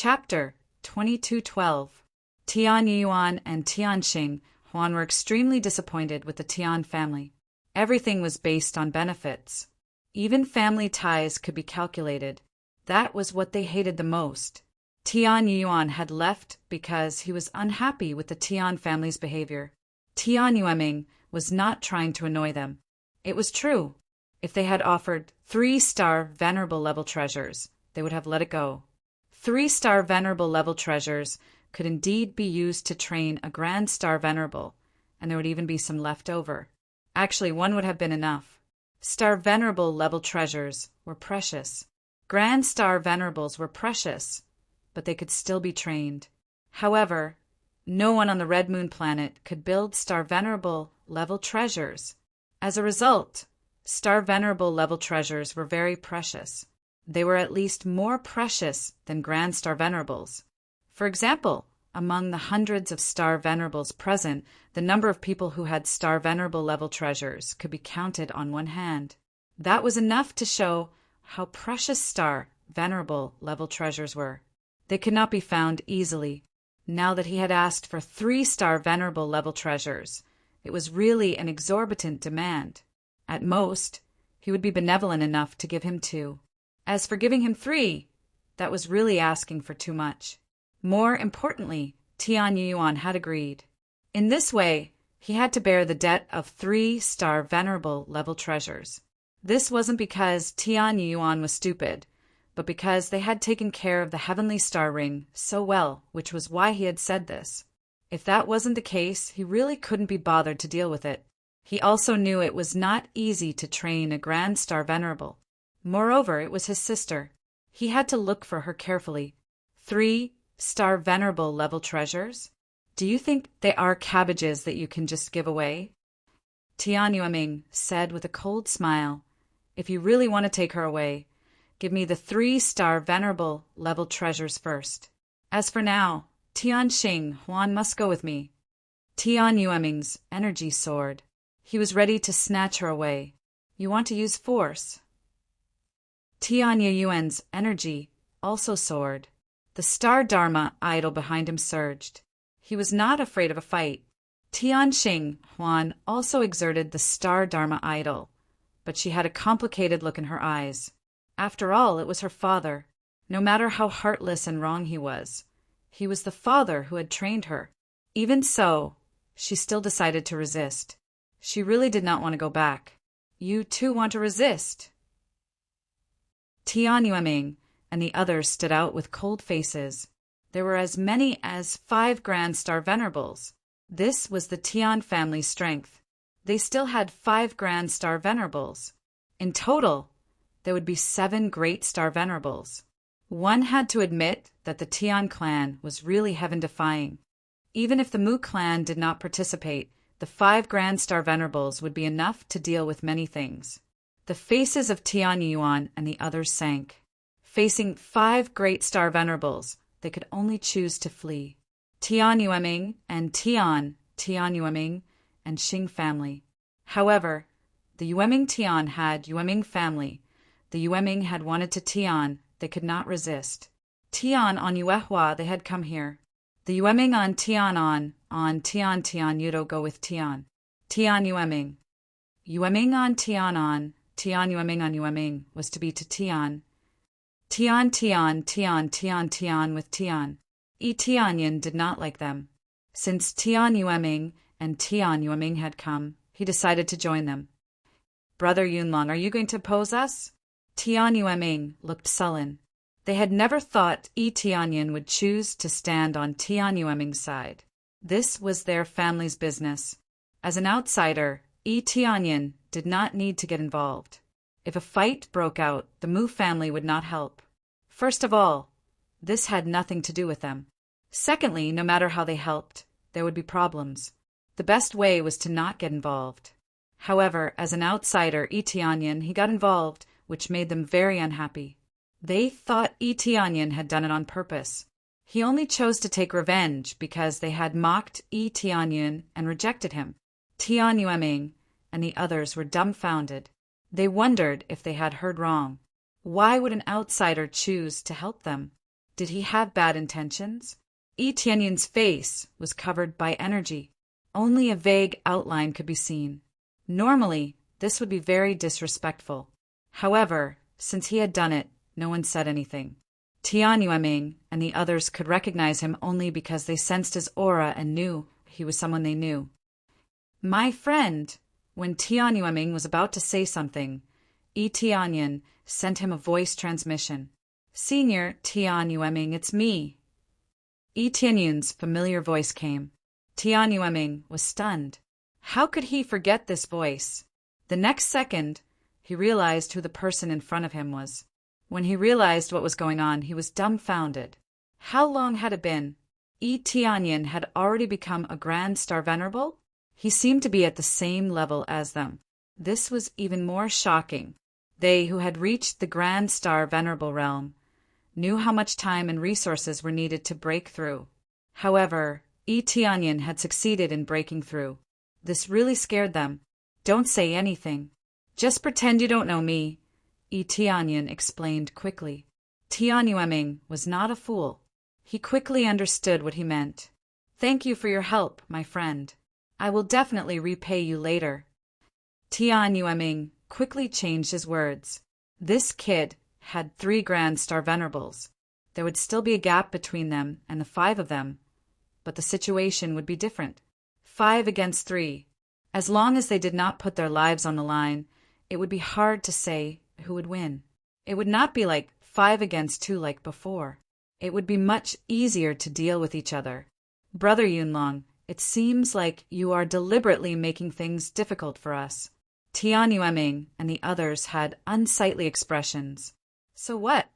Chapter 2212. Tian Yuan and Tian Xing Huan were extremely disappointed with the Tian family. Everything was based on benefits. Even family ties could be calculated. That was what they hated the most. Tian Yuan had left because he was unhappy with the Tian family's behavior. Tian Yueming was not trying to annoy them. It was true. If they had offered 3-star venerable level treasures, they would have let it go. 3-star venerable level treasures could indeed be used to train a grand star venerable, and there would even be some left over. Actually, one would have been enough. Star venerable level treasures were precious. Grand star venerables were precious, but they could still be trained. However, no one on the Red Moon planet could build star venerable level treasures. As a result, star venerable level treasures were very precious. They were at least more precious than grand star venerables. For example, among the hundreds of star venerables present, the number of people who had star venerable level treasures could be counted on one hand. That was enough to show how precious star venerable level treasures were. They could not be found easily. Now that he had asked for 3-star venerable level treasures, it was really an exorbitant demand. At most, he would be benevolent enough to give him 2. As for giving him 3, that was really asking for too much. More importantly, Tian Yuan had agreed. In this way, he had to bear the debt of 3-star venerable level treasures. This wasn't because Tian Yuan was stupid, but because they had taken care of the heavenly star ring so well, which was why he had said this. If that wasn't the case, he really couldn't be bothered to deal with it. He also knew it was not easy to train a grand star venerable. Moreover, it was his sister. He had to look for her carefully. 3-star venerable level treasures? Do you think they are cabbages that you can just give away? Tian Yueming said with a cold smile, if you really want to take her away, give me the 3-star venerable level treasures first. As for now, Tian Xing Huan must go with me. Tian Yueming's energy soared. He was ready to snatch her away. You want to use force? Tian Yuan's energy also soared. The star Dharma idol behind him surged. He was not afraid of a fight. Tian Xing Huan also exerted the star Dharma idol, but she had a complicated look in her eyes. After all, it was her father. No matter how heartless and wrong he was the father who had trained her. Even so, she still decided to resist. She really did not want to go back. You too want to resist? Tian Yueming and the others stood out with cold faces. There were as many as 5 grand star venerables. This was the Tian family's strength. They still had 5 grand star venerables. In total, there would be 7 great star venerables. One had to admit that the Tian clan was really heaven-defying. Even if the Mu clan did not participate, the 5 grand star venerables would be enough to deal with many things. The faces of Tian Yuan and the others sank. Facing 5 great star venerables, they could only choose to flee. Tian Yueming and Tian Yueming and Xing family. However, the Yueming Tian had Yueming family. The Yueming had wanted to Tian. They could not resist. Tian on Yuehua, they had come here. The Yueming on Tian Yudo go with Tian. Tian Yueming. Yueming on Tian Yueming on Yueming was to be to Tian. Tian with Tian. Tianyin did not like them. Since Tian Yueming and Tian Yueming had come, he decided to join them. Brother Yunlong, are you going to oppose us? Tian Yueming looked sullen. They had never thought Tianyin would choose to stand on Tian Yueming's side. This was their family's business. As an outsider, Tianyin did not need to get involved. If a fight broke out, the Mu family would not help. First of all, this had nothing to do with them. Secondly, no matter how they helped, there would be problems. The best way was to not get involved. However, as an outsider, Tianyin, he got involved, which made them very unhappy. They thought Tianyin had done it on purpose. He only chose to take revenge because they had mocked Tianyin and rejected him. Tian Yueming and the others were dumbfounded. They wondered if they had heard wrong. Why would an outsider choose to help them? Did he have bad intentions? Yi Tianyin's face was covered by energy. Only a vague outline could be seen. Normally, this would be very disrespectful. However, since he had done it, no one said anything. Tian Yueming and the others could recognize him only because they sensed his aura and knew he was someone they knew. My friend! When Tian Yueming was about to say something, Yi Tianyin sent him a voice transmission. Senior Tian Yueming, it's me. Yi Tianyin's familiar voice came. Tian Yueming was stunned. How could he forget this voice? The next second, he realized who the person in front of him was. When he realized what was going on, he was dumbfounded. How long had it been? Yi Tianyin had already become a Grand Star Venerable? He seemed to be at the same level as them. This was even more shocking. They who had reached the Grand Star Venerable realm knew how much time and resources were needed to break through. However, Yi Tianyin had succeeded in breaking through. This really scared them. Don't say anything. Just pretend you don't know me, Yi Tianyin explained quickly. Tian Yueming was not a fool. He quickly understood what he meant. Thank you for your help, my friend. I will definitely repay you later. Tian Yueming quickly changed his words. This kid had 3 Grand Star Venerables. There would still be a gap between them and the 5 of them, but the situation would be different. 5 against 3. As long as they did not put their lives on the line, it would be hard to say who would win. It would not be like 5 against 2 like before. It would be much easier to deal with each other. Brother Yunlong, it seems like you are deliberately making things difficult for us. Tian Yueming and the others had unsightly expressions. So what?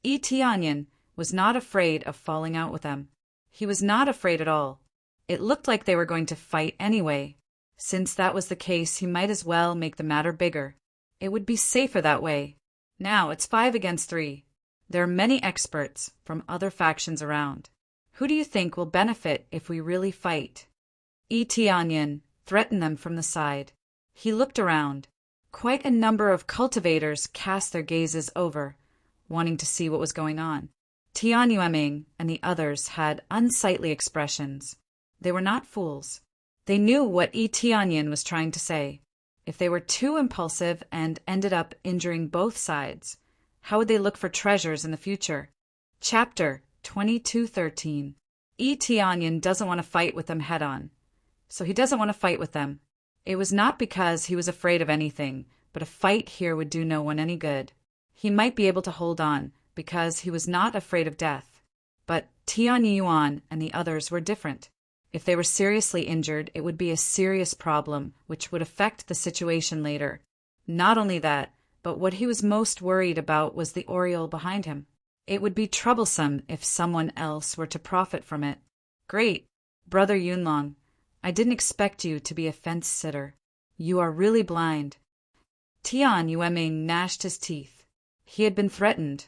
Yi Tianyin was not afraid of falling out with them. He was not afraid at all. It looked like they were going to fight anyway. Since that was the case, he might as well make the matter bigger. It would be safer that way. Now it's 5 against 3. There are many experts from other factions around. Who do you think will benefit if we really fight? Yi Tianyin threatened them from the side. He looked around. Quite a number of cultivators cast their gazes over, wanting to see what was going on. Tian Yueming and the others had unsightly expressions. They were not fools. They knew what Yi Tianyin was trying to say. If they were too impulsive and ended up injuring both sides, how would they look for treasures in the future? Chapter 22:13. Yi Tianyin doesn't want to fight with them head-on. So he doesn't want to fight with them. It was not because he was afraid of anything, but a fight here would do no one any good. He might be able to hold on, because he was not afraid of death. But Tian Yuan and the others were different. If they were seriously injured, it would be a serious problem, which would affect the situation later. Not only that, but what he was most worried about was the Oriole behind him. It would be troublesome if someone else were to profit from it. Great, Brother Yunlong. I didn't expect you to be a fence-sitter. You are really blind. Tian Yueming gnashed his teeth. He had been threatened,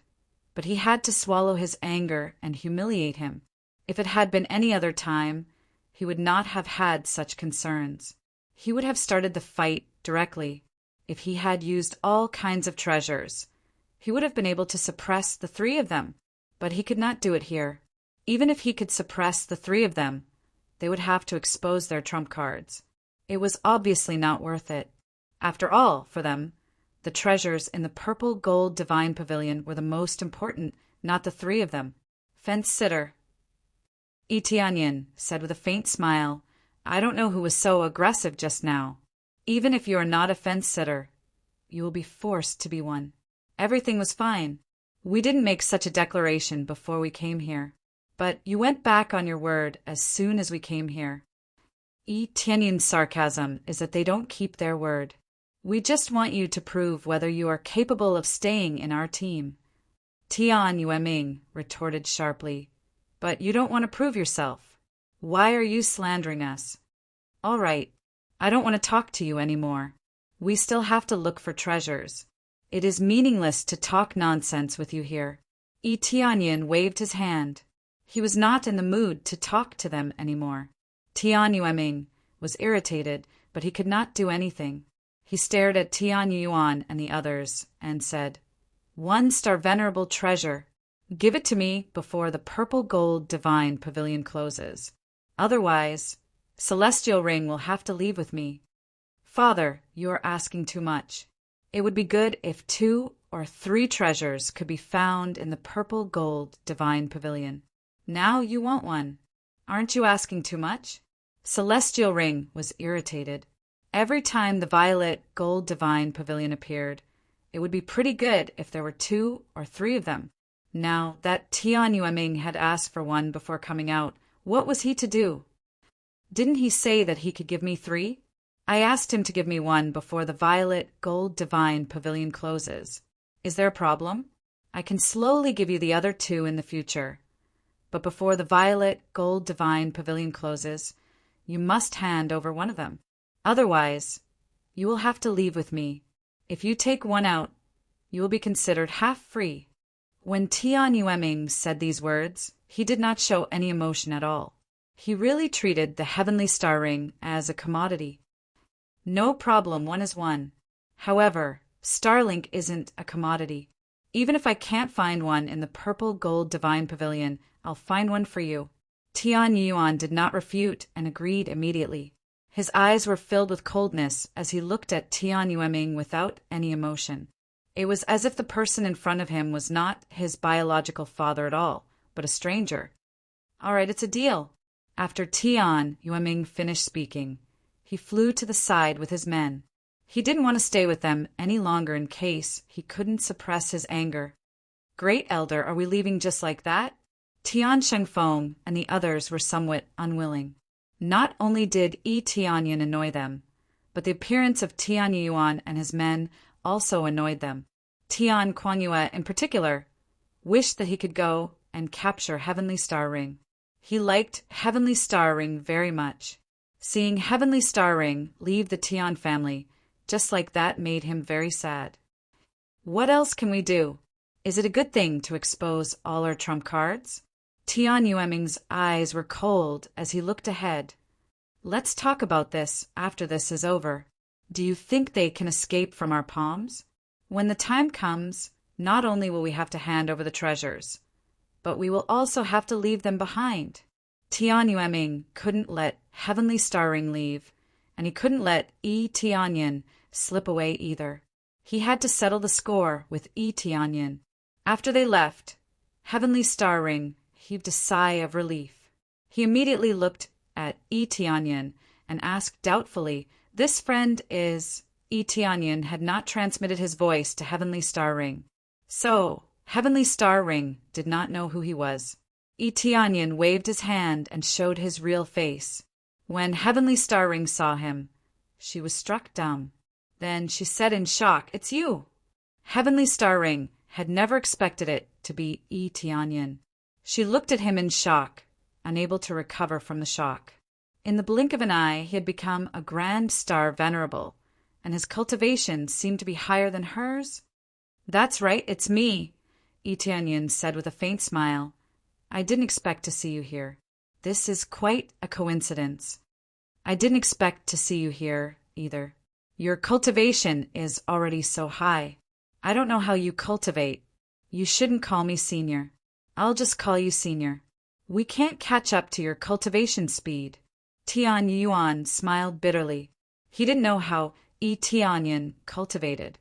but he had to swallow his anger and humiliate him. If it had been any other time, he would not have had such concerns. He would have started the fight directly. If he had used all kinds of treasures, he would have been able to suppress the 3 of them, but he could not do it here. Even if he could suppress the 3 of them, they would have to expose their trump cards. It was obviously not worth it. After all, for them, the treasures in the purple gold divine pavilion were the most important, not the 3 of them. Fence-sitter. Yi Tianyin said with a faint smile, I don't know who was so aggressive just now. Even if you are not a fence-sitter, you will be forced to be one. Everything was fine. We didn't make such a declaration before we came here. But you went back on your word as soon as we came here. Yi Tianyin's sarcasm is that they don't keep their word. We just want you to prove whether you are capable of staying in our team. Tian Yueming retorted sharply, but you don't want to prove yourself. Why are you slandering us? All right, I don't want to talk to you anymore. We still have to look for treasures. It is meaningless to talk nonsense with you here. Yi Tianyin waved his hand. He was not in the mood to talk to them anymore. Tian Yueming was irritated, but he could not do anything. He stared at Tian Yuan and the others and said, 1 star venerable treasure. Give it to me before the purple gold divine pavilion closes. Otherwise, Celestial Ring will have to leave with me. Father, you are asking too much. It would be good if 2 or 3 treasures could be found in the purple gold divine pavilion. Now you want one. Aren't you asking too much? Celestial Ring was irritated. Every time the violet gold divine pavilion appeared, it would be pretty good if there were 2 or 3 of them. Now that Tian Yueming had asked for one before coming out, what was he to do? Didn't he say that he could give me 3? I asked him to give me one before the violet gold divine pavilion closes. Is there a problem? I can slowly give you the other 2 in the future. But before the violet gold divine pavilion closes, you must hand over one of them. Otherwise, you will have to leave with me. If you take one out, you will be considered half free. When Tian Yueming said these words, he did not show any emotion at all. He really treated the heavenly star ring as a commodity. No problem, one is one. However, Starlink isn't a commodity. Even if I can't find one in the purple gold divine pavilion, I'll find one for you. Tian Yuan did not refute and agreed immediately. His eyes were filled with coldness as he looked at Tian Yueming without any emotion. It was as if the person in front of him was not his biological father at all, but a stranger. All right, it's a deal. After Tian Yueming finished speaking, he flew to the side with his men. He didn't want to stay with them any longer in case he couldn't suppress his anger. Great Elder, are we leaving just like that? Tian Shengfeng and the others were somewhat unwilling. Not only did Yi Tianyan annoy them, but the appearance of Tian Yuan and his men also annoyed them. Tian Kuanyue, in particular, wished that he could go and capture Heavenly Star Ring. He liked Heavenly Star Ring very much. Seeing Heavenly Star Ring leave the Tian family just like that made him very sad. What else can we do? Is it a good thing to expose all our trump cards? Tian Yueming's eyes were cold as he looked ahead. Let's talk about this after this is over. Do you think they can escape from our palms? When the time comes, not only will we have to hand over the treasures, but we will also have to leave them behind. Tian Yueming couldn't let Heavenly Star Ring leave, and he couldn't let Yi Tianyan slip away either. He had to settle the score with Yi Tianyan. After they left, Heavenly Star Ring heaved a sigh of relief. He immediately looked at Yi Tianyan and asked doubtfully, "This friend is—" Yi Tianyan had not transmitted his voice to Heavenly Star Ring. So, Heavenly Star Ring did not know who he was. Yi Tianyan waved his hand and showed his real face. When Heavenly Star Ring saw him, she was struck dumb. Then she said in shock, "It's you!" Heavenly Star Ring had never expected it to be Yi Tianyan. She looked at him in shock, unable to recover from the shock. In the blink of an eye, he had become a Grand Star Venerable, and his cultivation seemed to be higher than hers. "That's right, it's me," Yi Tianyan said with a faint smile. "I didn't expect to see you here. This is quite a coincidence. I didn't expect to see you here, either. Your cultivation is already so high. I don't know how you cultivate. You shouldn't call me senior. I'll just call you senior. We can't catch up to your cultivation speed." Tian Yuan smiled bitterly. He didn't know how Yi Tianyan cultivated.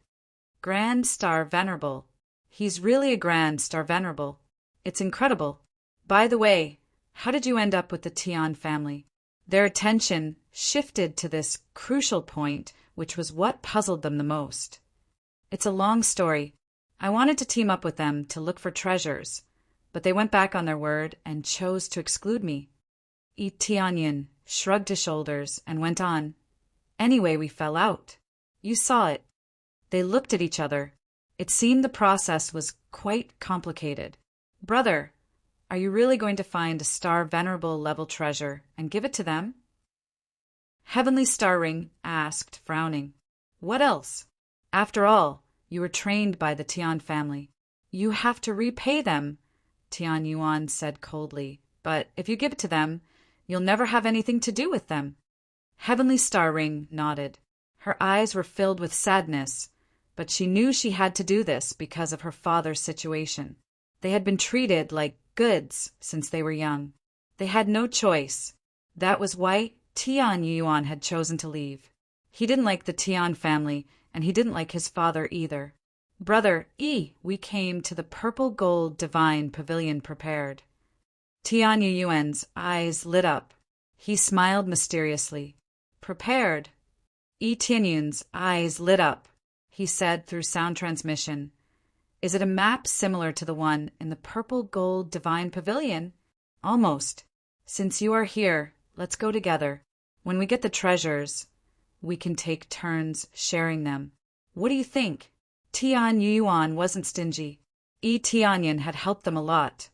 Grand Star Venerable. He's really a Grand Star Venerable. It's incredible. By the way, how did you end up with the Tian family? Their attention shifted to this crucial point, which was what puzzled them the most. It's a long story. I wanted to team up with them to look for treasures, but they went back on their word and chose to exclude me. Yi Tianyan shrugged his shoulders and went on. Anyway, we fell out. You saw it. They looked at each other. It seemed the process was quite complicated. Brother, are you really going to find a Star Venerable level treasure and give it to them? Heavenly Star Ring asked, frowning. What else? After all, you were trained by the Tian family. You have to repay them, Tian Yuan said coldly. But if you give it to them, you'll never have anything to do with them. Heavenly Star Ring nodded. Her eyes were filled with sadness, but she knew she had to do this because of her father's situation. They had been treated like goods since they were young. They had no choice. That was why Tian Yuan had chosen to leave. He didn't like the Tian family, and he didn't like his father either. Brother E, we came to the purple gold divine pavilion prepared. Tian Yuan's eyes lit up. He smiled mysteriously. Prepared. E Tianyun's eyes lit up. He said through sound transmission. Is it a map similar to the one in the purple gold divine pavilion? Almost. Since you are here, let's go together. When we get the treasures, we can take turns sharing them. What do you think? Tian Yuan wasn't stingy. Yi Tianyan had helped them a lot,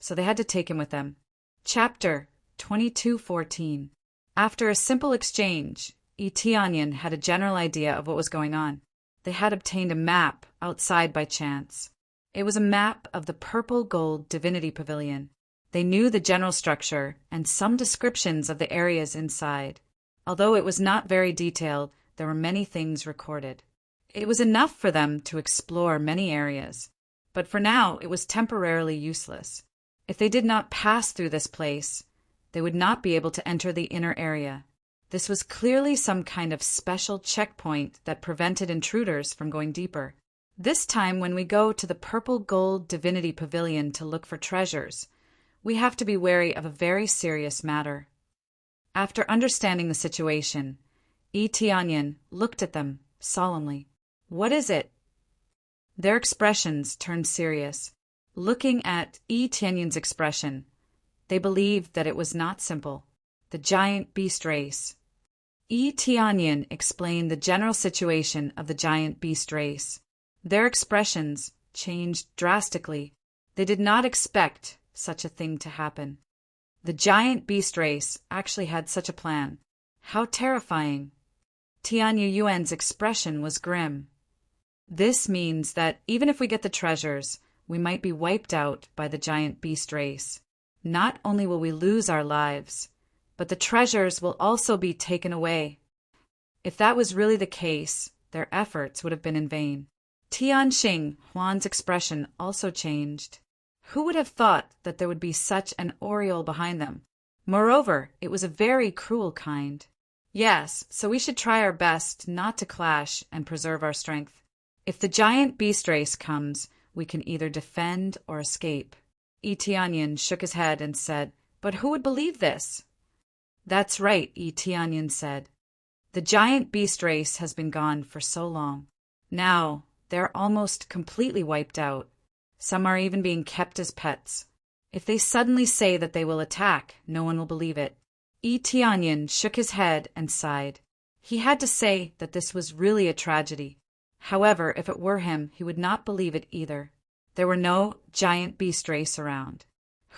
so they had to take him with them. Chapter 22:14. After a simple exchange, Yi Tianyan had a general idea of what was going on. They had obtained a map outside by chance. It was a map of the purple gold divinity pavilion. They knew the general structure and some descriptions of the areas inside. Although it was not very detailed, there were many things recorded. It was enough for them to explore many areas, but for now it was temporarily useless. If they did not pass through this place, they would not be able to enter the inner area. This was clearly some kind of special checkpoint that prevented intruders from going deeper. This time when we go to the purple gold divinity pavilion to look for treasures, we have to be wary of a very serious matter. After understanding the situation, Yi Tianyan looked at them solemnly. What is it? Their expressions turned serious. Looking at Yi Tianyan's expression, they believed that it was not simple. The giant beast race. Yi Tianyan explained the general situation of the giant beast race. Their expressions changed drastically. They did not expect such a thing to happen. The giant beast race actually had such a plan. How terrifying. Tian Yuan's expression was grim. This means that even if we get the treasures, we might be wiped out by the giant beast race. Not only will we lose our lives, but the treasures will also be taken away. If that was really the case, their efforts would have been in vain. Tianxing Huan's expression also changed. Who would have thought that there would be such an aureole behind them? Moreover, it was a very cruel kind. Yes, so we should try our best not to clash and preserve our strength. If the giant beast race comes, we can either defend or escape. Yi Tianyan shook his head and said, But who would believe this? That's right, Yi Tianyan said. The giant beast race has been gone for so long. Now, they're almost completely wiped out. Some are even being kept as pets. If they suddenly say that they will attack, no one will believe it. Yi Tianyan shook his head and sighed. He had to say that this was really a tragedy. However, if it were him, he would not believe it either. There were no giant beast race around.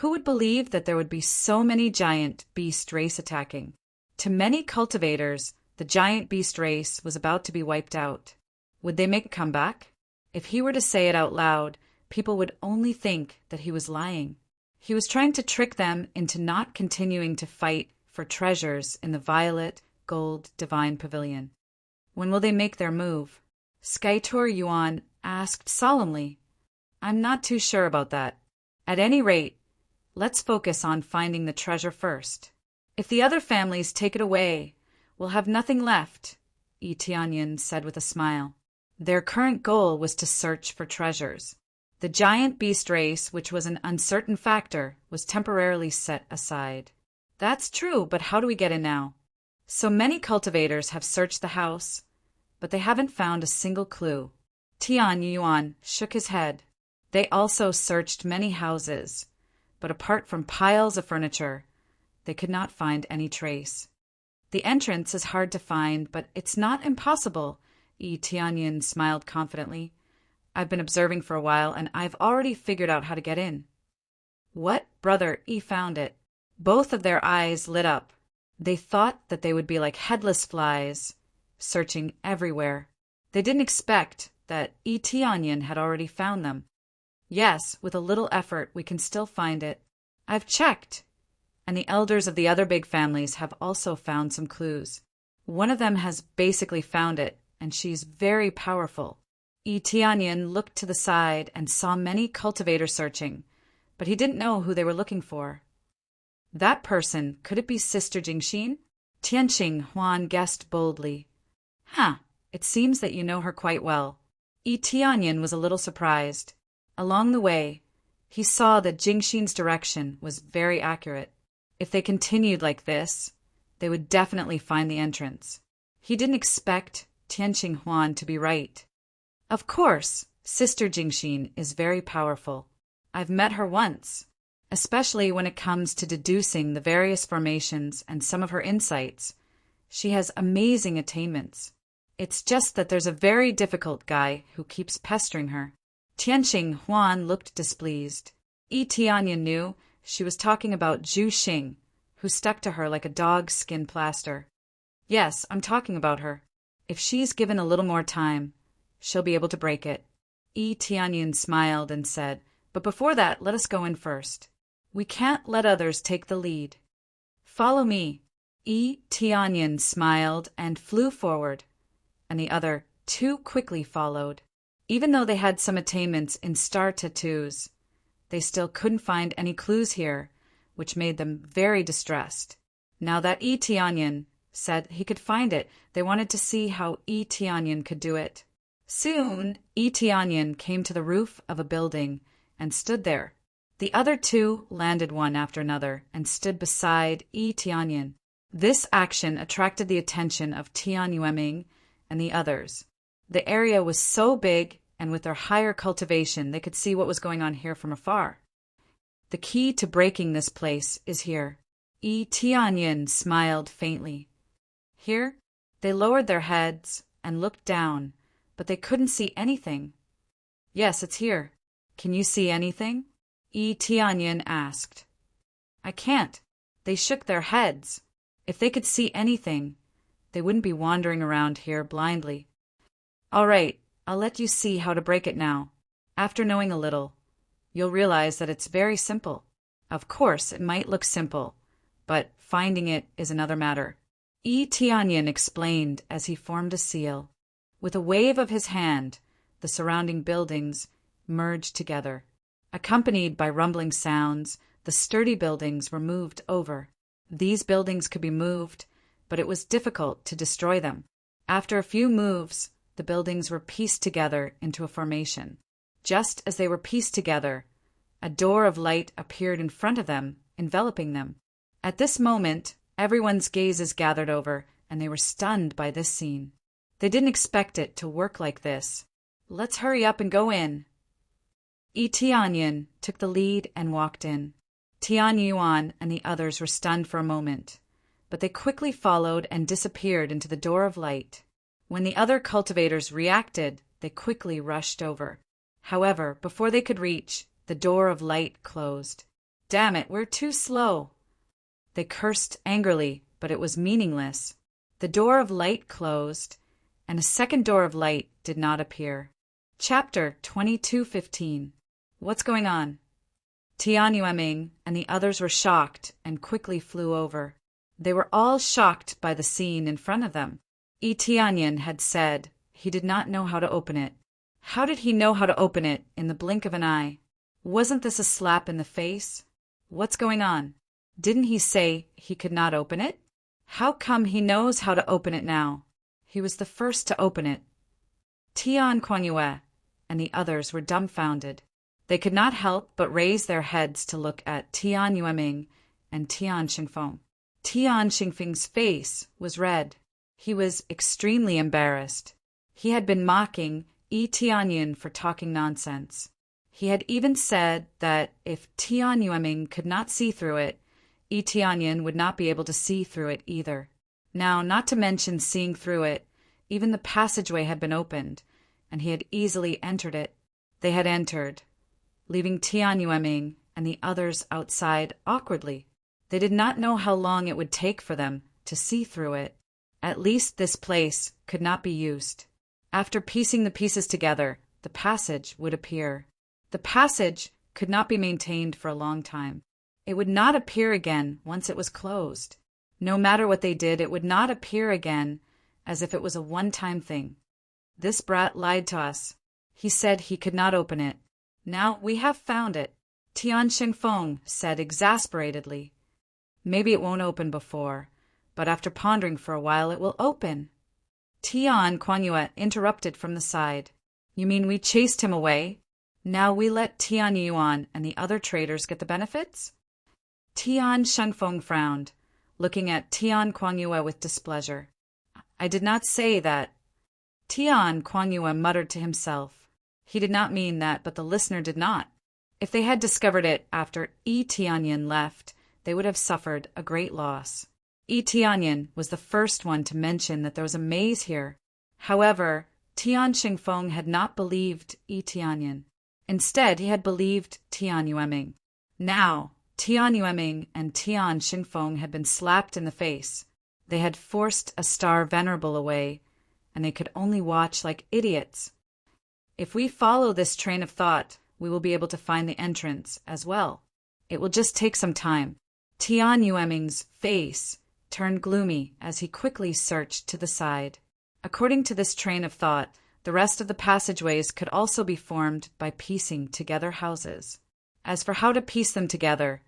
Who would believe that there would be so many giant beast race attacking? To many cultivators, the giant beast race was about to be wiped out. Would they make a comeback? If he were to say it out loud, people would only think that he was lying. He was trying to trick them into not continuing to fight for treasures in the violet gold divine pavilion. When will they make their move? Skytour Yuan asked solemnly. I'm not too sure about that. At any rate, let's focus on finding the treasure first. If the other families take it away, we'll have nothing left, Yi Tianyan said with a smile. Their current goal was to search for treasures. The giant beast race, which was an uncertain factor, was temporarily set aside. That's true, but how do we get in now? So many cultivators have searched the house, but they haven't found a single clue. Tian Yuan shook his head. They also searched many houses, but apart from piles of furniture, they could not find any trace. The entrance is hard to find, but it's not impossible, Yi Tianyan smiled confidently. I've been observing for a while, and I've already figured out how to get in. What? Brother Yi found it. Both of their eyes lit up. They thought that they would be like headless flies, searching everywhere. They didn't expect that Yi Tianyan had already found them. Yes, with a little effort, we can still find it. I've checked. And the elders of the other big families have also found some clues. One of them has basically found it, and she's very powerful. Tianyin looked to the side and saw many cultivators searching, but he didn't know who they were looking for. That person, could it be Sister Jingxin? Tianqing Huan guessed boldly. It seems that you know her quite well. Tianyin was a little surprised. Along the way, he saw that Jingxin's direction was very accurate. If they continued like this, they would definitely find the entrance. He didn't expect Tianqing Huan to be right. Of course, Sister Jingxin is very powerful. I've met her once, especially when it comes to deducing the various formations and some of her insights. She has amazing attainments. It's just that there's a very difficult guy who keeps pestering her. Tianqing Huan looked displeased. Tianyin knew she was talking about Zhu Xing, who stuck to her like a dog's skin plaster. Yes, I'm talking about her. If she's given a little more time, she'll be able to break it. Tianyin smiled and said, but before that, let us go in first. We can't let others take the lead. Follow me. Tianyin smiled and flew forward, and the other two quickly followed. Even though they had some attainments in star tattoos, they still couldn't find any clues here, which made them very distressed. Now that Tianyin said he could find it, they wanted to see how Tianyin could do it. Soon, Tianyin came to the roof of a building and stood there. The other two landed one after another and stood beside Tianyin. This action attracted the attention of Tian Yueming and the others. The area was so big, and with their higher cultivation, they could see what was going on here from afar. The key to breaking this place is here. Tianyin smiled faintly. Here, they lowered their heads and looked down, but they couldn't see anything. Yes, it's here. Can you see anything? Tianyin asked. I can't. They shook their heads. If they could see anything, they wouldn't be wandering around here blindly. All right, I'll let you see how to break it now. After knowing a little, you'll realize that it's very simple. Of course, it might look simple, but finding it is another matter. Tianyin explained as he formed a seal. With a wave of his hand, the surrounding buildings merged together. Accompanied by rumbling sounds, the sturdy buildings were moved over. These buildings could be moved, but it was difficult to destroy them. After a few moves, the buildings were pieced together into a formation. Just as they were pieced together, a door of light appeared in front of them, enveloping them. At this moment, everyone's gazes gathered over, and they were stunned by this scene. They didn't expect it to work like this. Let's hurry up and go in. Tianyin took the lead and walked in. Tian Yuan and the others were stunned for a moment, but they quickly followed and disappeared into the door of light. When the other cultivators reacted, they quickly rushed over. However, before they could reach, the door of light closed. Damn it, we're too slow. They cursed angrily, but it was meaningless. The door of light closed, and a second door of light did not appear. Chapter 22:15. What's going on? Tian Yueming and the others were shocked and quickly flew over. They were all shocked by the scene in front of them. Tianyin had said he did not know how to open it. How did he know how to open it in the blink of an eye? Wasn't this a slap in the face? What's going on? Didn't he say he could not open it? How come he knows how to open it now? He was the first to open it. Tian Kuanyue and the others were dumbfounded. They could not help but raise their heads to look at Tian Yueming and Tian Xingfeng. Tian Xingfeng's face was red. He was extremely embarrassed. He had been mocking Tianyin for talking nonsense. He had even said that if Tian Yueming could not see through it, Tianyin would not be able to see through it either. Now, not to mention seeing through it, even the passageway had been opened, and he had easily entered it. They had entered, leaving Tian Yueming and the others outside awkwardly. They did not know how long it would take for them to see through it. At least this place could not be used. After piecing the pieces together, the passage would appear. The passage could not be maintained for a long time. It would not appear again once it was closed. No matter what they did, it would not appear again, as if it was a one-time thing. This brat lied to us. He said he could not open it. Now we have found it, Tian Xingfeng said exasperatedly. Maybe it won't open before, but after pondering for a while it will open. Tian Kuan-Yue interrupted from the side. You mean we chased him away? Now we let Tian Yuan and the other traders get the benefits? Tian Shengfeng frowned, looking at Tian Kuan-Yue with displeasure. I did not say that. Tian Kuan-Yue muttered to himself. He did not mean that, but the listener did not. If they had discovered it after Yi Tianyin left, they would have suffered a great loss. Yi Tianyin was the first one to mention that there was a maze here. However, Tian Xingfeng had not believed Yi Tianyin. Instead, he had believed Tian Yueming. Now, Tian Yueming and Tian Xingfeng had been slapped in the face. They had forced a star venerable away, and they could only watch like idiots. If we follow this train of thought, we will be able to find the entrance as well. It will just take some time. Tian Yueming's face turned gloomy as he quickly searched to the side. According to this train of thought, the rest of the passageways could also be formed by piecing together houses. As for how to piece them together,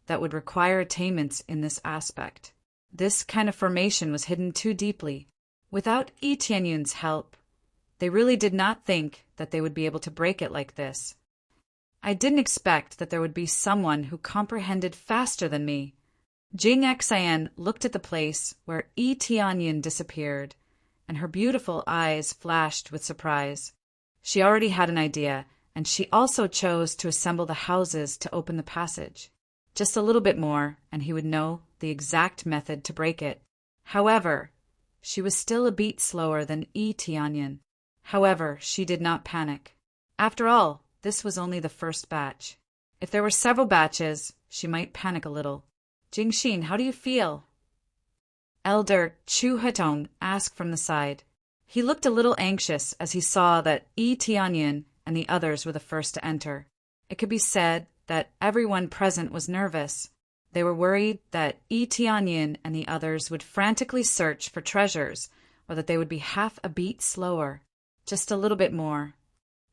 that would require attainments in this aspect. This kind of formation was hidden too deeply. Without Yi Tianyun's help, they really did not think that they would be able to break it like this. I didn't expect that there would be someone who comprehended faster than me. Jing Xian looked at the place where Yi Tianyun disappeared, and her beautiful eyes flashed with surprise. She already had an idea, and she also chose to assemble the houses to open the passage. Just a little bit more, and he would know the exact method to break it. However, she was still a beat slower than Yi Tianyin. However, she did not panic. After all, this was only the first batch. If there were several batches, she might panic a little. Jingxin, how do you feel? Elder Chu Hetong asked from the side. He looked a little anxious as he saw that Yi Tianyin and the others were the first to enter. It could be said that everyone present was nervous. They were worried that Yi Tianyin and the others would frantically search for treasures, or that they would be half a beat slower. Just a little bit more.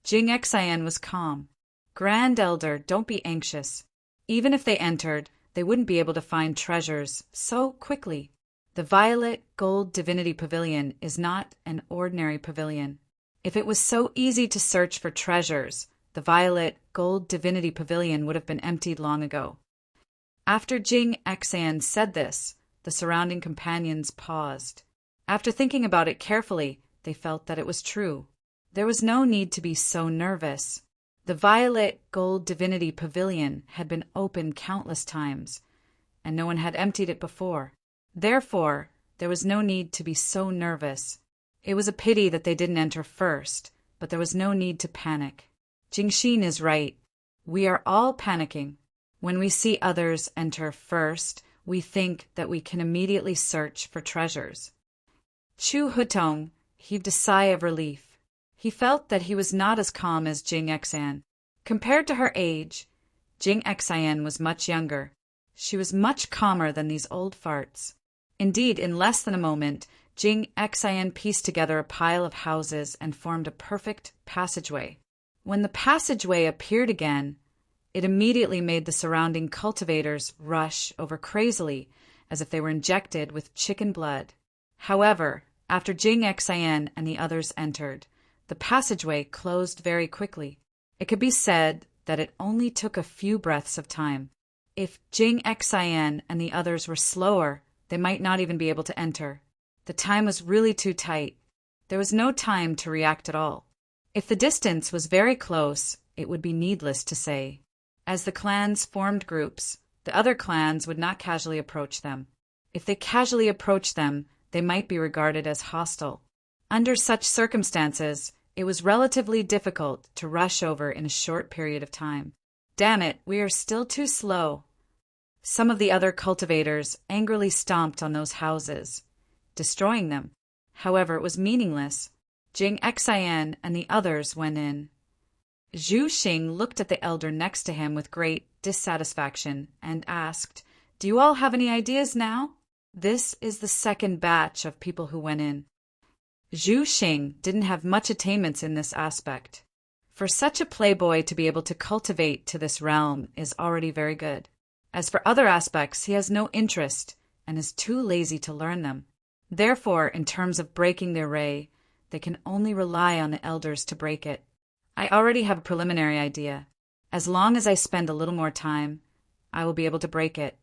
Jing Xian was calm. Grand Elder, don't be anxious. Even if they entered, they wouldn't be able to find treasures so quickly. The Violet Gold Divinity Pavilion is not an ordinary pavilion. If it was so easy to search for treasures, the Violet Gold Divinity Pavilion would have been emptied long ago. After Jing Xian said this, the surrounding companions paused. After thinking about it carefully, they felt that it was true. There was no need to be so nervous. The Violet Gold Divinity Pavilion had been opened countless times, and no one had emptied it before. Therefore, there was no need to be so nervous. It was a pity that they didn't enter first, but there was no need to panic. Jingxin is right. We are all panicking. When we see others enter first, we think that we can immediately search for treasures. Chu Hutong heaved a sigh of relief. He felt that he was not as calm as Jing Xian. Compared to her age, Jing Xian was much younger. She was much calmer than these old farts. Indeed, in less than a moment, Jing Xian pieced together a pile of houses and formed a perfect passageway. When the passageway appeared again, it immediately made the surrounding cultivators rush over crazily, as if they were injected with chicken blood. However, after Jing Xian and the others entered, the passageway closed very quickly. It could be said that it only took a few breaths of time. If Jing Xian and the others were slower, they might not even be able to enter. The time was really too tight. There was no time to react at all. If the distance was very close, it would be needless to say. As the clans formed groups, the other clans would not casually approach them. If they casually approached them, they might be regarded as hostile. Under such circumstances, it was relatively difficult to rush over in a short period of time. Damn it, we are still too slow. Some of the other cultivators angrily stomped on those houses, destroying them. However, it was meaningless. Jing Xian and the others went in. Zhu Xing looked at the elder next to him with great dissatisfaction and asked, "Do you all have any ideas now?" This is the second batch of people who went in. Zhu Xing didn't have much attainments in this aspect. For such a playboy to be able to cultivate to this realm is already very good. As for other aspects, he has no interest and is too lazy to learn them. Therefore, in terms of breaking the array, they can only rely on the elders to break it. I already have a preliminary idea. As long as I spend a little more time, I will be able to break it.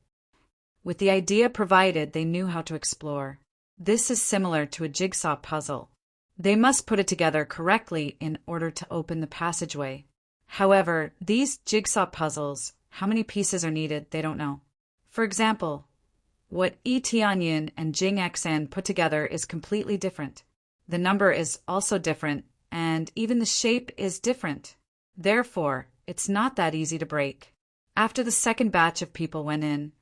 With the idea provided, they knew how to explore. This is similar to a jigsaw puzzle. They must put it together correctly in order to open the passageway. However, these jigsaw puzzles, how many pieces are needed, they don't know. For example, what Yi Tianyin and Jing Xan put together is completely different. The number is also different, and even the shape is different. Therefore, it's not that easy to break. After the second batch of people went in,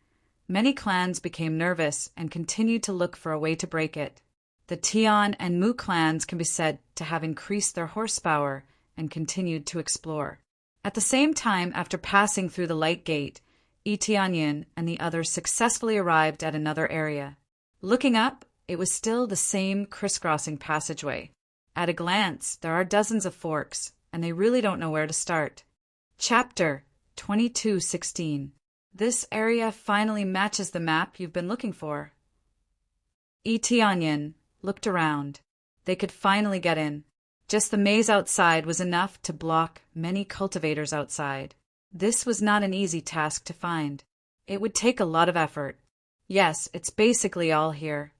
many clans became nervous and continued to look for a way to break it. The Tian and Mu clans can be said to have increased their horsepower and continued to explore. At the same time, after passing through the light gate, Yi Tianyin and the others successfully arrived at another area. Looking up, it was still the same crisscrossing passageway. At a glance, there are dozens of forks, and they really don't know where to start. Chapter 22:16. This area finally matches the map you've been looking for. Yi Tianyin looked around. They could finally get in. Just the maze outside was enough to block many cultivators outside. This was not an easy task to find. It would take a lot of effort. Yes, it's basically all here.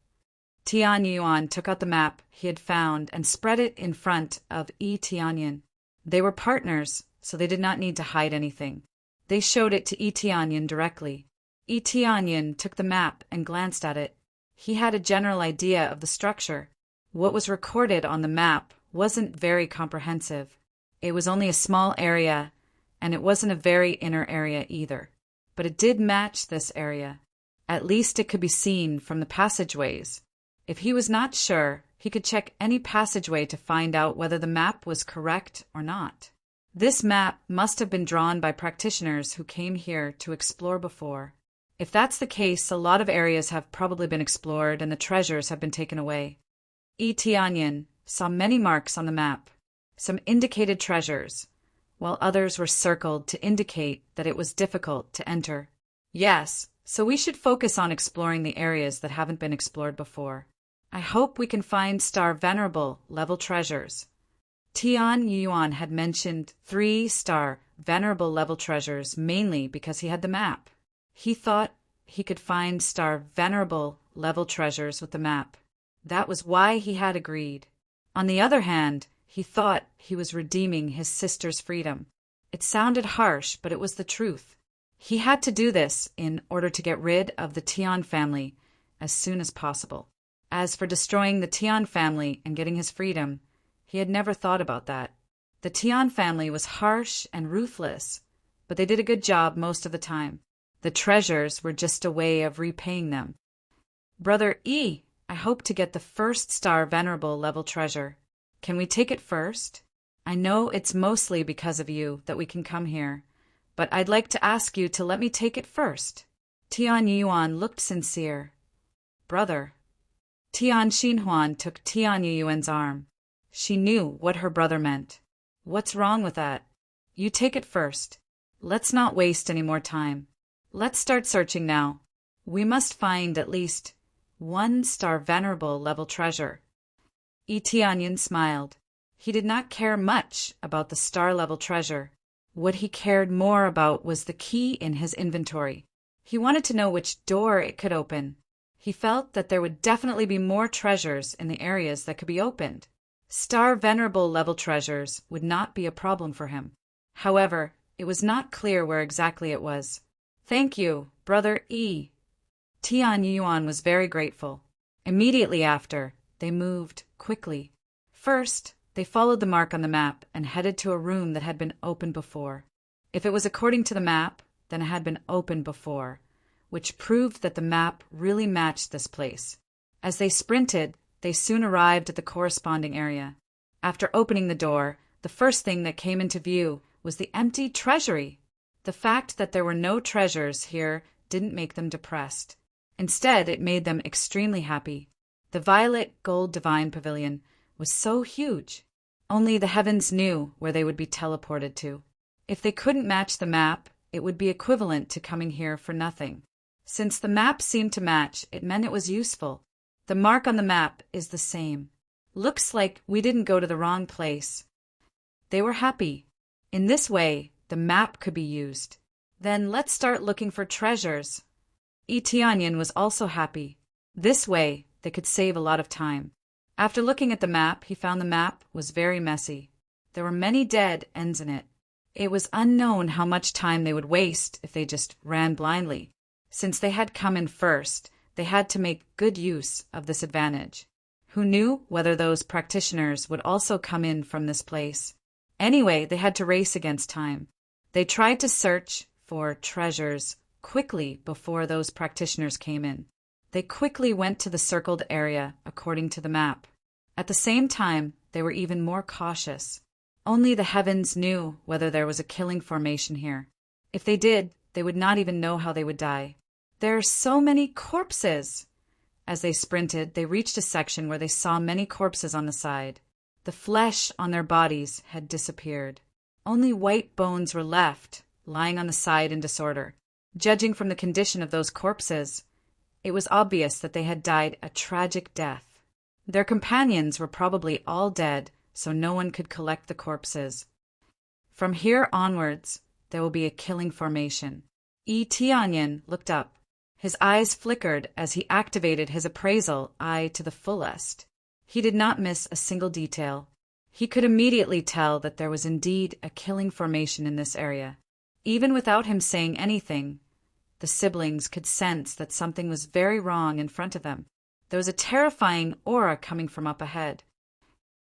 Tian Yuan took out the map he had found and spread it in front of Yi Tianyin. They were partners, so they did not need to hide anything. They showed it to Yi Tianyin directly. Yi Tianyin took the map and glanced at it. He had a general idea of the structure. What was recorded on the map wasn't very comprehensive. It was only a small area, and it wasn't a very inner area either. But it did match this area. At least it could be seen from the passageways. If he was not sure, he could check any passageway to find out whether the map was correct or not. This map must have been drawn by practitioners who came here to explore before. If that's the case, a lot of areas have probably been explored and the treasures have been taken away. Yi Tianyin saw many marks on the map. Some indicated treasures, while others were circled to indicate that it was difficult to enter. Yes, so we should focus on exploring the areas that haven't been explored before. I hope we can find Star Venerable level treasures. Tian Yuan had mentioned 3-star Venerable level treasures mainly because he had the map. He thought he could find Star Venerable level treasures with the map. That was why he had agreed. On the other hand, he thought he was redeeming his sister's freedom. It sounded harsh, but it was the truth. He had to do this in order to get rid of the Tian family as soon as possible. As for destroying the Tian family and getting his freedom, he had never thought about that. The Tian family was harsh and ruthless, but they did a good job most of the time. The treasures were just a way of repaying them. Brother Yi, I hope to get the 1-star Venerable level treasure. Can we take it first? I know it's mostly because of you that we can come here, but I'd like to ask you to let me take it first. Tian Yuan looked sincere. Brother. Tian Xinhuan took Tian Yuan's arm. She knew what her brother meant. What's wrong with that? You take it first. Let's not waste any more time. Let's start searching now. We must find at least 1-star Venerable level treasure. Yi Tianyin smiled. He did not care much about the star level treasure. What he cared more about was the key in his inventory. He wanted to know which door it could open. He felt that there would definitely be more treasures in the areas that could be opened. Star Venerable level treasures would not be a problem for him. However, it was not clear where exactly it was. Thank you, Brother Yi. Tian Yuan was very grateful. Immediately after, they moved quickly. First, they followed the mark on the map and headed to a room that had been opened before. If it was according to the map, then it had been opened before, which proved that the map really matched this place. As they sprinted, they soon arrived at the corresponding area. After opening the door, the first thing that came into view was the empty treasury. The fact that there were no treasures here didn't make them depressed. Instead, it made them extremely happy. The violet gold divine pavilion was so huge. Only the heavens knew where they would be teleported to. If they couldn't match the map, it would be equivalent to coming here for nothing. Since the map seemed to match, it meant it was useful. The mark on the map is the same. Looks like we didn't go to the wrong place. They were happy. In this way, the map could be used. Then let's start looking for treasures. Etianyan was also happy. This way, they could save a lot of time. After looking at the map, he found the map was very messy. There were many dead ends in it. It was unknown how much time they would waste if they just ran blindly. Since they had come in first, they had to make good use of this advantage. Who knew whether those practitioners would also come in from this place? Anyway, they had to race against time. They tried to search for treasures quickly before those practitioners came in. They quickly went to the circled area according to the map. At the same time, they were even more cautious. Only the heavens knew whether there was a killing formation here. If they did, they would not even know how they would die. There are so many corpses! As they sprinted, they reached a section where they saw many corpses on the side. The flesh on their bodies had disappeared. Only white bones were left, lying on the side in disorder. Judging from the condition of those corpses, it was obvious that they had died a tragic death. Their companions were probably all dead, so no one could collect the corpses. From here onwards, there will be a killing formation. Tianyan looked up. His eyes flickered as he activated his appraisal eye to the fullest. He did not miss a single detail. He could immediately tell that there was indeed a killing formation in this area. Even without him saying anything, the siblings could sense that something was very wrong in front of them. There was a terrifying aura coming from up ahead.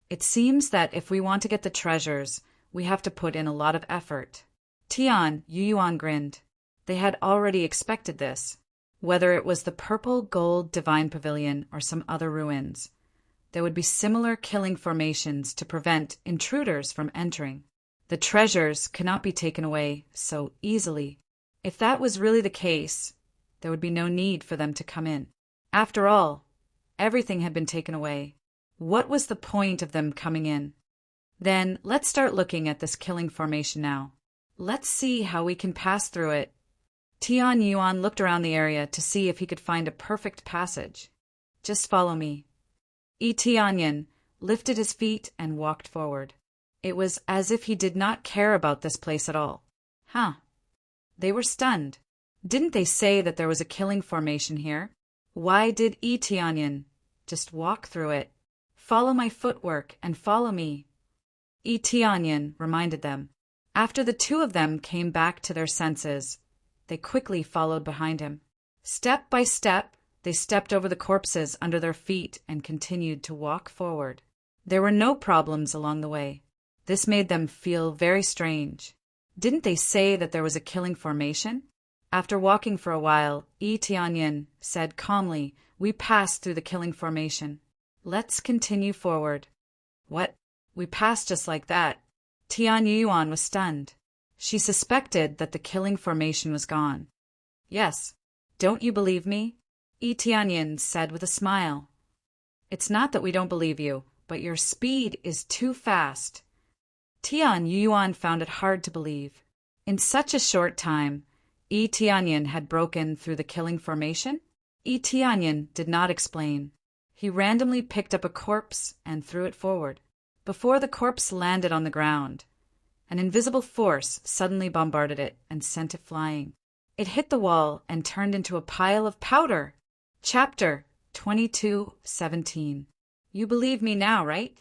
It seems that if we want to get the treasures, we have to put in a lot of effort. Tian Yuyuan grinned. They had already expected this. Whether it was the purple gold divine pavilion or some other ruins, there would be similar killing formations to prevent intruders from entering. The treasures cannot be taken away so easily. If that was really the case, there would be no need for them to come in. After all, everything had been taken away. What was the point of them coming in? Then let's start looking at this killing formation now. Let's see how we can pass through it. Tian Yuan looked around the area to see if he could find a perfect passage. Just follow me. Tianyan lifted his feet and walked forward. It was as if he did not care about this place at all. Huh. They were stunned. Didn't they say that there was a killing formation here? Why did Tianyan just walk through it? Follow my footwork and follow me. Tianyan reminded them. After the two of them came back to their senses, they quickly followed behind him. Step by step, they stepped over the corpses under their feet and continued to walk forward. There were no problems along the way. This made them feel very strange. Didn't they say that there was a killing formation? After walking for a while, Tianyan said calmly, "We passed through the killing formation. Let's continue forward." What? We passed just like that? Tian Yuan was stunned. She suspected that the killing formation was gone. "Yes. Don't you believe me?" Tianyan said with a smile. "It's not that we don't believe you, but your speed is too fast." Tian Yuan found it hard to believe. In such a short time, Tianyan had broken through the killing formation? Tianyan did not explain. He randomly picked up a corpse and threw it forward. Before the corpse landed on the ground, an invisible force suddenly bombarded it and sent it flying. It hit the wall and turned into a pile of powder. Chapter 22:17. You believe me now, right?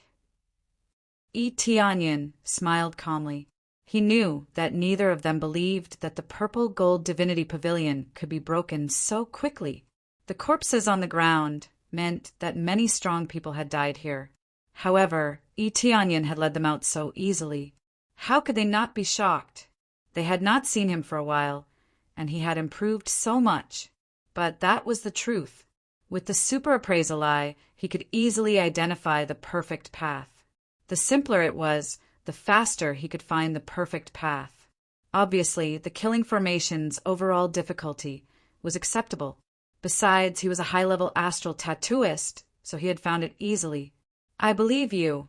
Tianyan smiled calmly. He knew that neither of them believed that the purple gold divinity pavilion could be broken so quickly. The corpses on the ground meant that many strong people had died here. However, Tianyan had led them out so easily. How could they not be shocked? They had not seen him for a while, and he had improved so much. But that was the truth. With the super appraisal eye, he could easily identify the perfect path. The simpler it was, the faster he could find the perfect path. Obviously, the killing formation's overall difficulty was acceptable. Besides, he was a high-level astral tattooist, so he had found it easily. "I believe you."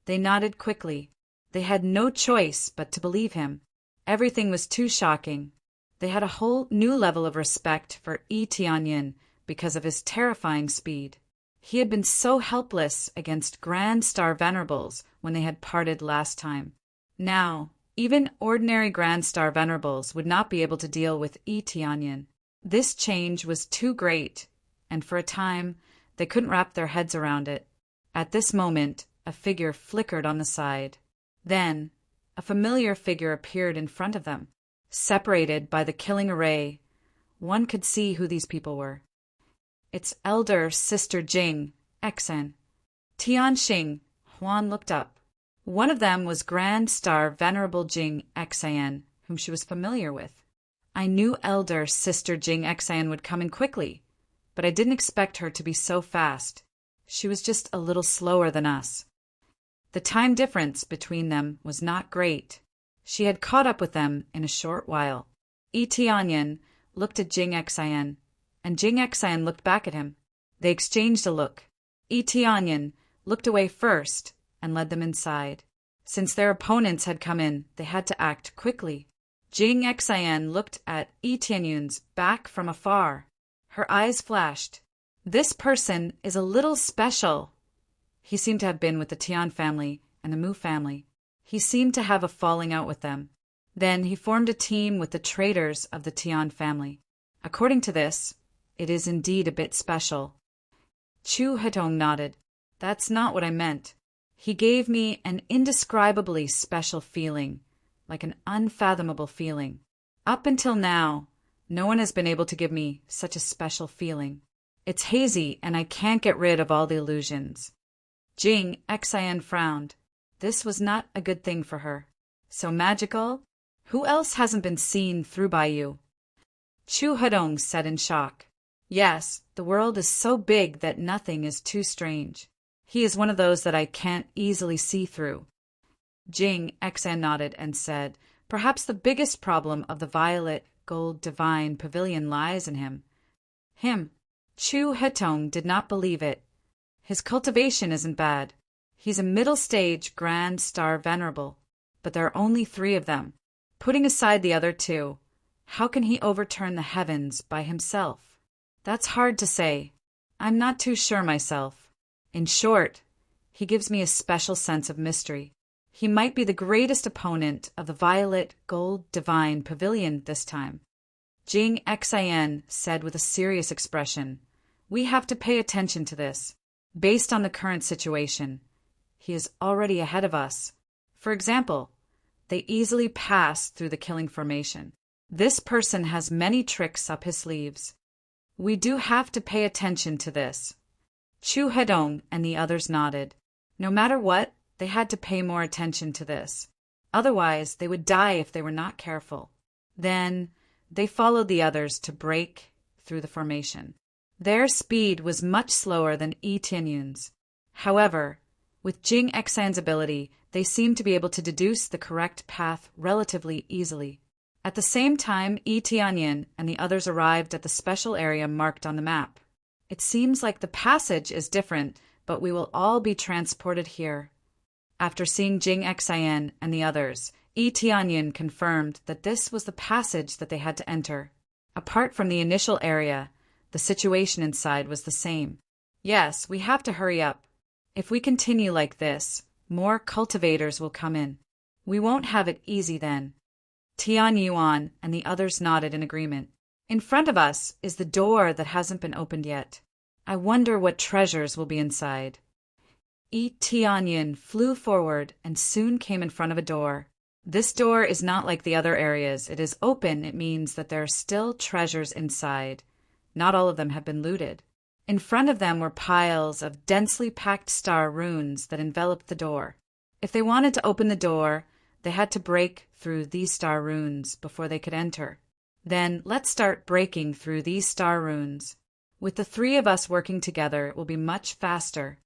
They nodded quickly. They had no choice but to believe him. Everything was too shocking. They had a whole new level of respect for Yi Tianyin because of his terrifying speed. He had been so helpless against Grand Star Venerables when they had parted last time. Now, even ordinary Grand Star Venerables would not be able to deal with Yi Tianyin. This change was too great, and for a time, they couldn't wrap their heads around it. At this moment, a figure flickered on the side. Then, a familiar figure appeared in front of them. Separated by the killing array, one could see who these people were. It's elder sister Jing, Xen. Tianxing, Huan looked up. One of them was Grand Star Venerable Jing Xan, whom she was familiar with. I knew elder sister Jing Xan would come in quickly, but I didn't expect her to be so fast. She was just a little slower than us. The time difference between them was not great. She had caught up with them in a short while. Yi Tianyin looked at Jing Xan, and Jing Xan looked back at him. They exchanged a look. Yi Tianyin looked away first and led them inside. Since their opponents had come in, they had to act quickly. Jing Xan looked at Yi Tianyin's back from afar. Her eyes flashed. This person is a little special. He seemed to have been with the Tian family and the Mu family. He seemed to have a falling out with them. Then he formed a team with the traitors of the Tian family. According to this, it is indeed a bit special. Chu Hetong nodded. That's not what I meant. He gave me an indescribably special feeling, like an unfathomable feeling. Up until now, no one has been able to give me such a special feeling. It's hazy, and I can't get rid of all the illusions. Jing Xan frowned. This was not a good thing for her. So magical? Who else hasn't been seen through by you? Chu Hedong said in shock. Yes, the world is so big that nothing is too strange. He is one of those that I can't easily see through. Jing Xan nodded and said, perhaps the biggest problem of the violet gold divine pavilion lies in him. Him. Chu Hetong did not believe it. His cultivation isn't bad. He's a middle-stage Grand Star Venerable, but there are only 3 of them. Putting aside the other 2, how can he overturn the heavens by himself? That's hard to say. I'm not too sure myself. In short, he gives me a special sense of mystery. He might be the greatest opponent of the violet gold divine pavilion this time. Jing Xan said with a serious expression, we have to pay attention to this. Based on the current situation, he is already ahead of us. For example, they easily pass through the killing formation. This person has many tricks up his sleeves. We do have to pay attention to this. Chu Hedong and the others nodded. No matter what, they had to pay more attention to this. Otherwise, they would die if they were not careful. Then, they followed the others to break through the formation. Their speed was much slower than Yi Tianyin's. However, with Jing Xan's ability, they seemed to be able to deduce the correct path relatively easily. At the same time, Yi Tianyin and the others arrived at the special area marked on the map. It seems like the passage is different, but we will all be transported here. After seeing Jing Xan and the others, Yi Tianyin confirmed that this was the passage that they had to enter. Apart from the initial area, the situation inside was the same. Yes, we have to hurry up. If we continue like this, more cultivators will come in. We won't have it easy then. Tian Yuan and the others nodded in agreement. In front of us is the door that hasn't been opened yet. I wonder what treasures will be inside. Yi Tianyin flew forward and soon came in front of a door. This door is not like the other areas. It is open. It means that there are still treasures inside. Not all of them have been looted. In front of them were piles of densely packed star runes that enveloped the door. If they wanted to open the door, they had to break through these star runes before they could enter. Then let's start breaking through these star runes. With the 3 of us working together, it will be much faster.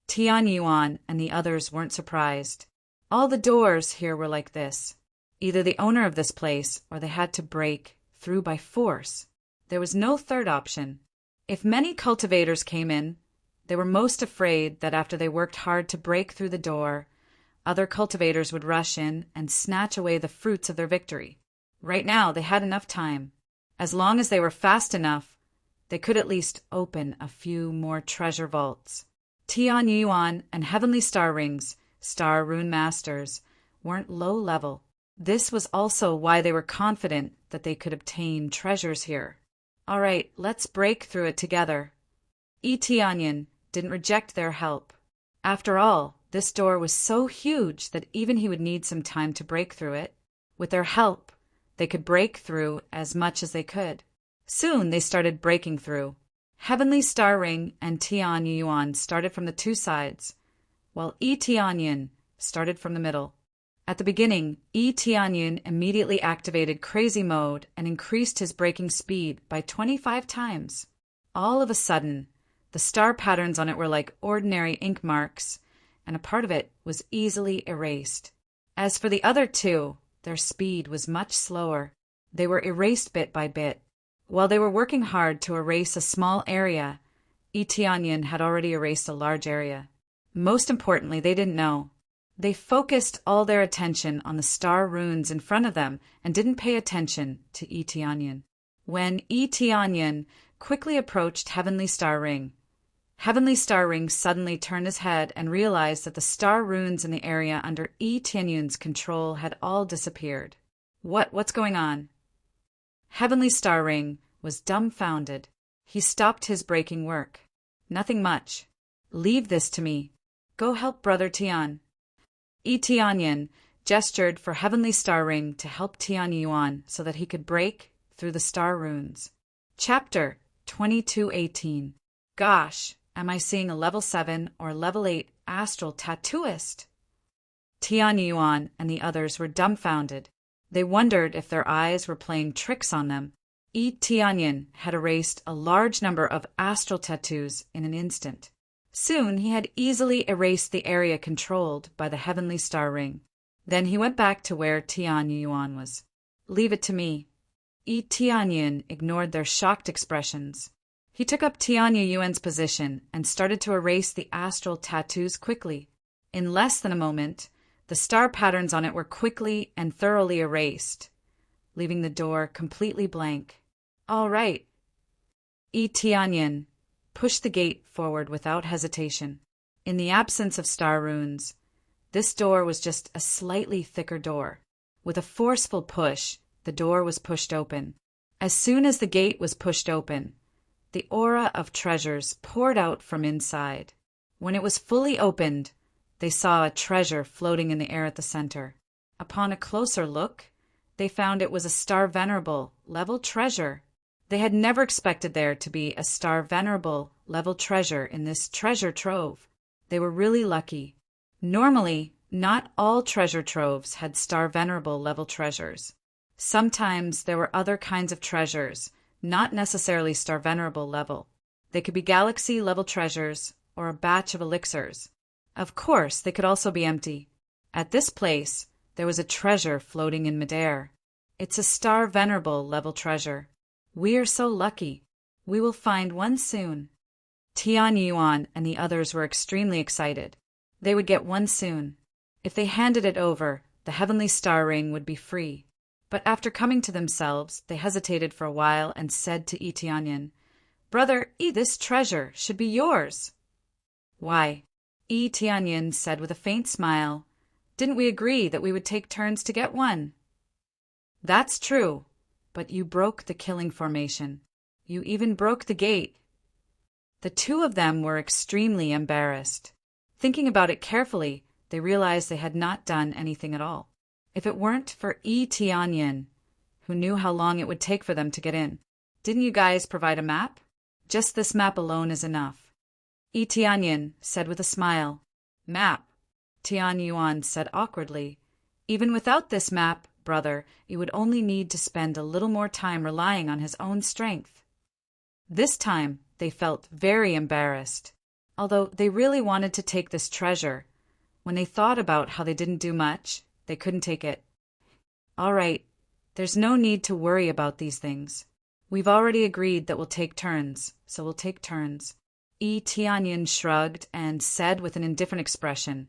Tian Yuan and the others weren't surprised. All the doors here were like this. Either the owner of this place or they had to break through by force. There was no third option. If many cultivators came in, They were most afraid that after they worked hard to break through the door, other cultivators would rush in and snatch away the fruits of their victory. Right now, they had enough time. As long as they were fast enough, they could at least open a few more treasure vaults. Tian Yuan and Heavenly Star Rings, Star Rune Masters, weren't low level. This was also why they were confident that they could obtain treasures here. All right, let's break through it together. Tianyin didn't reject their help. After all, this door was so huge that even he would need some time to break through it. With their help, they could break through as much as they could. Soon they started breaking through. Heavenly Star Ring and Tian Yuan started from the two sides, while Tianyin started from the middle. At the beginning, Tianyin immediately activated Crazy Mode and increased his breaking speed by 25 times. All of a sudden, the star patterns on it were like ordinary ink marks, and a part of it was easily erased. As for the other two, their speed was much slower. They were erased bit by bit. While they were working hard to erase a small area, Tianyin had already erased a large area. Most importantly, they didn't know. They focused all their attention on the star runes in front of them and didn't pay attention to Tianyin. When Tianyin quickly approached Heavenly Star Ring, Heavenly Star Ring suddenly turned his head and realized that the star runes in the area under Tianyin's control had all disappeared. What's going on? Heavenly Star Ring was dumbfounded. He stopped his breaking work. Nothing much. Leave this to me. Go help Brother Tian. Tianyin gestured for Heavenly Star Ring to help Tian Yuan so that he could break through the star runes. Chapter 2218. Gosh, am I seeing a level 7 or level 8 astral tattooist? Tian Yuan and the others were dumbfounded. They wondered if their eyes were playing tricks on them. Tianyin had erased a large number of astral tattoos in an instant. Soon he had easily erased the area controlled by the Heavenly Star Ring. Then he went back to where Tian Yuan was. Leave it to me. Tianyin ignored their shocked expressions. He took up Tian Yuan's position and started to erase the astral tattoos quickly. In less than a moment, the star patterns on it were quickly and thoroughly erased, leaving the door completely blank. All right. Tianyin pushed the gate forward without hesitation. In the absence of star runes, this door was just a slightly thicker door. With a forceful push, the door was pushed open. As soon as the gate was pushed open, the aura of treasures poured out from inside. When it was fully opened, they saw a treasure floating in the air at the center. Upon a closer look, they found it was a Star Venerable level treasure. They had never expected there to be a Star Venerable level treasure in this treasure trove. They were really lucky. Normally, not all treasure troves had Star Venerable level treasures. Sometimes there were other kinds of treasures, not necessarily Star Venerable level. They could be galaxy level treasures or a batch of elixirs. Of course, they could also be empty. At this place, there was a treasure floating in midair. It's a Star Venerable level treasure. We are so lucky. We will find one soon. Tian Yuan and the others were extremely excited. They would get one soon. If they handed it over, the Heavenly Star Ring would be free. But after coming to themselves, they hesitated for a while and said to Tianyin, Brother, this treasure should be yours. Why? Tianyin said with a faint smile, Didn't we agree that we would take turns to get one? That's true, but you broke the killing formation. You even broke the gate. The two of them were extremely embarrassed. Thinking about it carefully, they realized they had not done anything at all. If it weren't for Tianyin, who knew how long it would take for them to get in. Didn't you guys provide a map? Just this map alone is enough. Tianyin said with a smile. Map, Tian Yuan said awkwardly. Even without this map, brother, you would only need to spend a little more time relying on his own strength. This time, they felt very embarrassed. Although they really wanted to take this treasure, when they thought about how they didn't do much, they couldn't take it. All right, there's no need to worry about these things. We've already agreed that we'll take turns, so we'll take turns. Tianyin shrugged and said with an indifferent expression,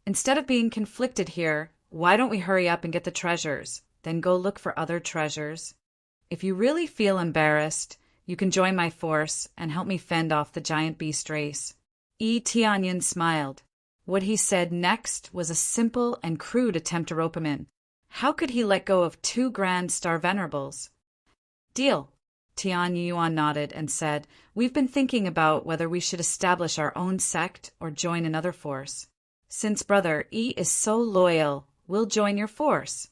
"Instead of being conflicted here, why don't we hurry up and get the treasures, then go look for other treasures? If you really feel embarrassed, you can join my force and help me fend off the giant beast race." Tianyin smiled. What he said next was a simple and crude attempt to rope him in. How could he let go of 2 grand star venerables? "Deal." Tian Yuan nodded and said, "We've been thinking about whether we should establish our own sect or join another force. Since Brother Yi is so loyal, we'll join your force."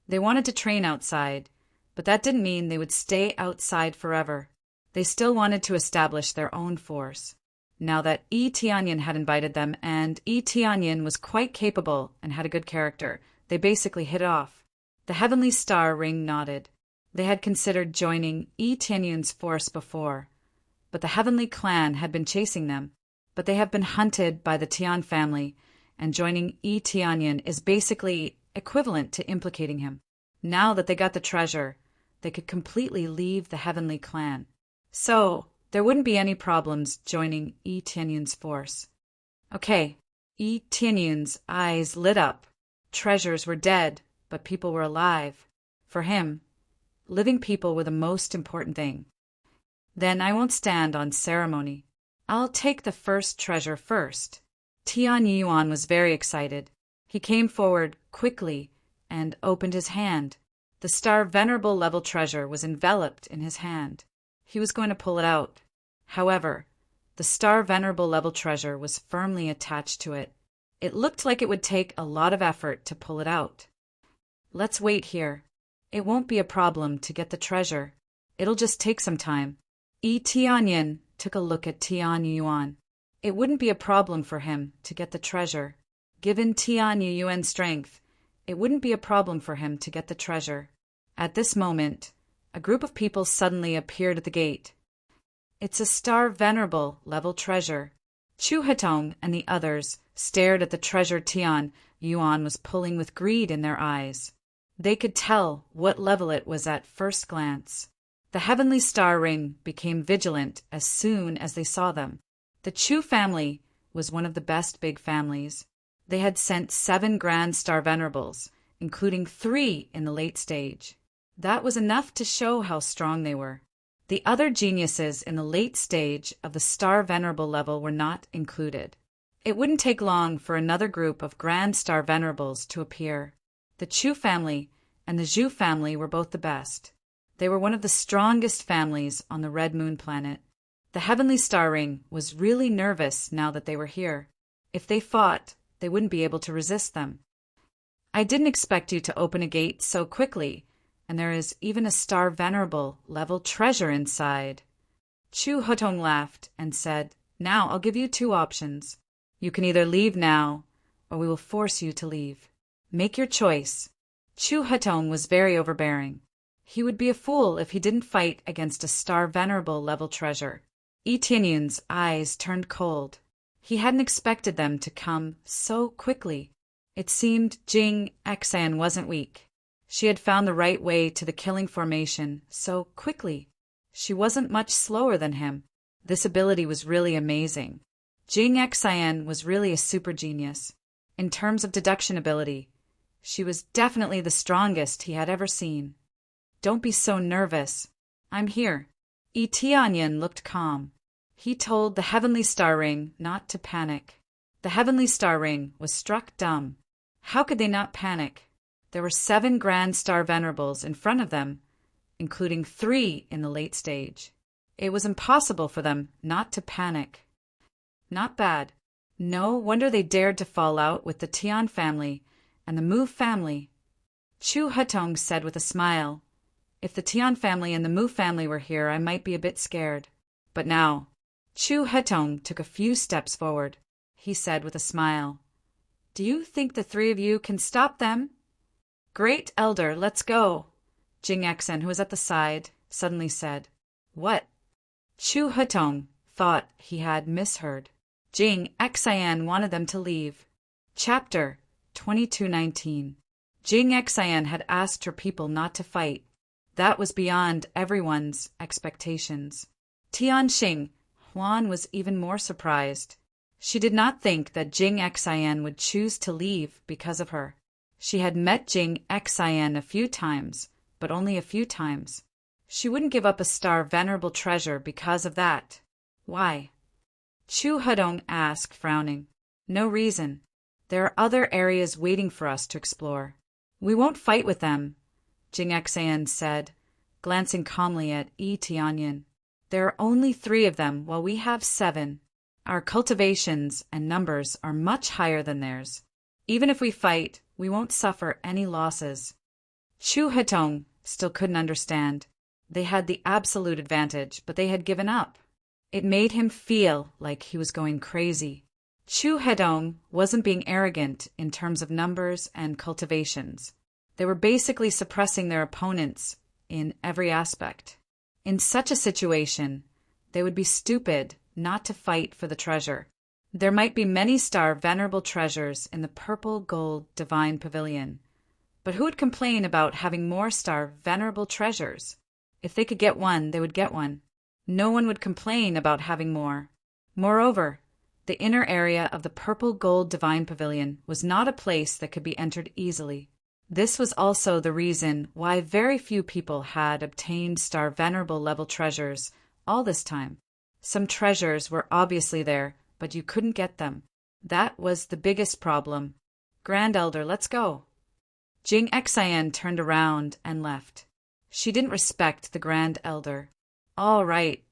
They wanted to train outside, but that didn't mean they would stay outside forever. They still wanted to establish their own force. Now that Tianyin had invited them, and Tianyin was quite capable and had a good character, they basically hit it off. The Heavenly Star Ring nodded. They had considered joining Tianyin's force before, but the Heavenly Clan had been chasing them. But they have been hunted by the Tian family, and joining Tianyin is basically equivalent to implicating him. Now that they got the treasure, they could completely leave the Heavenly Clan. So there wouldn't be any problems joining Tianyin's force. Okay, Tianyin's eyes lit up. Treasures were dead, but people were alive. For him, living people were the most important thing. "Then I won't stand on ceremony. I'll take the first treasure first." Tian Yuan was very excited. He came forward quickly and opened his hand. The star venerable level treasure was enveloped in his hand. He was going to pull it out. However, the star venerable level treasure was firmly attached to it. It looked like it would take a lot of effort to pull it out. "Let's wait here. It won't be a problem to get the treasure. It'll just take some time." Tianyin took a look at Tian Yuan. It wouldn't be a problem for him to get the treasure. Given Tian Yuan's strength, it wouldn't be a problem for him to get the treasure. At this moment, a group of people suddenly appeared at the gate. "It's a star venerable level treasure." Chu Hetong and the others stared at the treasure Tian Yuan was pulling with greed in their eyes. They could tell what level it was at first glance. The Heavenly Star Ring became vigilant as soon as they saw them. The Chu family was one of the best big families. They had sent 7 grand star venerables, including 3 in the late stage. That was enough to show how strong they were. The other geniuses in the late stage of the star venerable level were not included. It wouldn't take long for another group of grand star venerables to appear. The Chu family and the Zhu family were both the best. They were one of the strongest families on the Red Moon planet. The Heavenly Star Ring was really nervous now that they were here. If they fought, they wouldn't be able to resist them. "I didn't expect you to open a gate so quickly, and there is even a star venerable level treasure inside." Chu Hotong laughed and said, "Now I'll give you 2 options. You can either leave now, or we will force you to leave. Make your choice." Chu Hetong was very overbearing. He would be a fool if he didn't fight against a star venerable level treasure. Tianyin's eyes turned cold. He hadn't expected them to come so quickly. It seemed Jing Xan wasn't weak. She had found the right way to the killing formation so quickly. She wasn't much slower than him. This ability was really amazing. Jing Xan was really a super genius. In terms of deduction ability, she was definitely the strongest he had ever seen. "Don't be so nervous. I'm here." Tianyin looked calm. He told the Heavenly Star Ring not to panic. The Heavenly Star Ring was struck dumb. How could they not panic? There were 7 grand star venerables in front of them, including 3 in the late stage. It was impossible for them not to panic. Not bad. No wonder they dared to fall out with the Tian family and the Mu family. Chu Hetong said with a smile, "If the Tian family and the Mu family were here, I might be a bit scared. But now..." Chu Hetong took a few steps forward. He said with a smile, "Do you think the 3 of you can stop them?" "Great Elder, let's go." Jing Xen, who was at the side, suddenly said, "What?" Chu Hetong thought he had misheard. Jing Xan wanted them to leave. Chapter 2219. Jing Xan had asked her people not to fight. That was beyond everyone's expectations. Tianxing, Huan was even more surprised. She did not think that Jing Xian would choose to leave because of her. She had met Jing Xian a few times, but only a few times. She wouldn't give up a star venerable treasure because of that. Why? Chu Hedong asked, frowning. No reason. There are other areas waiting for us to explore. We won't fight with them, Jing Xian said, glancing calmly at Yi Tianyin. There are only 3 of them, while we have 7. Our cultivations and numbers are much higher than theirs. Even if we fight, we won't suffer any losses. Chu Hetong still couldn't understand. They had the absolute advantage, but they had given up. It made him feel like he was going crazy. Chu Hedong wasn't being arrogant in terms of numbers and cultivations. They were basically suppressing their opponents in every aspect. In such a situation, they would be stupid not to fight for the treasure. There might be many star venerable treasures in the purple gold divine pavilion, but who would complain about having more star venerable treasures? If they could get one, they would get one. No one would complain about having more. Moreover, the inner area of the purple gold divine pavilion was not a place that could be entered easily. This was also the reason why very few people had obtained star venerable level treasures all this time. Some treasures were obviously there, but you couldn't get them. That was the biggest problem. Grand Elder, let's go. Jing Xian turned around and left. She didn't respect the Grand Elder. All right.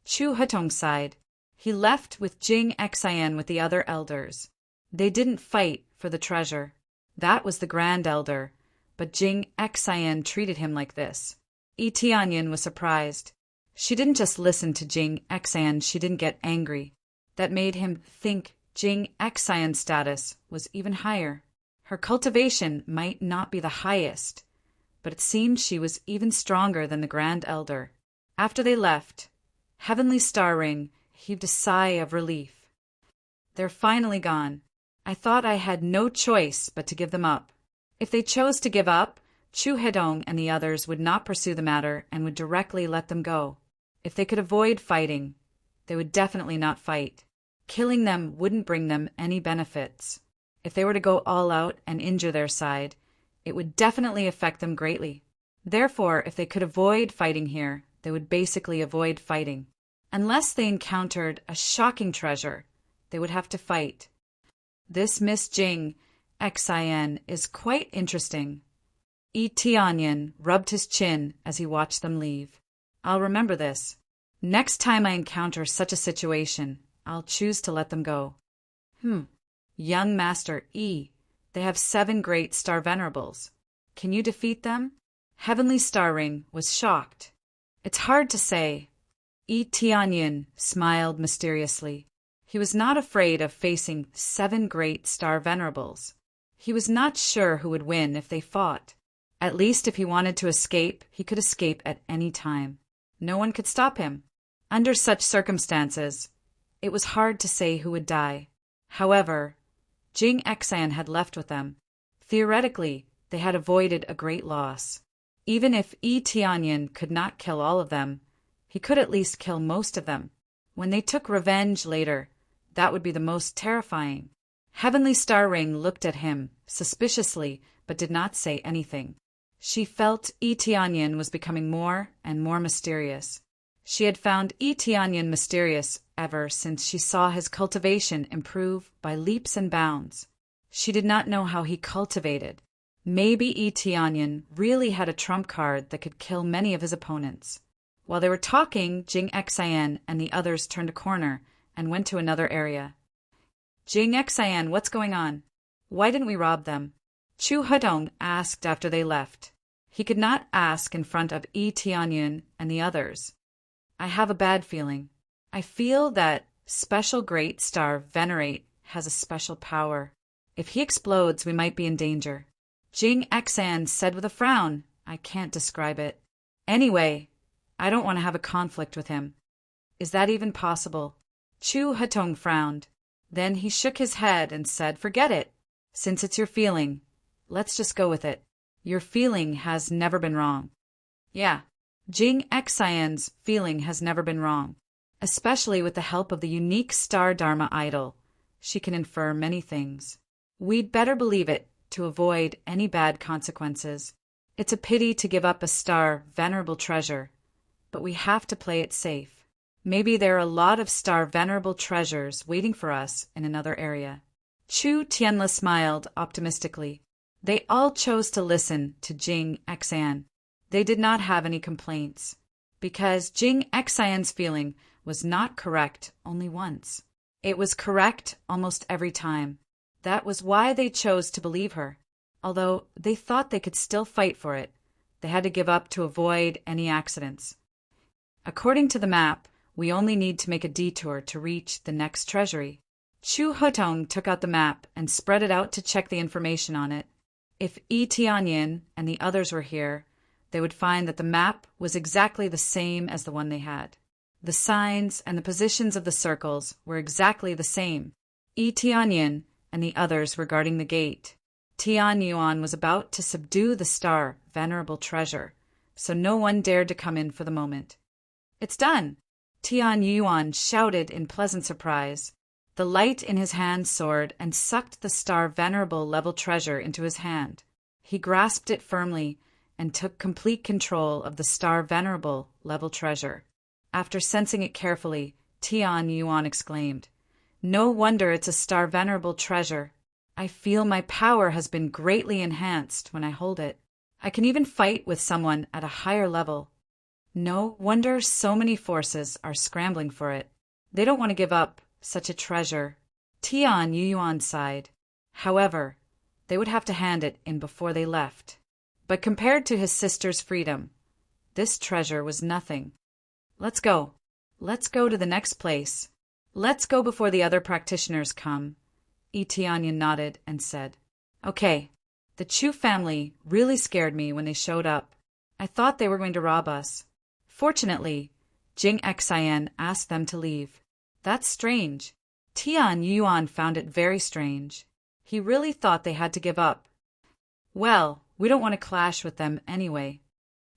Chu Hetong sighed. He left with Jing Xian with the other elders. They didn't fight for the treasure. That was the Grand Elder, but Jing Xian treated him like this. Yi Tianyin was surprised. She didn't just listen to Jing Xian, she didn't get angry. That made him think Jing Xian's status was even higher. Her cultivation might not be the highest, but it seemed she was even stronger than the Grand Elder. After they left, Heavenly Star Ring heaved a sigh of relief. They're finally gone. I thought I had no choice but to give them up. If they chose to give up, Chu Hedong and the others would not pursue the matter and would directly let them go. If they could avoid fighting, they would definitely not fight. Killing them wouldn't bring them any benefits. If they were to go all out and injure their side, it would definitely affect them greatly. Therefore, if they could avoid fighting here, they would basically avoid fighting. Unless they encountered a shocking treasure, they would have to fight. This Miss Jing Xian is quite interesting. Yi Tianyin rubbed his chin as he watched them leave. I'll remember this. Next time I encounter such a situation, I'll choose to let them go. Young Master Yi, they have 7 great star venerables. Can you defeat them? Heavenly Star Ring was shocked. It's hard to say. Yi Tianyin smiled mysteriously. He was not afraid of facing 7 great star venerables. He was not sure who would win if they fought. At least if he wanted to escape, he could escape at any time. No one could stop him. Under such circumstances, it was hard to say who would die. However, Jing Xian had left with them. Theoretically, they had avoided a great loss. Even if Yi Tianyin could not kill all of them, he could at least kill most of them. When they took revenge later, that would be the most terrifying. Heavenly Star Ring looked at him suspiciously, but did not say anything. She felt Yi Tianyin was becoming more and more mysterious. She had found Yi Tianyin mysterious ever since she saw his cultivation improve by leaps and bounds. She did not know how he cultivated. Maybe Yi Tianyin really had a trump card that could kill many of his opponents. While they were talking, Jing Xian and the others turned a corner and went to another area. Jing Xian, what's going on? Why didn't we rob them? Chu Hedong asked after they left. He could not ask in front of Yi Tianyin and the others. I have a bad feeling. I feel that Special Great Star Venerate has a special power. If he explodes, we might be in danger. Jing Xian said with a frown. I can't describe it. Anyway, I don't want to have a conflict with him. Is that even possible? Chu Hetong frowned. Then he shook his head and said, forget it. Since it's your feeling, let's just go with it. Your feeling has never been wrong. Yeah, Jing Xian's feeling has never been wrong. especially with the help of the unique star Dharma idol. She can infer many things. We'd better believe it to avoid any bad consequences. It's a pity to give up a star venerable treasure, but we have to play it safe. Maybe there are a lot of star venerable treasures waiting for us in another area. Chu Tianla smiled optimistically. They all chose to listen to Jing Xian. They did not have any complaints, because Jing Xian's feeling was not correct only once. It was correct almost every time. That was why they chose to believe her. Although they thought they could still fight for it, they had to give up to avoid any accidents. According to the map, we only need to make a detour to reach the next treasury. Chu Hotong took out the map and spread it out to check the information on it. If Yi Tianyin and the others were here, they would find that the map was exactly the same as the one they had. The signs and the positions of the circles were exactly the same. Yi Tianyin and the others were guarding the gate. Tian Yuan was about to subdue the star venerable treasure, so no one dared to come in for the moment. "It's done!" Tian Yuan shouted in pleasant surprise. The light in his hand soared and sucked the star venerable level treasure into his hand. He grasped it firmly and took complete control of the star venerable level treasure. After sensing it carefully, Tian Yuan exclaimed, "No wonder it's a star venerable treasure. I feel my power has been greatly enhanced when I hold it. I can even fight with someone at a higher level. No wonder so many forces are scrambling for it. They don't want to give up such a treasure." Tian Yuan sighed. However, they would have to hand it in before they left. But compared to his sister's freedom, this treasure was nothing. "Let's go. Let's go to the next place. Let's go before the other practitioners come." Yi Tianyin nodded and said, "Okay, the Chu family really scared me when they showed up. I thought they were going to rob us. Fortunately, Jing Xian asked them to leave. That's strange." Tian Yuan found it very strange. He really thought they had to give up. "Well, we don't want to clash with them anyway,"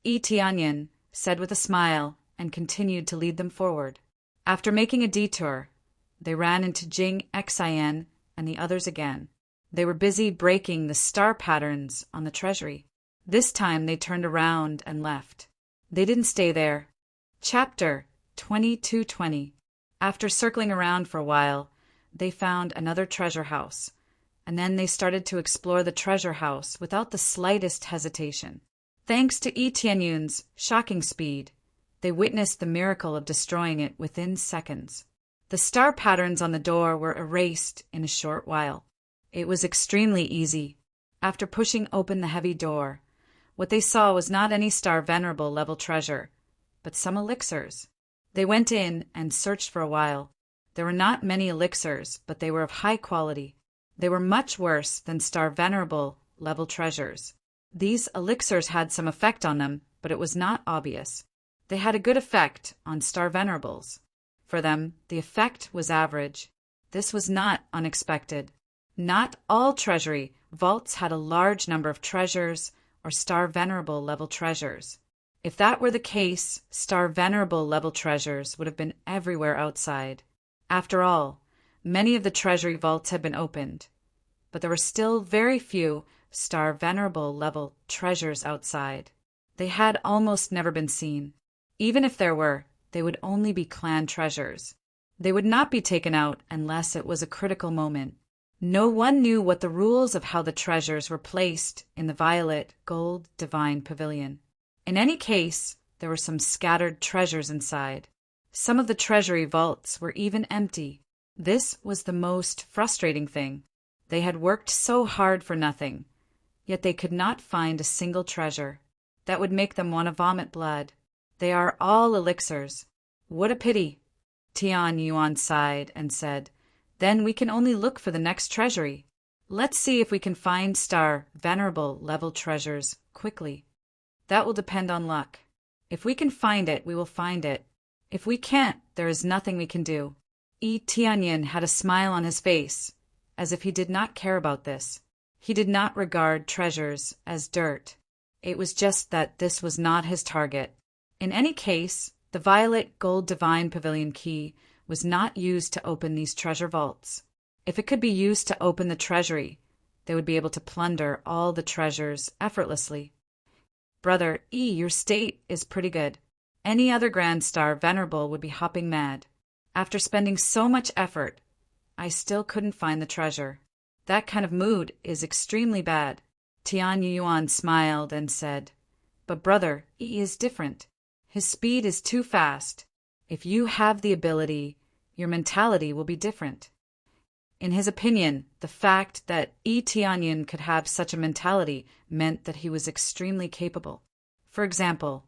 Yi Tianyin said with a smile and continued to lead them forward. After making a detour, they ran into Jing Xian and the others again. They were busy breaking the star patterns on the treasury. This time they turned around and left. They didn't stay there. Chapter 2220. After circling around for a while, they found another treasure house, and then they started to explore the treasure house without the slightest hesitation. Thanks to Yi Tianyun's shocking speed, they witnessed the miracle of destroying it within seconds. The star patterns on the door were erased in a short while. It was extremely easy. After pushing open the heavy door, what they saw was not any star venerable level treasure, but some elixirs. They went in and searched for a while. There were not many elixirs, but they were of high quality. They were much worse than star venerable level treasures. These elixirs had some effect on them, but it was not obvious. They had a good effect on star venerables. For them, the effect was average. This was not unexpected. Not all treasury vaults had a large number of treasures or star venerable level treasures. If that were the case, star venerable level treasures would have been everywhere outside. After all, many of the treasury vaults had been opened, but there were still very few star venerable level treasures outside. They had almost never been seen. Even if there were, they would only be clan treasures. They would not be taken out unless it was a critical moment. No one knew what the rules of how the treasures were placed in the violet gold divine pavilion. In any case, there were some scattered treasures inside. Some of the treasury vaults were even empty. This was the most frustrating thing. They had worked so hard for nothing, yet they could not find a single treasure. That would make them want to vomit blood. They are all elixirs. What a pity. Tian Yuan sighed and said, "Then we can only look for the next treasury. Let's see if we can find star venerable level treasures quickly. That will depend on luck. If we can find it, we will find it. If we can't, there is nothing we can do." Yi Tianyin had a smile on his face, as if he did not care about this. He did not regard treasures as dirt. It was just that this was not his target. In any case, The violet gold divine pavilion key was not used to open these treasure vaults. If it could be used to open the treasury, they would be able to plunder all the treasures effortlessly. Brother E, your state is pretty good. Any other Grand Star Venerable would be hopping mad. After spending so much effort, I still couldn't find the treasure. That kind of mood is extremely bad. Tian Yuan smiled and said, But brother E is different. His speed is too fast. If you have the ability, your mentality will be different. In his opinion, the fact that Yi Tianyin could have such a mentality meant that he was extremely capable. For example,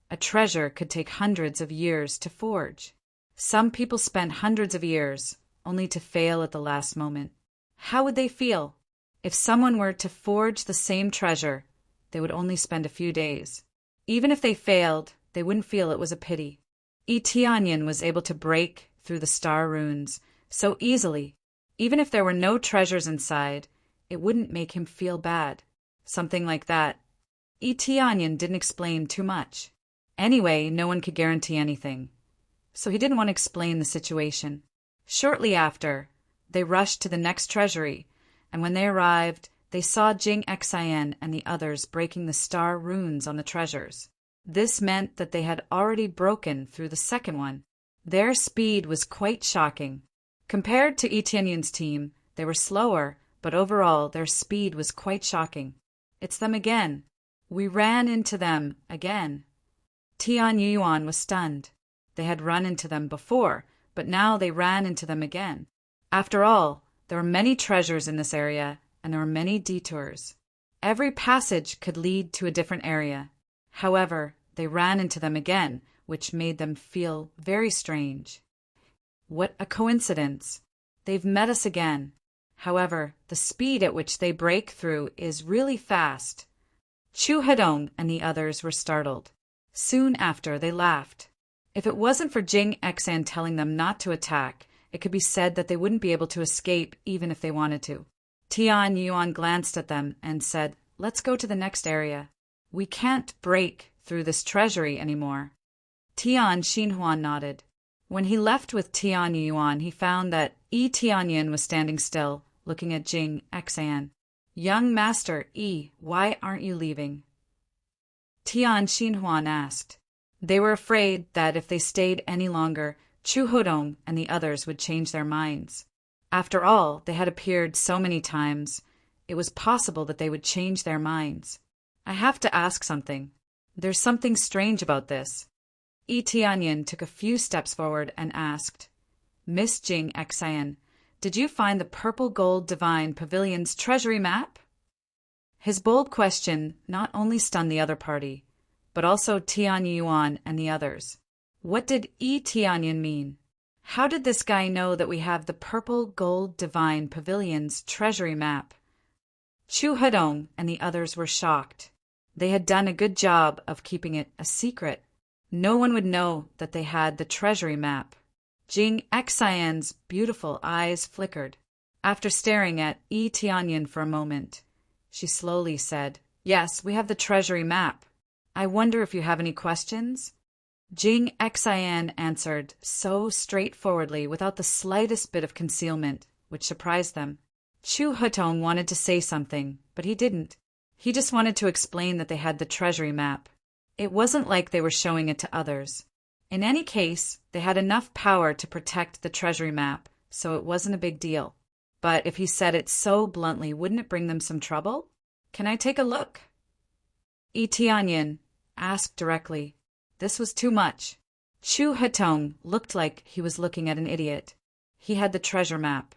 a treasure could take hundreds of years to forge. Some people spent hundreds of years only to fail at the last moment. How would they feel? If someone were to forge the same treasure, they would only spend a few days. Even if they failed, they wouldn't feel it was a pity. Yi Tianyin was able to break through the star runes so easily. Even if there were no treasures inside, it wouldn't make him feel bad. Something like that. Yi Tianyin didn't explain too much. Anyway, no one could guarantee anything. So he didn't want to explain the situation. Shortly after, they rushed to the next treasury, and when they arrived, they saw Jing Xian and the others breaking the star runes on the treasures. This meant that they had already broken through the second one. Their speed was quite shocking. Compared to Yi Tianyin's team, they were slower, but overall their speed was quite shocking. It's them again. We ran into them again. Tian Yuan was stunned. They had run into them before, but now they ran into them again. After all, there were many treasures in this area, and there were many detours. Every passage could lead to a different area. However, they ran into them again, which made them feel very strange. What a coincidence. They've met us again. However, the speed at which they break through is really fast. Chu Hedong and the others were startled. Soon after, they laughed. If it wasn't for Jing Xian telling them not to attack, it could be said that they wouldn't be able to escape even if they wanted to. Tian Yuan glanced at them and said, Let's go to the next area. We can't break through this treasury anymore. Tian Xinhuan nodded. When he left with Tian Yuan, he found that Yi Tianyin was standing still, looking at Jing Xian. Young Master Yi, why aren't you leaving? Tian Xinhuan asked. They were afraid that if they stayed any longer, Chu Hodong and the others would change their minds. After all, they had appeared so many times, it was possible that they would change their minds. I have to ask something. There's something strange about this. Yi Tianyin took a few steps forward and asked, Miss Jing Xian, did you find the purple gold divine pavilion's treasury map? His bold question not only stunned the other party, but also Tian Yuan and the others. What did Yi Tianyin mean? How did this guy know that we have the purple gold divine pavilion's treasury map? Chu Hedong and the others were shocked. They had done a good job of keeping it a secret. No one would know that they had the treasury map. Jing Xian's beautiful eyes flickered. After staring at Yi Tianyin for a moment, she slowly said, Yes, we have the treasury map. I wonder if you have any questions? Jing Xian answered so straightforwardly without the slightest bit of concealment, which surprised them. Chu Hetong wanted to say something, but he didn't. He just wanted to explain that they had the treasury map. It wasn't like they were showing it to others. In any case, they had enough power to protect the treasury map, so it wasn't a big deal. But if he said it so bluntly, wouldn't it bring them some trouble? Can I take a look? Yi Tianyin asked directly. This was too much. Chu Hetong looked like he was looking at an idiot. He had the treasure map,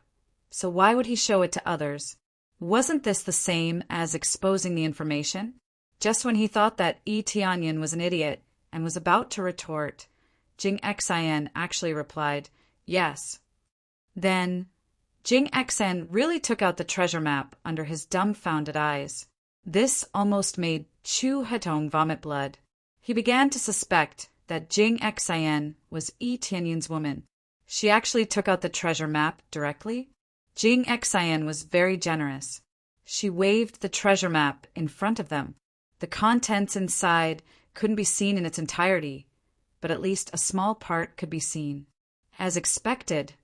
so why would he show it to others? Wasn't this the same as exposing the information? Just when he thought that Yi Tianyin was an idiot and was about to retort, Jing Xian actually replied, Yes. Then Jing Xian really took out the treasure map under his dumbfounded eyes. This almost made Chu Hetong vomit blood. He began to suspect that Jing Xian was Yi Tianyin's woman. She actually took out the treasure map directly. Jing Xian was very generous. She waved the treasure map in front of them. The contents inside couldn't be seen in its entirety, but at least a small part could be seen. As expected,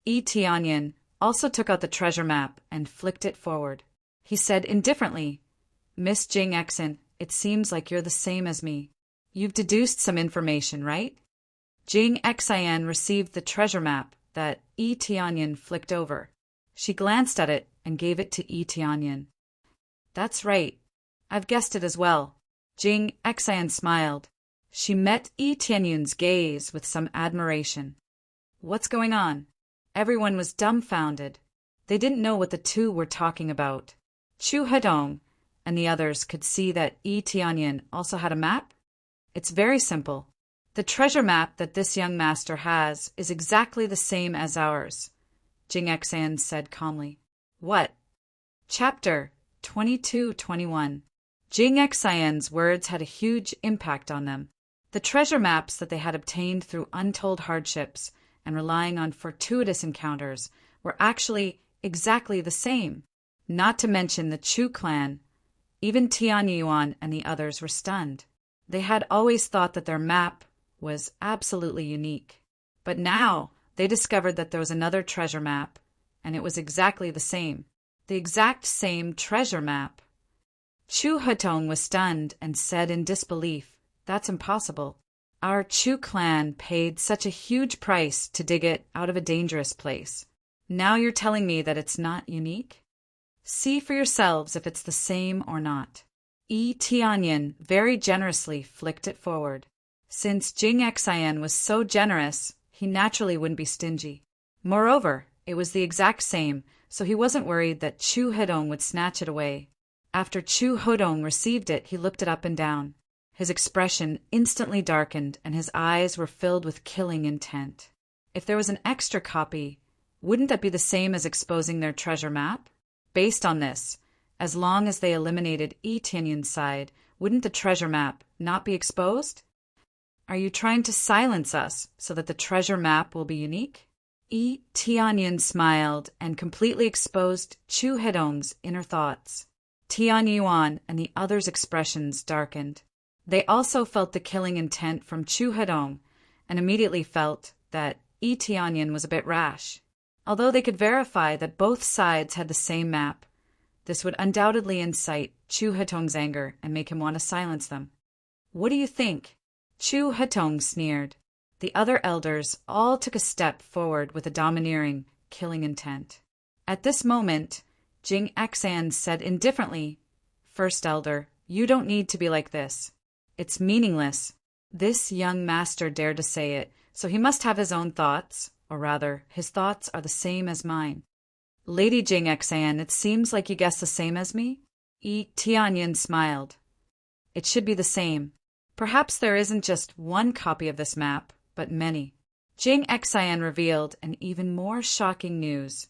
Tianyin also took out the treasure map and flicked it forward. He said indifferently, "Miss Jing Exen, it seems like you're the same as me. You've deduced some information, right?" Jing Xian received the treasure map that Tianyin flicked over. She glanced at it and gave it to Tianyin. "That's right. I've guessed it as well." Jing Xian smiled. She met Tianyin's gaze with some admiration. "What's going on?" Everyone was dumbfounded. They didn't know what the two were talking about. Chu Hedong and the others could see that Tianyin also had a map. It's very simple. The treasure map that this young master has is exactly the same as ours, Jing Xian said calmly. What? Chapter 22-21. Jing Xian's words had a huge impact on them. The treasure maps that they had obtained through untold hardships and relying on fortuitous encounters were actually exactly the same. Not to mention the Chu clan. Even Tian Yuan and the others were stunned. They had always thought that their map was absolutely unique. But now they discovered that there was another treasure map, and it was exactly the same. The exact same treasure map. Chu Hetong was stunned and said in disbelief, "That's impossible. Our Chu clan paid such a huge price to dig it out of a dangerous place. Now you're telling me that it's not unique? See for yourselves if it's the same or not." Tianyin very generously flicked it forward. Since Jing Xian was so generous, he naturally wouldn't be stingy. Moreover, it was the exact same, so he wasn't worried that Chu Hedong would snatch it away. After Chu Hedong received it, he looked it up and down. His expression instantly darkened, and his eyes were filled with killing intent. If there was an extra copy, wouldn't that be the same as exposing their treasure map? Based on this, as long as they eliminated Tianyin's side, wouldn't the treasure map not be exposed? Are you trying to silence us so that the treasure map will be unique? Tianyin smiled and completely exposed Chu Hedong's inner thoughts. Tian Yuan and the others' expressions darkened. They also felt the killing intent from Chu Hedong and immediately felt that Tianyin was a bit rash. Although they could verify that both sides had the same map, this would undoubtedly incite Chu Hetong's anger and make him want to silence them. "What do you think?" Chu Hetong sneered. The other elders all took a step forward with a domineering, killing intent. At this moment, Jing Xian said indifferently, "First elder, you don't need to be like this. It's meaningless." This young master dared to say it, so he must have his own thoughts, or rather, his thoughts are the same as mine. "Lady Jing Xian, it seems like you guessed the same as me?" Tianyin smiled. "It should be the same. Perhaps there isn't just one copy of this map, but many." Jing Xian revealed an even more shocking news.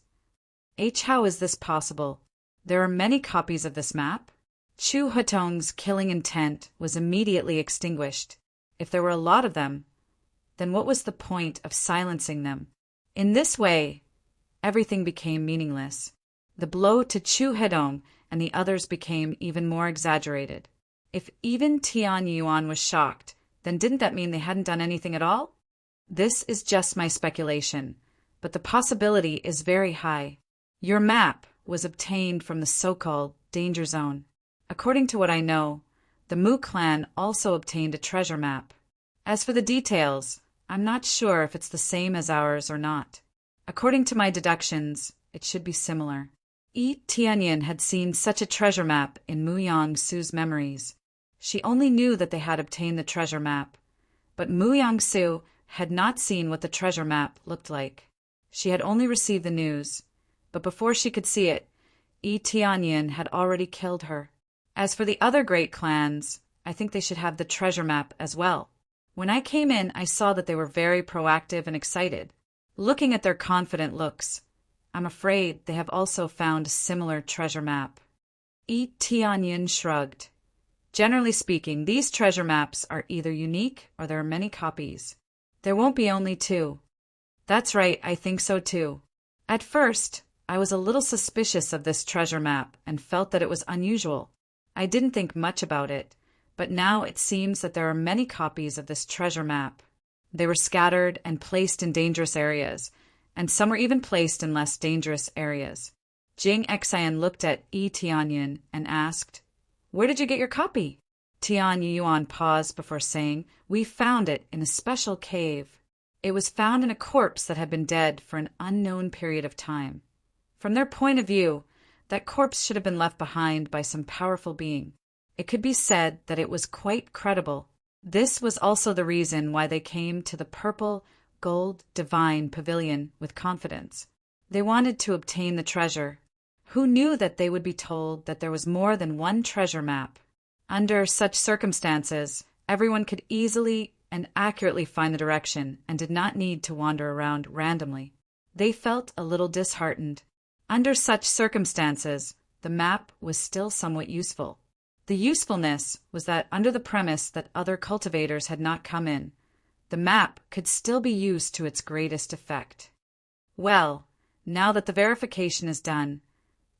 How is this possible? There are many copies of this map? Chu Hetong's killing intent was immediately extinguished. If there were a lot of them, then what was the point of silencing them? In this way, everything became meaningless. The blow to Chu Hedong and the others became even more exaggerated. If even Tian Yuan was shocked, then didn't that mean they hadn't done anything at all? This is just my speculation, but the possibility is very high. Your map was obtained from the so-called danger zone. According to what I know, the Mu clan also obtained a treasure map. As for the details, I'm not sure if it's the same as ours or not. According to my deductions, it should be similar. Tianyin had seen such a treasure map in Mu Yangsu's memories. She only knew that they had obtained the treasure map, but Mu Yangsu had not seen what the treasure map looked like. She had only received the news, but before she could see it, Tianyin had already killed her. As for the other great clans, I think they should have the treasure map as well. When I came in, I saw that they were very proactive and excited. Looking at their confident looks, I'm afraid they have also found a similar treasure map. Tianyin shrugged. Generally speaking, these treasure maps are either unique or there are many copies. There won't be only two. That's right, I think so too. At first, I was a little suspicious of this treasure map and felt that it was unusual. I didn't think much about it, but now it seems that there are many copies of this treasure map, They were scattered and placed in dangerous areas, and some were even placed in less dangerous areas. Jing Xian looked at Yi Tianyan and asked, "Where did you get your copy?" Tian Yuan paused before saying, "We found it in a special cave. It was found in a corpse that had been dead for an unknown period of time. From their point of view, that corpse should have been left behind by some powerful being. It could be said that it was quite credible. This was also the reason why they came to the purple, gold, divine pavilion with confidence. They wanted to obtain the treasure. Who knew that they would be told that there was more than one treasure map? Under such circumstances, everyone could easily and accurately find the direction and did not need to wander around randomly. They felt a little disheartened. Under such circumstances, the map was still somewhat useful. The usefulness was that under the premise that other cultivators had not come in, the map could still be used to its greatest effect. Well, now that the verification is done,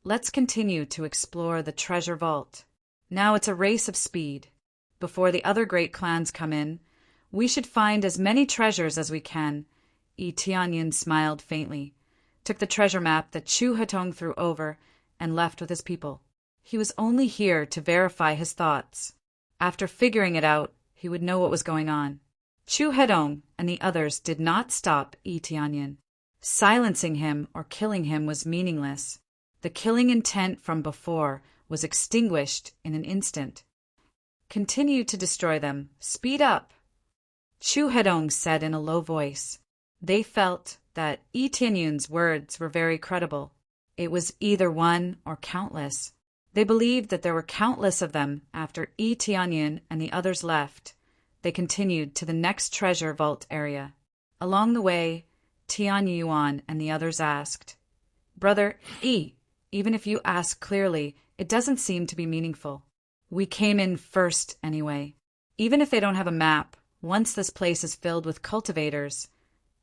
let's continue to explore the treasure vault. Now it's a race of speed. Before the other great clans come in, we should find as many treasures as we can." Yi Tianyan smiled faintly, took the treasure map that Chu Hetong threw over, and left with his people. He was only here to verify his thoughts. After figuring it out, he would know what was going on. Chu Hetong and the others did not stop Yi Tianyan. Silencing him or killing him was meaningless. The killing intent from before was extinguished in an instant. "Continue to destroy them. Speed up," Chu Hetong said in a low voice. They felt that Yi Tianyan's words were very credible. It was either one or countless. They believed that there were countless of them after Yi Tianyan and the others left. They continued to the next treasure vault area. Along the way, Tian Yuan and the others asked, "Brother Yi, even if you ask clearly, it doesn't seem to be meaningful. We came in first anyway. Even if they don't have a map, once this place is filled with cultivators,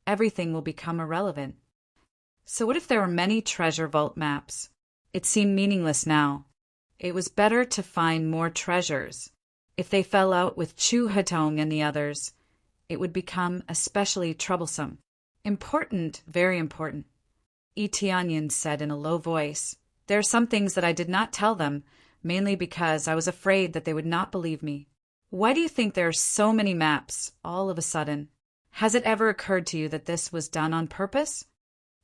everything will become irrelevant." So what if there were many treasure vault maps? It seemed meaningless now. It was better to find more treasures. If they fell out with Chu Hetong and the others, it would become especially troublesome. "Important, very important," Yi Tianyan said in a low voice. "There are some things that I did not tell them, mainly because I was afraid that they would not believe me. Why do you think there are so many maps all of a sudden? Has it ever occurred to you that this was done on purpose?"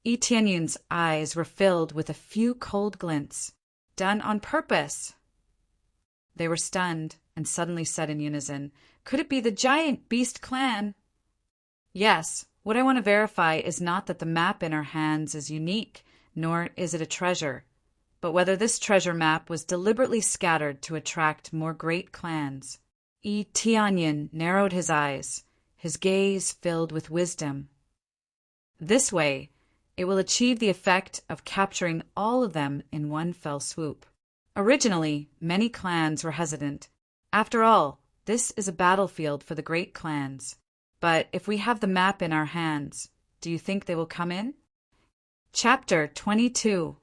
Yi Tianyan's eyes were filled with a few cold glints. "Done on purpose?" They were stunned and suddenly said in unison, "Could it be the giant beast clan?" "Yes, what I want to verify is not that the map in our hands is unique, nor is it a treasure, but whether this treasure map was deliberately scattered to attract more great clans." Yi Tianyan narrowed his eyes, his gaze filled with wisdom. "This way, it will achieve the effect of capturing all of them in one fell swoop." Originally, many clans were hesitant. After all, this is a battlefield for the great clans. But if we have the map in our hands, do you think they will come in? Chapter 22.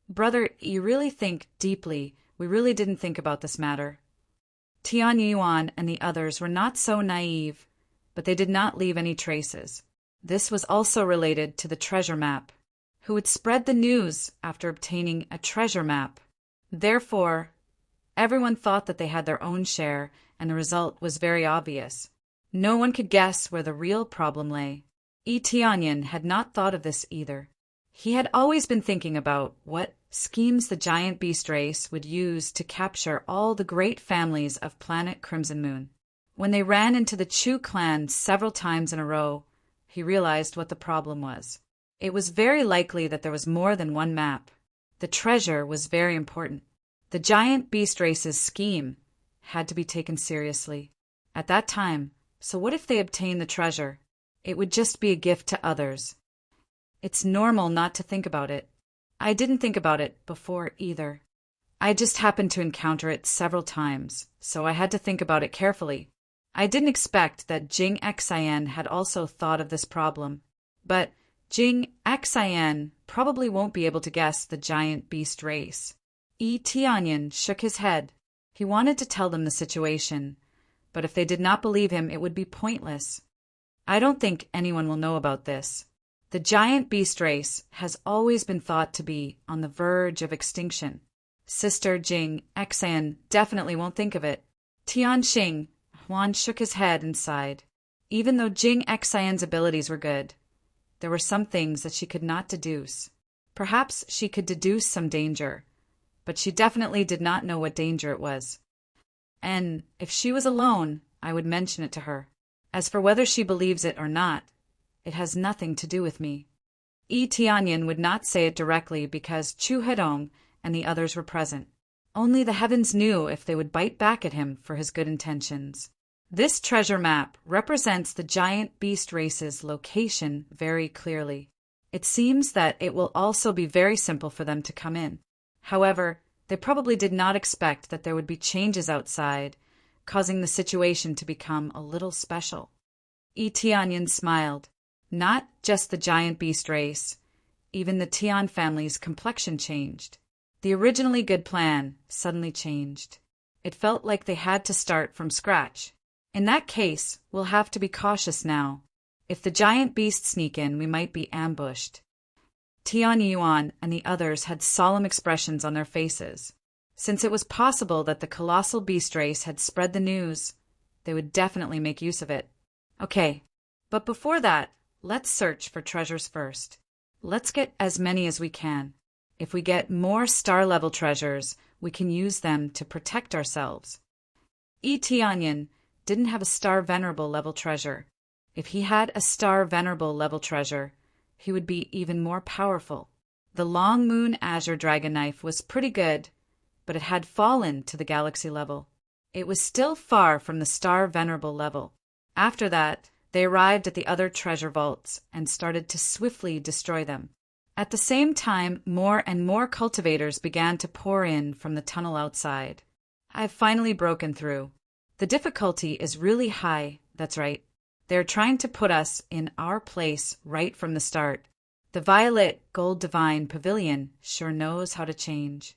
Brother, you really think deeply. We really didn't think about this matter. Tian Yuan and the others were not so naive, but they did not leave any traces. This was also related to the treasure map. Who would spread the news after obtaining a treasure map? Therefore, everyone thought that they had their own share, and the result was very obvious. No one could guess where the real problem lay. Yi Tianyan had not thought of this either. He had always been thinking about what schemes the giant beast race would use to capture all the great families of planet Crimson Moon. When they ran into the Chu clan several times in a row, he realized what the problem was. It was very likely that there was more than one map. The treasure was very important. The giant beast race's scheme had to be taken seriously. At that time, so what if they obtained the treasure? It would just be a gift to others. It's normal not to think about it. I didn't think about it before either. I just happened to encounter it several times, so I had to think about it carefully. I didn't expect that Jing Xian had also thought of this problem. But Jing Xian probably won't be able to guess the giant beast race. Yi Tianyan shook his head. He wanted to tell them the situation, but if they did not believe him, it would be pointless. I don't think anyone will know about this. The giant beast race has always been thought to be on the verge of extinction. Sister Jing Xan definitely won't think of it. Tianxing, Huan shook his head and sighed. Even though Jing Xan's abilities were good, there were some things that she could not deduce. Perhaps she could deduce some danger, but she definitely did not know what danger it was. And if she was alone, I would mention it to her. As for whether she believes it or not, it has nothing to do with me. Yi Tianyan would not say it directly because Chu Hedong and the others were present. Only the heavens knew if they would bite back at him for his good intentions. This treasure map represents the giant beast race's location very clearly. It seems that it will also be very simple for them to come in. However, they probably did not expect that there would be changes outside, causing the situation to become a little special. Yi Tianyan smiled. Not just the giant beast race. Even the Tian family's complexion changed. The originally good plan suddenly changed. It felt like they had to start from scratch. In that case, we'll have to be cautious now. If the giant beasts sneak in, we might be ambushed. Tian Yuan and the others had solemn expressions on their faces. Since it was possible that the colossal beast race had spread the news, they would definitely make use of it. Okay, but before that, let's search for treasures first. Let's get as many as we can. If we get more star-level treasures, we can use them to protect ourselves. Yi Tianyan didn't have a star venerable level treasure. If he had a star venerable level treasure, he would be even more powerful. The Long Moon Azure Dragon Knife was pretty good, but it had fallen to the galaxy level. It was still far from the star venerable level. After that, they arrived at the other treasure vaults and started to swiftly destroy them. At the same time, more and more cultivators began to pour in from the tunnel outside. I've finally broken through. The difficulty is really high, that's right. They're trying to put us in our place right from the start. The Violet Gold Divine Pavilion sure knows how to change.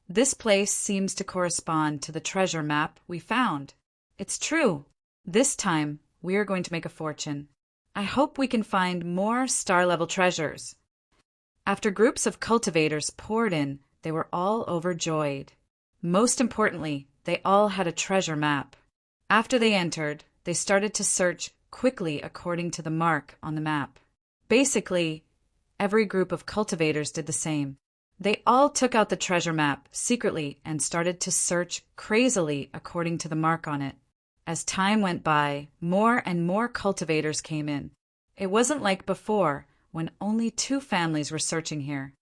This place seems to correspond to the treasure map we found. It's true. This time, we are going to make a fortune. I hope we can find more star-level treasures. After groups of cultivators poured in, they were all overjoyed. Most importantly, they all had a treasure map. After they entered, they started to search quickly according to the mark on the map. Basically, every group of cultivators did the same. They all took out the treasure map secretly and started to search crazily according to the mark on it. As time went by, more and more cultivators came in. It wasn't like before, when only 2 families were searching here.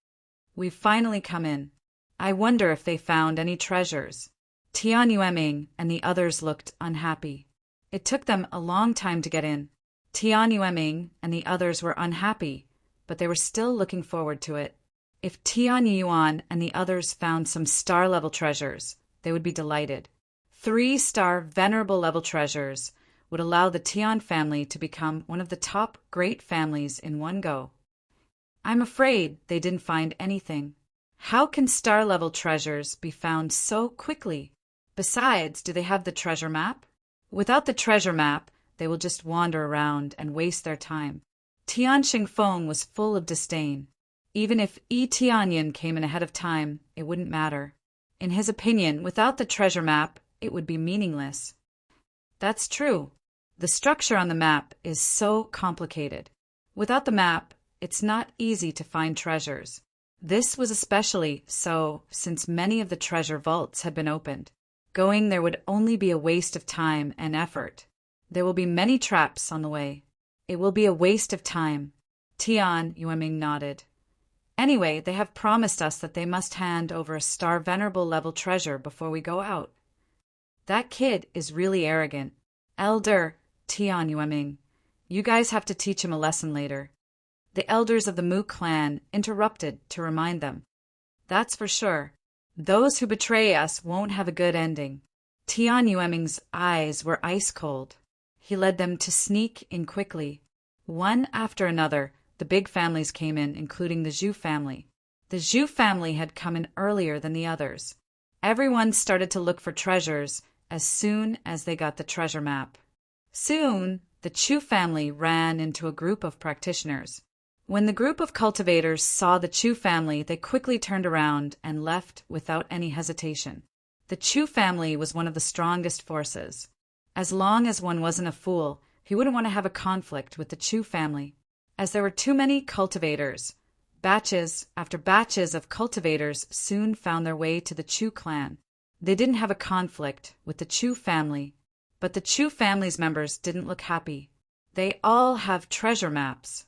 We've finally come in. I wonder if they found any treasures. Tian Yueming and the others looked unhappy. It took them a long time to get in. Tian Yueming and the others were unhappy, but they were still looking forward to it. If Tian Yuan and the others found some star-level treasures, they would be delighted. 3-star venerable level treasures would allow the Tian family to become one of the top great families in one go. I'm afraid they didn't find anything. How can star-level treasures be found so quickly? Besides, do they have the treasure map? Without the treasure map, they will just wander around and waste their time. Tian Xingfeng was full of disdain. Even if Yi Tianyan came in ahead of time, it wouldn't matter. In his opinion, without the treasure map, it would be meaningless. That's true. The structure on the map is so complicated. Without the map, it's not easy to find treasures. This was especially so since many of the treasure vaults had been opened. Going there would only be a waste of time and effort. There will be many traps on the way. It will be a waste of time. Tian Yueming nodded. Anyway, they have promised us that they must hand over a star venerable level treasure before we go out. That kid is really arrogant. Elder Tian Yueming, you guys have to teach him a lesson later. The elders of the Mu clan interrupted to remind them. That's for sure. Those who betray us won't have a good ending. Tian Yueming's eyes were ice cold. He led them to sneak in quickly. One after another, the big families came in, including the Zhu family. The Zhu family had come in earlier than the others. Everyone started to look for treasures, as soon as they got the treasure map. Soon, the Chu family ran into a group of practitioners. When the group of cultivators saw the Chu family, they quickly turned around and left without any hesitation. The Chu family was one of the strongest forces. As long as one wasn't a fool, he wouldn't want to have a conflict with the Chu family. As there were too many cultivators, batches after batches of cultivators soon found their way to the Chu clan. They didn't have a conflict with the Chu family, but the Chu family's members didn't look happy. They all have treasure maps.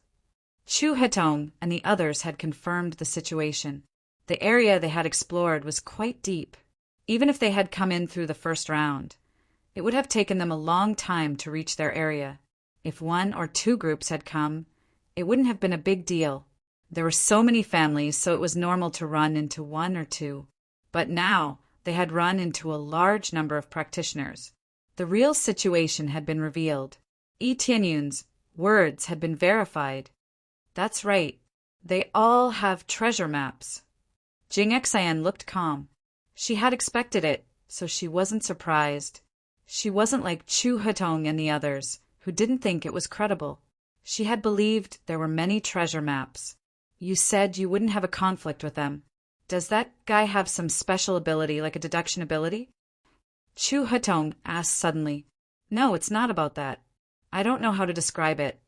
Chu Hetong and the others had confirmed the situation. The area they had explored was quite deep. Even if they had come in through the first round, it would have taken them a long time to reach their area. If 1 or 2 groups had come, it wouldn't have been a big deal. There were so many families, so it was normal to run into 1 or 2. But now, they had run into a large number of practitioners. The real situation had been revealed. Yi Tianyun's words had been verified. That's right. They all have treasure maps. Jing Xian looked calm. She had expected it, so she wasn't surprised. She wasn't like Chu Hetong and the others, who didn't think it was credible. She had believed there were many treasure maps. You said you wouldn't have a conflict with them. Does that guy have some special ability, like a deduction ability? Chu Hetong asked suddenly. No, it's not about that. I don't know how to describe it.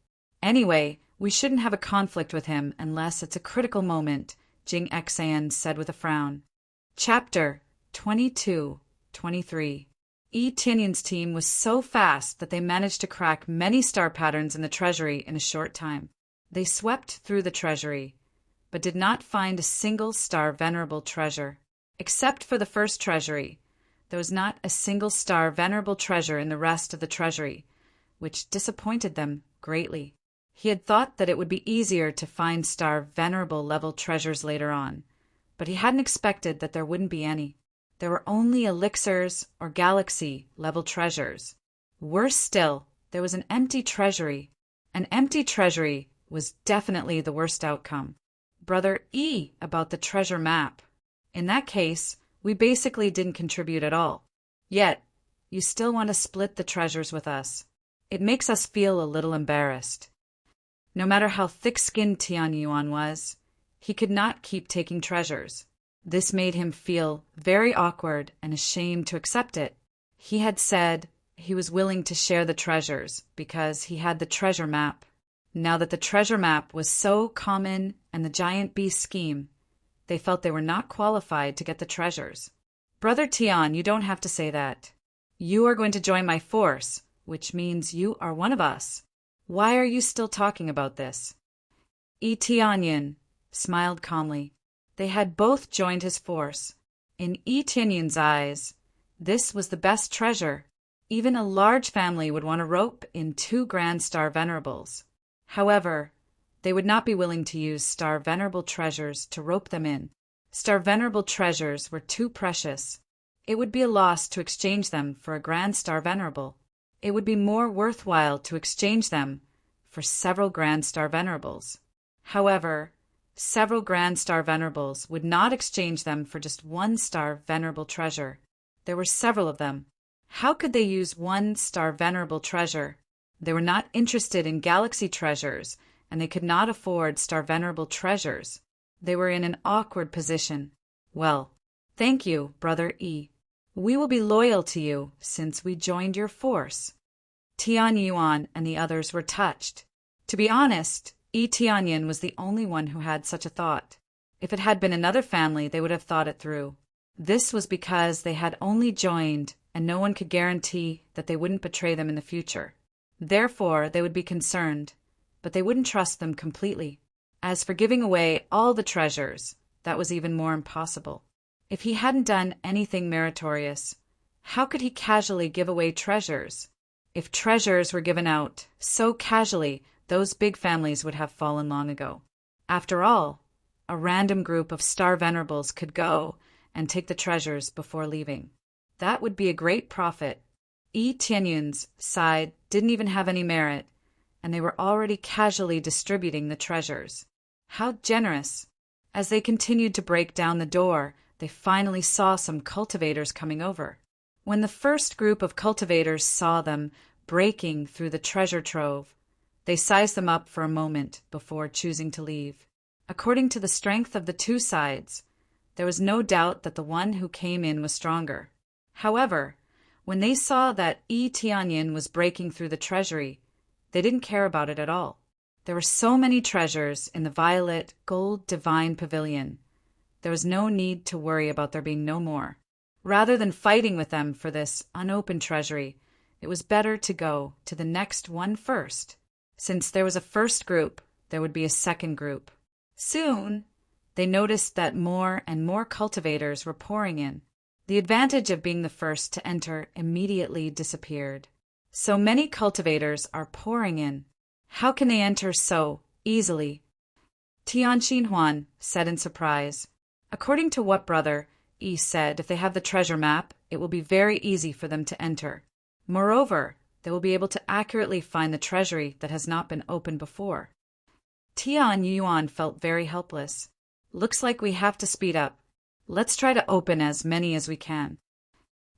Anyway, we shouldn't have a conflict with him unless it's a critical moment, Jing Xian said with a frown. Chapter 22-23. Yi Tianyun's team was so fast that they managed to crack many star patterns in the treasury in a short time. They swept through the treasury, but did not find a single star venerable treasure. Except for the first treasury, there was not a single star venerable treasure in the rest of the treasury, which disappointed them greatly. He had thought that it would be easier to find star venerable level treasures later on, but he hadn't expected that there wouldn't be any. There were only elixirs or galaxy level treasures. Worse still, there was an empty treasury. An empty treasury was definitely the worst outcome. Brother E about the treasure map. In that case, we basically didn't contribute at all. Yet, you still want to split the treasures with us. It makes us feel a little embarrassed. No matter how thick-skinned Tian Yuan was, he could not keep taking treasures. This made him feel very awkward and ashamed to accept it. He had said he was willing to share the treasures because he had the treasure map. Now that the treasure map was so common and the giant beast scheme, they felt they were not qualified to get the treasures. Brother Tian, you don't have to say that. You are going to join my force, which means you are one of us. Why are you still talking about this? Yi Tianyun smiled calmly. They had both joined his force. In Yi Tianyun's eyes, this was the best treasure. Even a large family would want to rope in 2 grand star venerables. However, they would not be willing to use star venerable treasures to rope them in. Star venerable treasures were too precious. It would be a loss to exchange them for a grand star venerable. It would be more worthwhile to exchange them for several grand star venerables. However, several grand star venerables would not exchange them for just 1 star venerable treasure. There were several of them. How could they use 1 star venerable treasure? They were not interested in galaxy treasures, and they could not afford star venerable treasures. They were in an awkward position. Well, thank you, Brother E. We will be loyal to you since we joined your force. Tian Yuan and the others were touched. To be honest, Yi Tianyun was the only one who had such a thought. If it had been another family, they would have thought it through. This was because they had only joined, and no one could guarantee that they wouldn't betray them in the future. Therefore, they would be concerned, but they wouldn't trust them completely. As for giving away all the treasures, that was even more impossible. If he hadn't done anything meritorious, how could he casually give away treasures? If treasures were given out so casually, those big families would have fallen long ago. After all, a random group of star venerables could go and take the treasures before leaving. That would be a great profit. Yi Tianyun's side didn't even have any merit, and they were already casually distributing the treasures. How generous! As they continued to break down the door, they finally saw some cultivators coming over. When the first group of cultivators saw them breaking through the treasure trove, they sized them up for a moment before choosing to leave. According to the strength of the two sides, there was no doubt that the one who came in was stronger. However, when they saw that Tianyin was breaking through the treasury, they didn't care about it at all. There were so many treasures in the violet gold divine pavilion. There was no need to worry about there being no more. Rather than fighting with them for this unopened treasury, it was better to go to the next one first. Since there was a first group, there would be a second group. Soon, they noticed that more and more cultivators were pouring in. The advantage of being the first to enter immediately disappeared. So many cultivators are pouring in. How can they enter so easily? Tian Xinhuan said in surprise. According to what brother, Yi said if they have the treasure map, it will be very easy for them to enter. Moreover, they will be able to accurately find the treasury that has not been opened before. Tian Yuan felt very helpless. Looks like we have to speed up. Let's try to open as many as we can.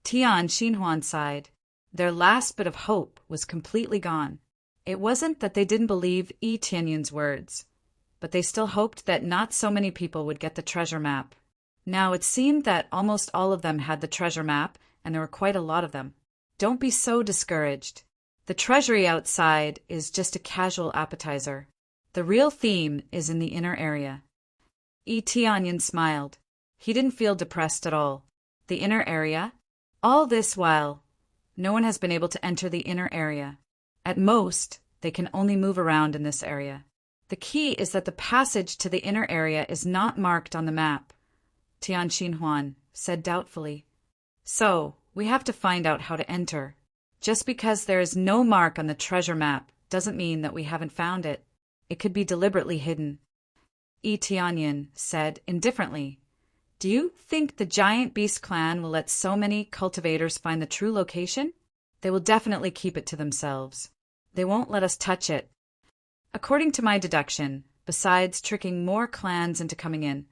Tian Xinhuan sighed. Their last bit of hope was completely gone. It wasn't that they didn't believe Yi Tianyin's words, but they still hoped that not so many people would get the treasure map. Now it seemed that almost all of them had the treasure map, and there were quite a lot of them. Don't be so discouraged. The treasury outside is just a casual appetizer. The real theme is in the inner area. Yi Tianyin smiled. He didn't feel depressed at all. The inner area? All this while, no one has been able to enter the inner area. At most, they can only move around in this area. The key is that the passage to the inner area is not marked on the map, Tian Xinhuan said doubtfully. So, we have to find out how to enter. Just because there is no mark on the treasure map doesn't mean that we haven't found it. It could be deliberately hidden. Yi Tianyin said indifferently. Do you think the Giant Beast clan will let so many cultivators find the true location? They will definitely keep it to themselves. They won't let us touch it. According to my deduction, besides tricking more clans into coming in,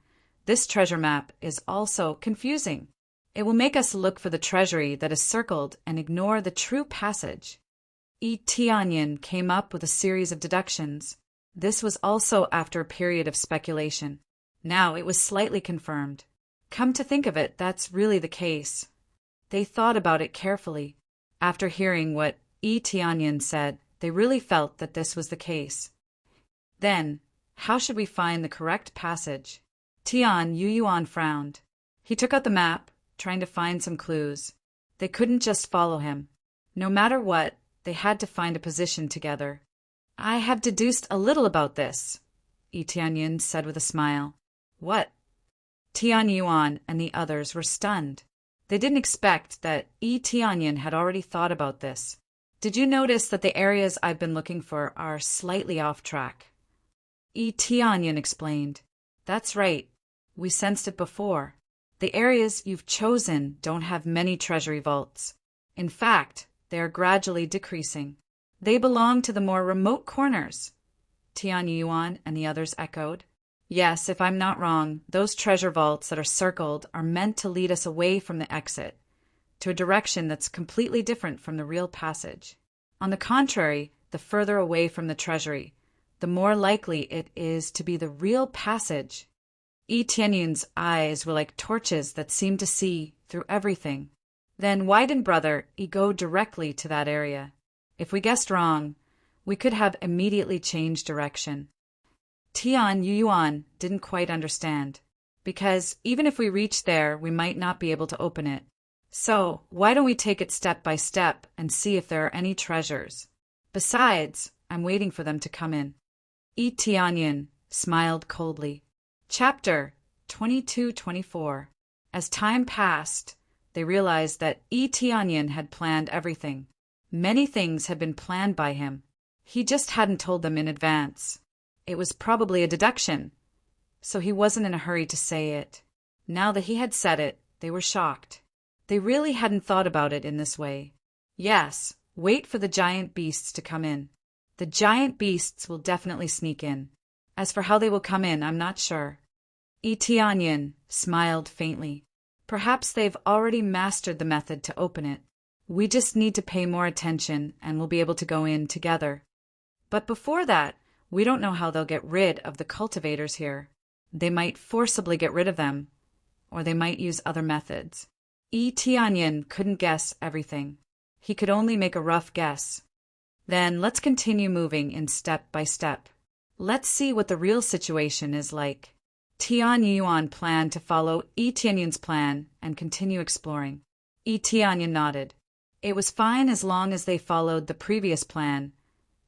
this treasure map is also confusing. It will make us look for the treasury that is circled and ignore the true passage. Yi Tianyin came up with a series of deductions. This was also after a period of speculation. Now it was slightly confirmed. Come to think of it, that's really the case. They thought about it carefully. After hearing what Yi Tianyin said, they really felt that this was the case. Then, how should we find the correct passage? Tian Yuyuan frowned. He took out the map, trying to find some clues. They couldn't just follow him. No matter what, they had to find a position together. I have deduced a little about this, Yi Tianyin said with a smile. What? Tian Yuan and the others were stunned. They didn't expect that Yi Tianyin had already thought about this. Did you notice that the areas I've been looking for are slightly off track? Yi Tianyin explained. That's right. We sensed it before. The areas you've chosen don't have many treasury vaults. In fact, they are gradually decreasing. They belong to the more remote corners. Tian Yuan and the others echoed. Yes, if I'm not wrong, those treasure vaults that are circled are meant to lead us away from the exit, to a direction that's completely different from the real passage. On the contrary, the further away from the treasury, the more likely it is to be the real passage. Yi Tianyin's eyes were like torches that seemed to see through everything. Then why didn't Brother Yi go directly to that area? If we guessed wrong, we could have immediately changed direction. Tian Yuyuan didn't quite understand, because even if we reach there, we might not be able to open it. So, why don't we take it step by step and see if there are any treasures? Besides, I'm waiting for them to come in. Yi Tianyin smiled coldly. Chapter 22-24. As time passed, they realized that Yi Tianyin had planned everything. Many things had been planned by him. He just hadn't told them in advance. It was probably a deduction, so he wasn't in a hurry to say it. Now that he had said it, they were shocked. They really hadn't thought about it in this way. Yes, wait for the giant beasts to come in. The giant beasts will definitely sneak in. As for how they will come in, I'm not sure. Yi Tianyin smiled faintly. Perhaps they've already mastered the method to open it. We just need to pay more attention and we'll be able to go in together. But before that, we don't know how they'll get rid of the cultivators here. They might forcibly get rid of them, or they might use other methods. Tianyin couldn't guess everything. He could only make a rough guess. Then let's continue moving in step by step. Let's see what the real situation is like. Tian Yuan planned to follow Tianyin's plan and continue exploring. Tianyin nodded. It was fine as long as they followed the previous plan,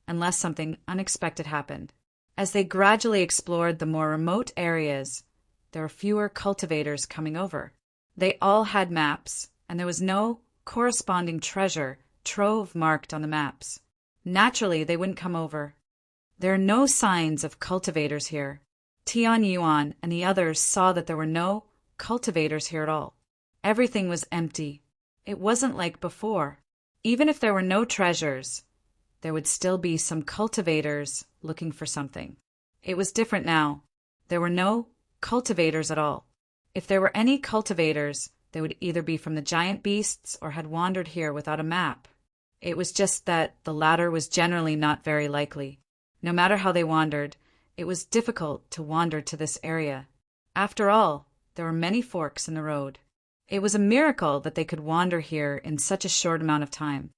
unless something unexpected happened. As they gradually explored the more remote areas, there were fewer cultivators coming over. They all had maps, and there was no corresponding treasure trove marked on the maps. Naturally, they wouldn't come over. There are no signs of cultivators here. Tian Yuan and the others saw that there were no cultivators here at all. Everything was empty. It wasn't like before. Even if there were no treasures, there would still be some cultivators looking for something. It was different now. There were no cultivators at all. If there were any cultivators, they would either be from the giant beasts or had wandered here without a map. It was just that the latter was generally not very likely. No matter how they wandered, it was difficult to wander to this area. After all, there were many forks in the road. It was a miracle that they could wander here in such a short amount of time.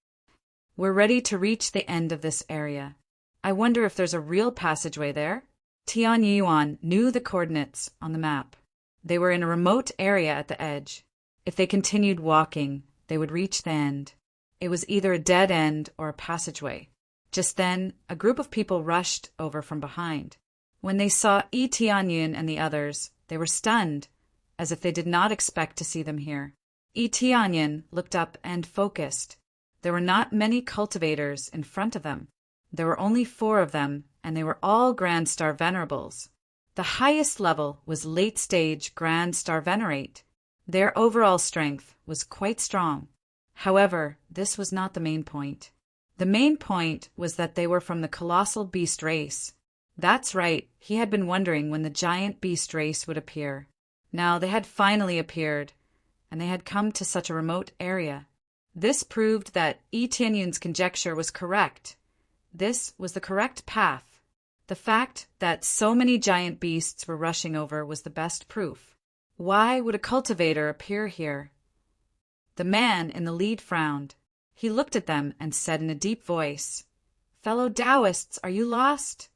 We're ready to reach the end of this area. I wonder if there's a real passageway there? Tian Yuan knew the coordinates on the map. They were in a remote area at the edge. If they continued walking, they would reach the end. It was either a dead end or a passageway. Just then, a group of people rushed over from behind. When they saw Tianyin and the others, they were stunned, as if they did not expect to see them here. Tianyin looked up and focused. There were not many cultivators in front of them. There were only 4 of them, and they were all Grand Star Venerables. The highest level was Late Stage Grand Star Venerate. Their overall strength was quite strong. However, this was not the main point. The main point was that they were from the Colossal Beast race. That's right, he had been wondering when the Giant Beast race would appear. Now they had finally appeared, and they had come to such a remote area. This proved that Tianyin's conjecture was correct. This was the correct path. The fact that so many giant beasts were rushing over was the best proof. Why would a cultivator appear here? The man in the lead frowned. He looked at them and said in a deep voice, "Fellow Taoists, are you lost?"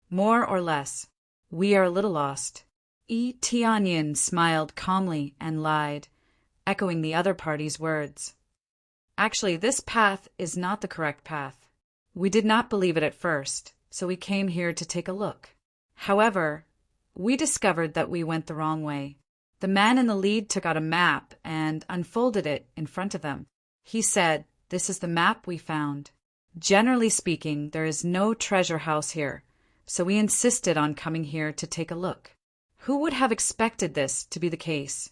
"More or less. We are a little lost." Tianyin smiled calmly and lied, echoing the other party's words. "Actually, this path is not the correct path. We did not believe it at first, so we came here to take a look. However, we discovered that we went the wrong way." The man in the lead took out a map and unfolded it in front of them. He said, "This is the map we found. Generally speaking, there is no treasure house here, so we insisted on coming here to take a look. Who would have expected this to be the case?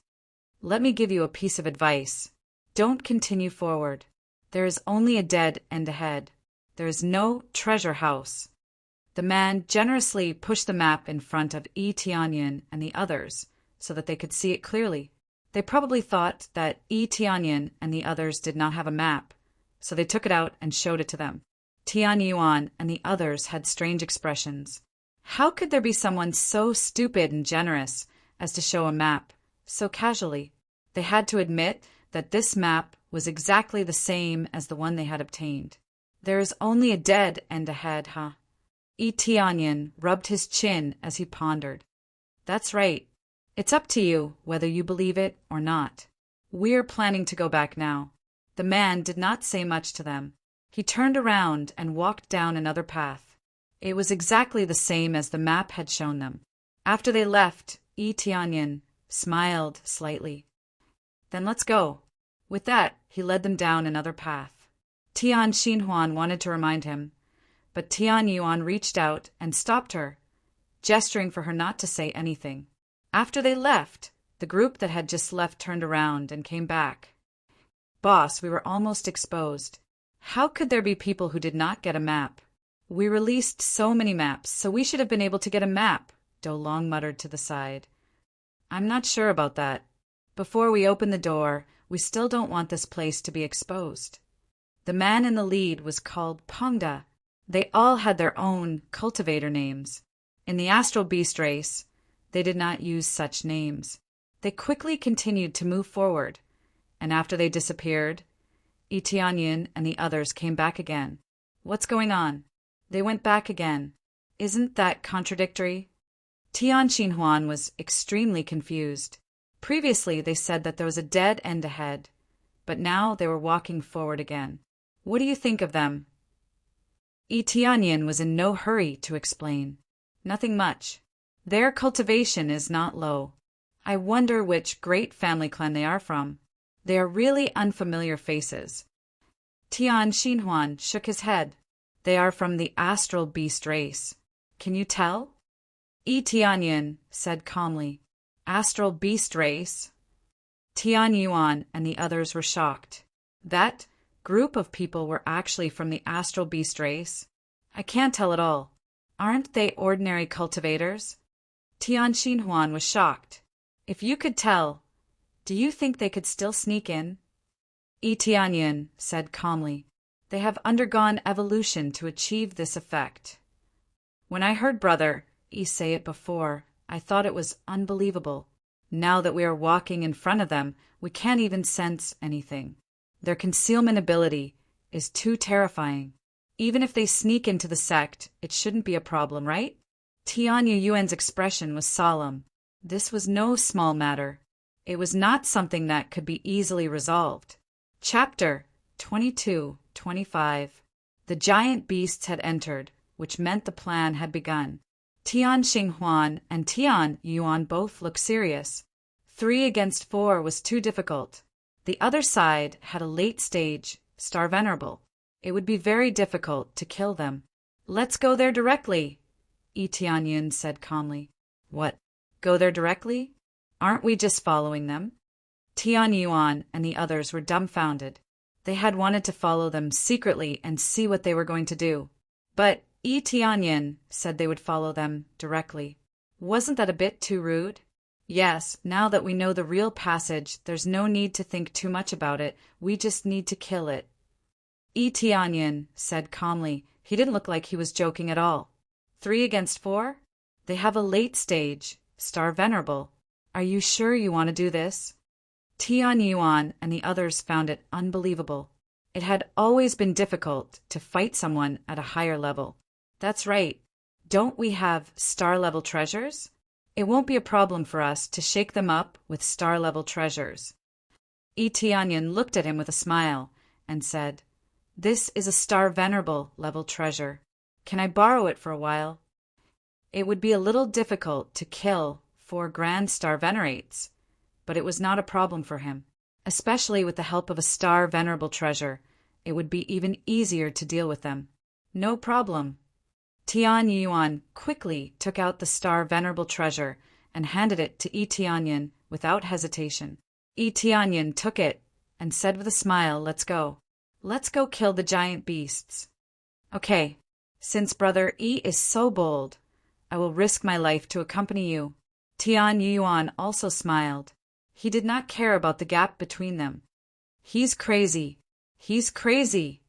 Let me give you a piece of advice. Don't continue forward. There is only a dead end ahead. There is no treasure house." The man generously pushed the map in front of Tianyin and the others so that they could see it clearly. They probably thought that Tianyin and the others did not have a map, so they took it out and showed it to them. Tian Yuan and the others had strange expressions. How could there be someone so stupid and generous as to show a map so casually? They had to admit that this map was exactly the same as the one they had obtained. There is only a dead end ahead, huh? Tianyin rubbed his chin as he pondered. That's right. It's up to you whether you believe it or not. We're planning to go back now. The man did not say much to them. He turned around and walked down another path. It was exactly the same as the map had shown them. After they left, Tianyin smiled slightly. "Then let's go." With that, he led them down another path. Tian Xinhuan wanted to remind him, but Tian Yuan reached out and stopped her, gesturing for her not to say anything. After they left, the group that had just left turned around and came back. "Boss, we were almost exposed. How could there be people who did not get a map? We released so many maps, so we should have been able to get a map," Do Long muttered to the side. "I'm not sure about that. Before we open the door, we still don't want this place to be exposed. The man in the lead was called Pongda. They all had their own cultivator names. In the astral beast race, they did not use such names. They quickly continued to move forward, and after they disappeared, Itianyin and the others came back again. What's going on? They went back again. Isn't that contradictory? Tian Xinhuan was extremely confused. Previously, they said that there was a dead end ahead, but now they were walking forward again. What do you think of them? Itianyin was in no hurry to explain. Nothing much. Their cultivation is not low. I wonder which great family clan they are from. They are really unfamiliar faces. Tian Xinhuan shook his head. They are from the astral beast race. Can you tell? Itianyin said calmly. Astral beast race? Tian Yuan and the others were shocked. That group of people were actually from the astral beast race? I can't tell at all. Aren't they ordinary cultivators? Tian Xinhuan was shocked. If you could tell, do you think they could still sneak in? Itianyin said calmly. They have undergone evolution to achieve this effect. When I heard Brother E say it before, I thought it was unbelievable. Now that we are walking in front of them, we can't even sense anything. Their concealment ability is too terrifying. Even if they sneak into the sect, it shouldn't be a problem, right? Tian Yuan's expression was solemn. This was no small matter. It was not something that could be easily resolved. Chapter 22-25. The giant beasts had entered, which meant the plan had begun. Tian Xinhuan and Tian Yuan both looked serious. 3 against 4 was too difficult. The other side had a late-stage Star Venerable. It would be very difficult to kill them. Let's go there directly, Itianyin said calmly. What? Go there directly? Aren't we just following them? Tian Yuan and the others were dumbfounded. They had wanted to follow them secretly and see what they were going to do. But Itianyin said they would follow them directly. Wasn't that a bit too rude? Yes, now that we know the real passage, there's no need to think too much about it. We just need to kill it. Itianyin said calmly. He didn't look like he was joking at all. 3 against 4? They have a late stage, Star Venerable. Are you sure you want to do this? Tian Yuan and the others found it unbelievable. It had always been difficult to fight someone at a higher level. That's right. Don't we have star-level treasures? It won't be a problem for us to shake them up with star-level treasures. Itianyin looked at him with a smile and said, This is a Star Venerable level treasure. Can I borrow it for a while? It would be a little difficult to kill 4 Grand Star Venerates, but it was not a problem for him. Especially with the help of a Star Venerable treasure, it would be even easier to deal with them. No problem. Tian Yuan quickly took out the Star Venerable treasure and handed it to Itianyin without hesitation. Itianyin took it and said with a smile, Let's go. Let's go kill the giant beasts. Okay, since Brother E is so bold, I will risk my life to accompany you. Tian Yuan also smiled. He did not care about the gap between them. He's crazy. He's crazy.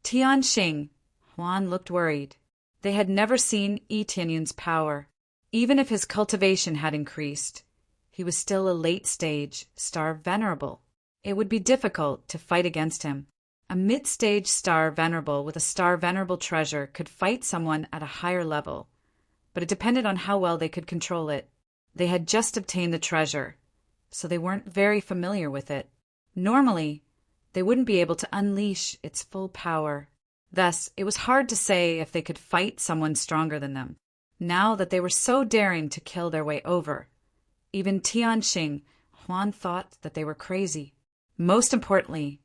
Tian Xinhuan looked worried. They had never seen Itianyin's power. Even if his cultivation had increased, he was still a late-stage Star Venerable. It would be difficult to fight against him. A mid-stage Star Venerable with a Star Venerable treasure could fight someone at a higher level, but it depended on how well they could control it. They had just obtained the treasure, so they weren't very familiar with it. Normally, they wouldn't be able to unleash its full power. Thus, it was hard to say if they could fight someone stronger than them. Now that they were so daring to kill their way over, even Tian Xinhuan thought that they were crazy. Most importantly,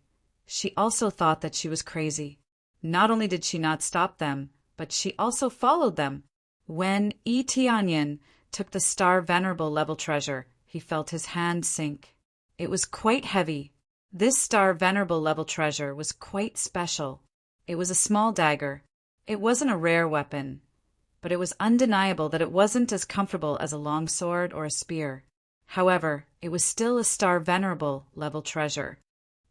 she also thought that she was crazy. Not only did she not stop them, but she also followed them. When Itianyin took the Star Venerable level treasure, he felt his hand sink. It was quite heavy. This Star Venerable level treasure was quite special. It was a small dagger. It wasn't a rare weapon, but it was undeniable that it wasn't as comfortable as a long sword or a spear. However, it was still a star venerable level treasure.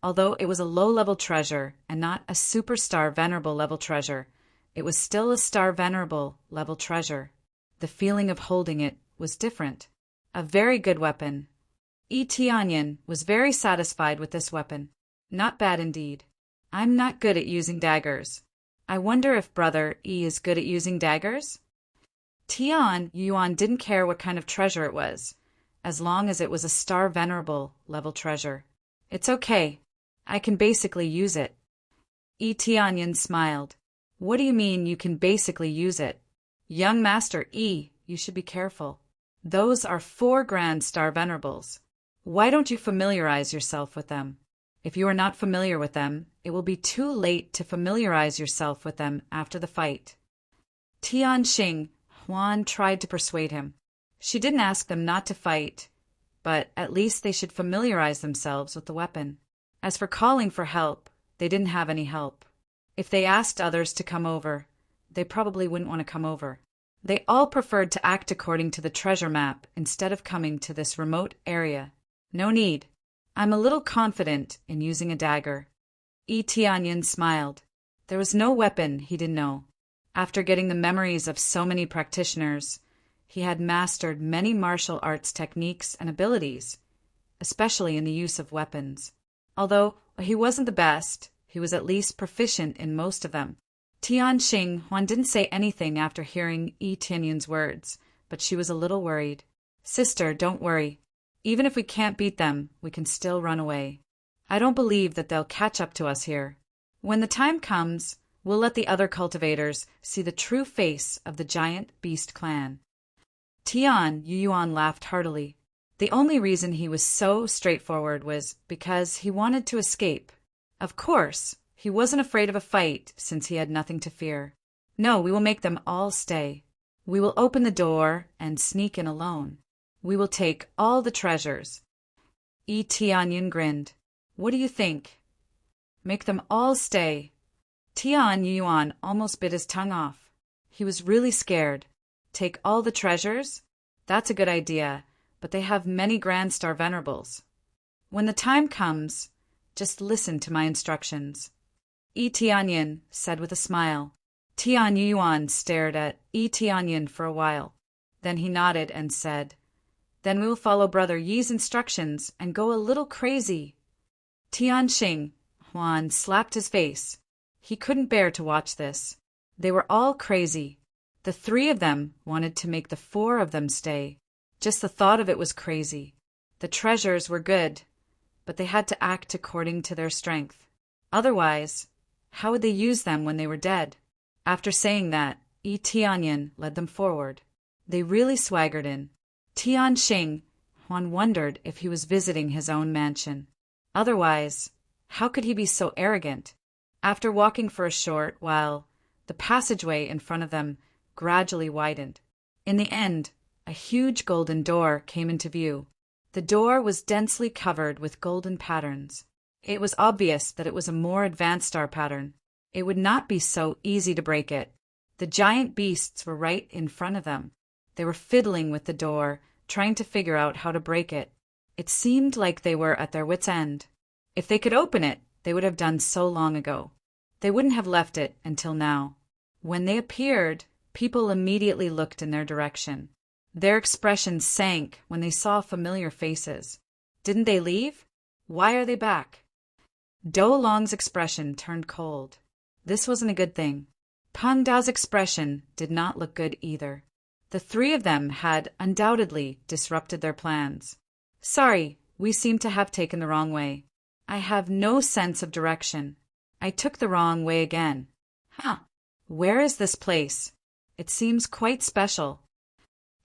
Although it was a low-level treasure and not a superstar venerable level treasure, it was still a star venerable level treasure. The feeling of holding it was different. A very good weapon. Tianyin was very satisfied with this weapon. Not bad indeed. I'm not good at using daggers. I wonder if Brother E is good at using daggers? Tian Yuan didn't care what kind of treasure it was, as long as it was a star venerable level treasure. It's okay. I can basically use it. Tianyin smiled. What do you mean you can basically use it? Young Master E, you should be careful. Those are 4 grand star venerables. Why don't you familiarize yourself with them? If you are not familiar with them, it will be too late to familiarize yourself with them after the fight. Tianxing Huan tried to persuade him. She didn't ask them not to fight, but at least they should familiarize themselves with the weapon. As for calling for help, they didn't have any help. If they asked others to come over, they probably wouldn't want to come over. They all preferred to act according to the treasure map instead of coming to this remote area. No need. I'm a little confident in using a dagger. Tianyin smiled. There was no weapon he didn't know. After getting the memories of so many practitioners, he had mastered many martial arts techniques and abilities, especially in the use of weapons. Although he wasn't the best, he was at least proficient in most of them. Tianxing Huan didn't say anything after hearing Tianyin's words, but she was a little worried. Sister, don't worry. Even if we can't beat them, we can still run away. I don't believe that they'll catch up to us here. When the time comes, we'll let the other cultivators see the true face of the giant beast clan. Tian Yuan laughed heartily. The only reason he was so straightforward was because he wanted to escape. Of course, he wasn't afraid of a fight since he had nothing to fear. No, we will make them all stay. We will open the door and sneak in alone. We will take all the treasures. Tianyin grinned. What do you think? Make them all stay. Tian Yuan almost bit his tongue off. He was really scared. Take all the treasures? That's a good idea, but they have many grand star venerables. When the time comes, just listen to my instructions. Tianyin said with a smile. Tian Yuan stared at Tianyin for a while. Then he nodded and said, Then we will follow Brother Yi's instructions and go a little crazy. Tianxing Huan slapped his face. He couldn't bear to watch this. They were all crazy. The 3 of them wanted to make the 4 of them stay. Just the thought of it was crazy. The treasures were good, but they had to act according to their strength. Otherwise, how would they use them when they were dead? After saying that, Tianyin led them forward. They really swaggered in. Tianxing Huan wondered if he was visiting his own mansion. Otherwise, how could he be so arrogant? After walking for a short while, the passageway in front of them gradually widened. In the end, a huge golden door came into view. The door was densely covered with golden patterns. It was obvious that it was a more advanced star pattern. It would not be so easy to break it. The giant beasts were right in front of them. They were fiddling with the door, trying to figure out how to break it. It seemed like they were at their wits' end. If they could open it, they would have done so long ago. They wouldn't have left it until now. When they appeared, people immediately looked in their direction. Their expressions sank when they saw familiar faces. Didn't they leave? Why are they back? Do Long's expression turned cold. This wasn't a good thing. Peng Dao's expression did not look good either. The 3 of them had undoubtedly disrupted their plans. Sorry, we seem to have taken the wrong way. I have no sense of direction. I took the wrong way again. Where is this place? It seems quite special.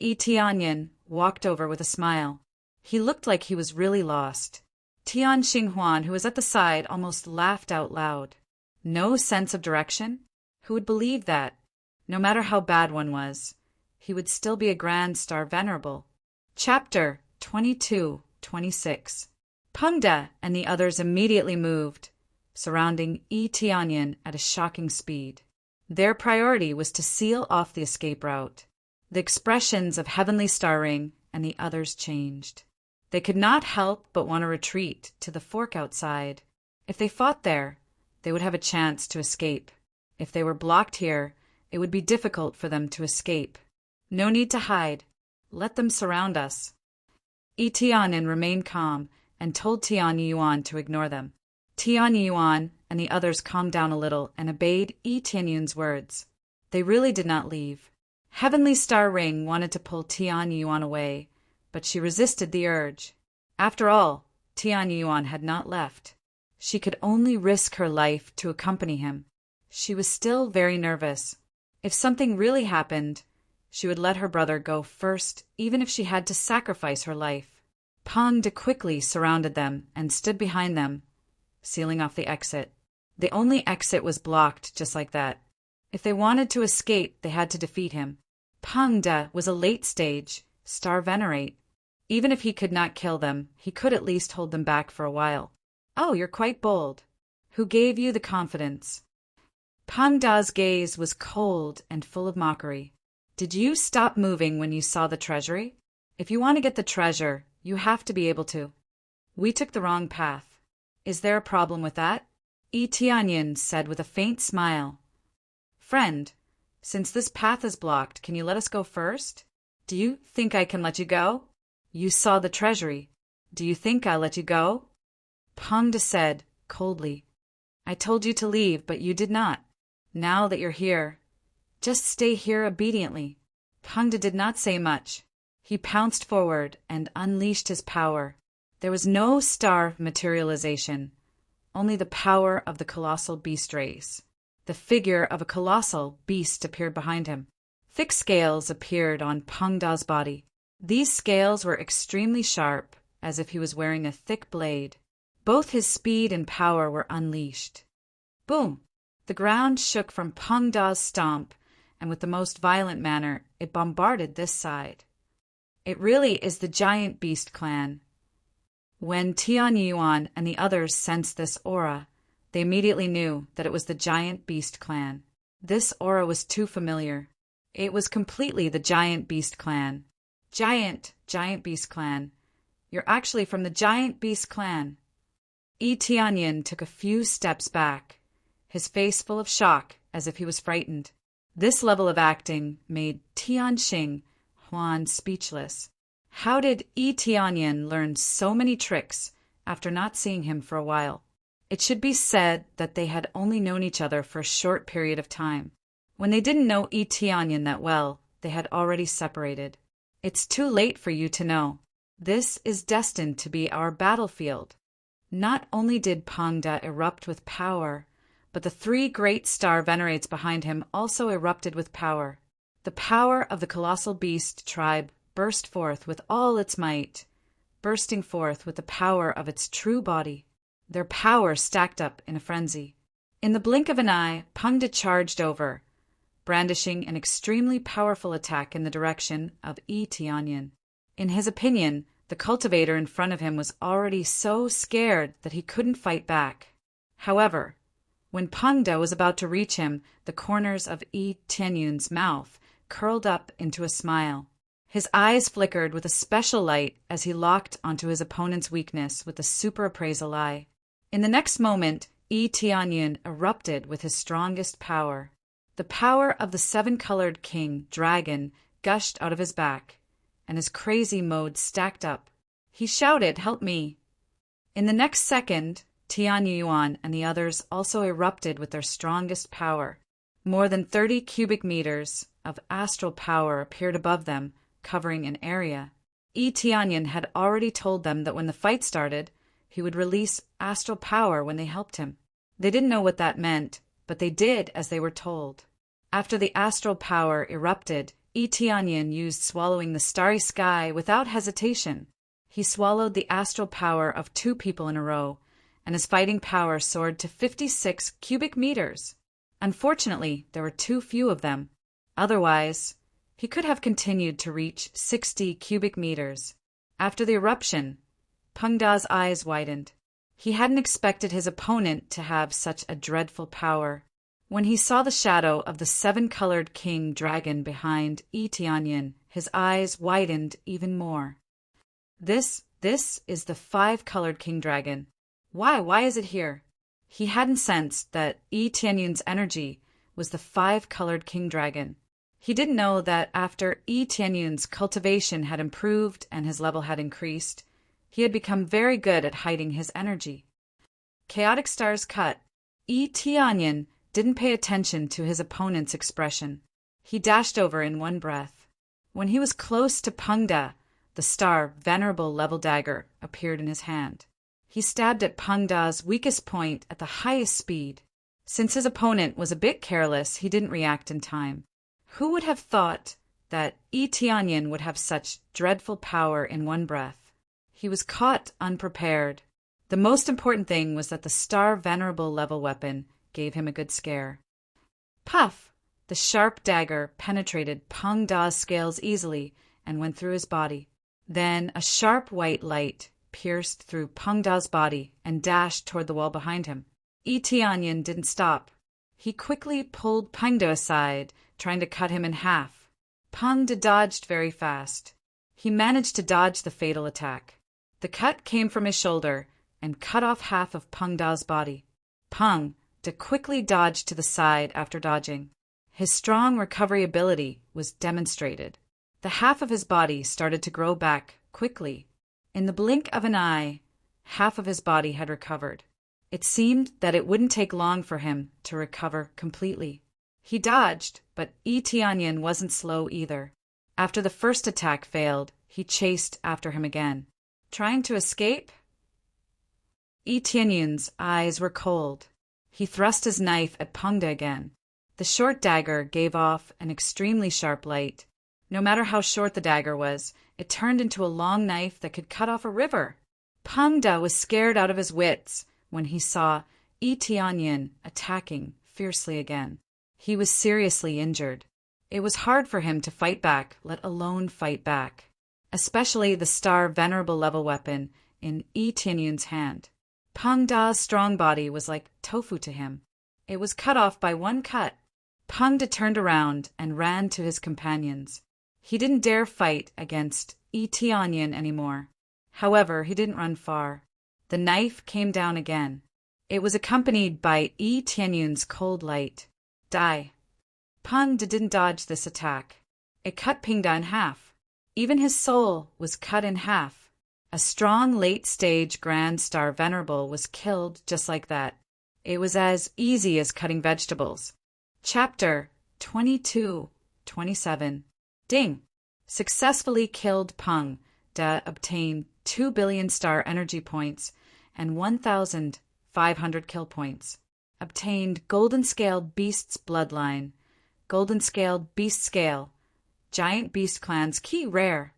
Tianyin walked over with a smile. He looked like he was really lost. Tianxing Huan, who was at the side, almost laughed out loud. No sense of direction? Who would believe that? No matter how bad one was, he would still be a grand star venerable. Chapter 22-26. Peng Da and the others immediately moved, surrounding Tianyin at a shocking speed. Their priority was to seal off the escape route. The expressions of Heavenly Star Ring and the others changed. They could not help but want to retreat to the fork outside. If they fought there, they would have a chance to escape. If they were blocked here, it would be difficult for them to escape. No need to hide. Let them surround us. Tianyin remained calm and told Tianyuan to ignore them. Tianyuan and the others calmed down a little and obeyed Tianyun's words. They really did not leave. Heavenly Star Ring wanted to pull Tianyuan away, but she resisted the urge. After all, Tianyuan had not left. She could only risk her life to accompany him. She was still very nervous. If something really happened, she would let her brother go first, even if she had to sacrifice her life. Pang De quickly surrounded them and stood behind them, sealing off the exit. The only exit was blocked just like that. If they wanted to escape, they had to defeat him. Pang De was a late-stage Star Venerate. Even if he could not kill them, he could at least hold them back for a while. Oh, you're quite bold. Who gave you the confidence? Pang Da's gaze was cold and full of mockery. Did you stop moving when you saw the treasury? If you want to get the treasure, you have to be able to. We took the wrong path. Is there a problem with that? Tianyin said with a faint smile. Friend, since this path is blocked, can you let us go first? Do you think I can let you go? You saw the treasury. Do you think I'll let you go? Pang De said, coldly. I told you to leave, but you did not. Now that you're here, just stay here obediently. Pang De did not say much. He pounced forward and unleashed his power. There was no star materialization, only the power of the colossal beast race. The figure of a colossal beast appeared behind him. Thick scales appeared on Pang Da's body. These scales were extremely sharp, as if he was wearing a thick blade. Both his speed and power were unleashed. Boom! The ground shook from Pang Da's stomp, and with the most violent manner, it bombarded this side. It really is the giant beast clan. When Tianyuan and the others sensed this aura, they immediately knew that it was the giant beast clan. This aura was too familiar. It was completely the giant beast clan. Giant beast clan. You're actually from the giant beast clan. Tianyin took a few steps back, his face full of shock, as if he was frightened. This level of acting made Tianxing Huan speechless. How did Tianyin learn so many tricks after not seeing him for a while? It should be said that they had only known each other for a short period of time. When they didn't know Tianyin that well, they had already separated. It's too late for you to know. This is destined to be our battlefield. Not only did Pang De erupt with power, but the three great star venerates behind him also erupted with power. The power of the colossal beast tribe burst forth with all its might, bursting forth with the power of its true body. Their power stacked up in a frenzy. In the blink of an eye, Pang De charged over, brandishing an extremely powerful attack in the direction of Tianyin. In his opinion, the cultivator in front of him was already so scared that he couldn't fight back. However, when Pang De was about to reach him, the corners of Tianyun's mouth curled up into a smile. His eyes flickered with a special light as he locked onto his opponent's weakness with a super appraisal eye. In the next moment, Tianyin erupted with his strongest power. The power of the seven-colored king dragon gushed out of his back, and his crazy mode stacked up. He shouted, "Help me!" In the next second, Tianyuan and the others also erupted with their strongest power. More than 30 cubic meters of astral power appeared above them, covering an area. Tianyin had already told them that when the fight started, he would release astral power when they helped him. They didn't know what that meant, but they did as they were told. After the astral power erupted, Tianyin used swallowing the starry sky without hesitation. He swallowed the astral power of 2 people in a row, and his fighting power soared to 56 cubic meters. Unfortunately, there were too few of them. Otherwise, he could have continued to reach 60 cubic meters. After the eruption, Pang Da's eyes widened. He hadn't expected his opponent to have such a dreadful power. When he saw the shadow of the 7-colored king dragon behind Tianyin, his eyes widened even more. This This is the five-colored king dragon. Why? Why is it here? He hadn't sensed that Yi Tianyun's energy was the five-colored king dragon. He didn't know that after Yi Tianyun's cultivation had improved and his level had increased, he had become very good at hiding his energy. Chaotic Stars cut. Yi Tianyun didn't pay attention to his opponent's expression. He dashed over in one breath. When he was close to Pengda, the star Venerable level dagger appeared in his hand. He stabbed at Pengda's weakest point at the highest speed. Since his opponent was a bit careless, he didn't react in time. Who would have thought that Yi Tianyun would have such dreadful power in one breath? He was caught unprepared. The most important thing was that the star Venerable level weapon gave him a good scare. Puff! The sharp dagger penetrated Pengda's scales easily and went through his body. Then a sharp white light pierced through Pengda's body and dashed toward the wall behind him. Yi Tianyun didn't stop. He quickly pulled Pengda aside, trying to cut him in half. Pengda dodged very fast. He managed to dodge the fatal attack. The cut came from his shoulder and cut off half of Pengda's body. Pengda quickly dodged to the side after dodging. His strong recovery ability was demonstrated. The half of his body started to grow back quickly. In the blink of an eye, half of his body had recovered. It seemed that it wouldn't take long for him to recover completely. He dodged, but Yi Tianyun wasn't slow either. After the first attack failed, he chased after him again. Trying to escape? Yi Tianyun's eyes were cold. He thrust his knife at Pengda again. The short dagger gave off an extremely sharp light. No matter how short the dagger was, it turned into a long knife that could cut off a river. Pengda was scared out of his wits when he saw Yi Tianyun attacking fiercely again. He was seriously injured. It was hard for him to fight back, let alone fight back. Especially the star Venerable level weapon in Yi Tianyun's hand. Pengda's strong body was like tofu to him. It was cut off by one cut. Pengda turned around and ran to his companions. He didn't dare fight against Yi Tianyun anymore. However, he didn't run far. The knife came down again. It was accompanied by Yi Tianyun's cold light. Die. Pengda didn't dodge this attack. It cut Pengda in half. Even his soul was cut in half. A strong late-stage Grand Star Venerable was killed just like that. It was as easy as cutting vegetables. Chapter 22-27. Ding! Successfully killed Pengda, obtained 2 billion star energy points and 1,500 kill points. Obtained Golden Scaled Beast's Bloodline, Golden Scaled Beast Scale, Giant Beast Clan's Key Rare.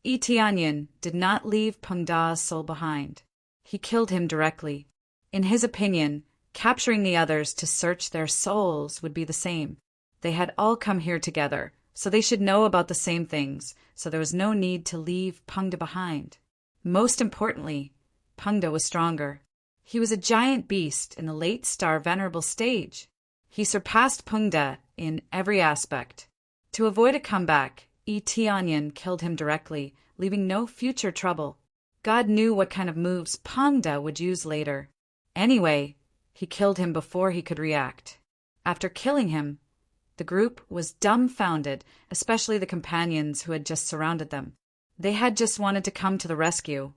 Yi Tianyun did not leave Pengda's soul behind. He killed him directly. In his opinion, capturing the others to search their souls would be the same. They had all come here together, so they should know about the same things, so there was no need to leave Pengda behind. Most importantly, Pengda was stronger. He was a giant beast in the late star Venerable stage. He surpassed Pengda in every aspect. To avoid a comeback, Yi Tianyun killed him directly, leaving no future trouble. God knew what kind of moves Pengda would use later. Anyway, he killed him before he could react. After killing him, the group was dumbfounded, especially the companions who had just surrounded them. They had just wanted to come to the rescue,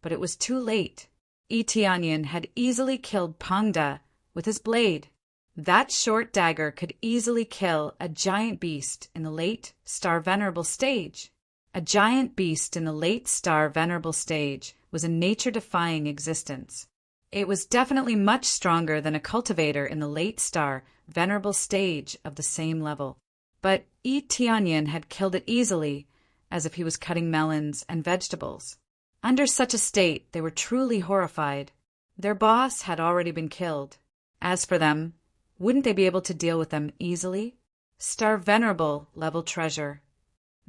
but it was too late. Yi Tianyun had easily killed Pengda with his blade. That short dagger could easily kill a giant beast in the late star Venerable stage. A giant beast in the late star Venerable stage was a nature-defying existence. It was definitely much stronger than a cultivator in the late star Venerable stage of the same level. But Yi Tianyun had killed it easily, as if he was cutting melons and vegetables. Under such a state, they were truly horrified. Their boss had already been killed. As for them, wouldn't they be able to deal with them easily? Star Venerable level treasure.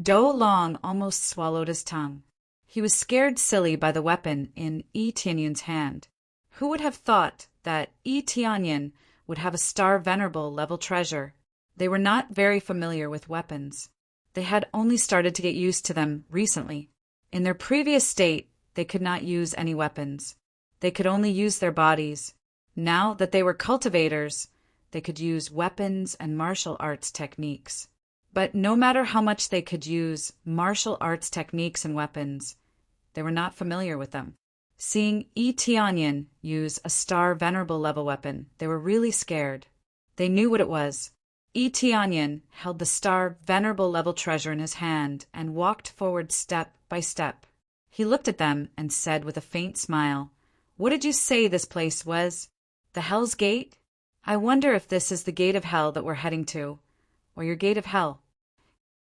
Do Long almost swallowed his tongue. He was scared silly by the weapon in Yi Tianyun's hand. Who would have thought that Yi Tianyun would have a Star Venerable level treasure? They were not very familiar with weapons. They had only started to get used to them recently. In their previous state, they could not use any weapons. They could only use their bodies. Now that they were cultivators, they could use weapons and martial arts techniques. But no matter how much they could use martial arts techniques and weapons, they were not familiar with them. Seeing Yi Tianyin use a star venerable level weapon, they were really scared. They knew what it was. Yi Tianyin held the star venerable level treasure in his hand and walked forward step by step. He looked at them and said with a faint smile, "What did you say this place was? The Hell's Gate? I wonder if this is the gate of hell that we're heading to, or your gate of hell."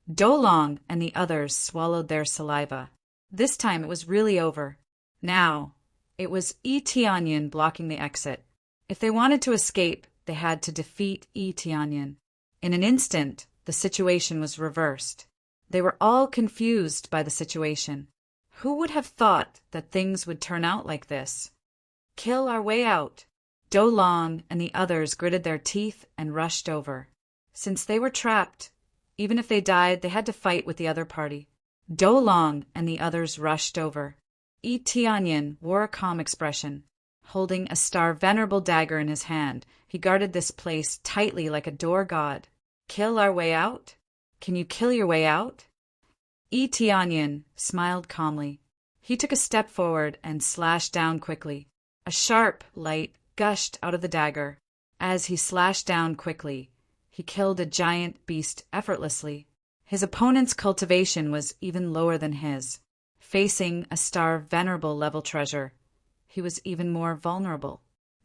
Dolong and the others swallowed their saliva. This time it was really over. Now, it was Yi Tianyin blocking the exit. If they wanted to escape, they had to defeat Yi Tianyin. In an instant, the situation was reversed. They were all confused by the situation. Who would have thought that things would turn out like this? Kill our way out. Dolong and the others gritted their teeth and rushed over. Since they were trapped, even if they died, they had to fight with the other party. Dolong and the others rushed over. Yi Tianyin wore a calm expression. Holding a star venerable dagger in his hand, he guarded this place tightly like a door god. Kill our way out? Can you kill your way out? Yi Tianyin smiled calmly. He took a step forward and slashed down quickly. A sharp light gushed out of the dagger. As he slashed down quickly, he killed a giant beast effortlessly. His opponent's cultivation was even lower than his. Facing a star venerable level treasure, he was even more vulnerable.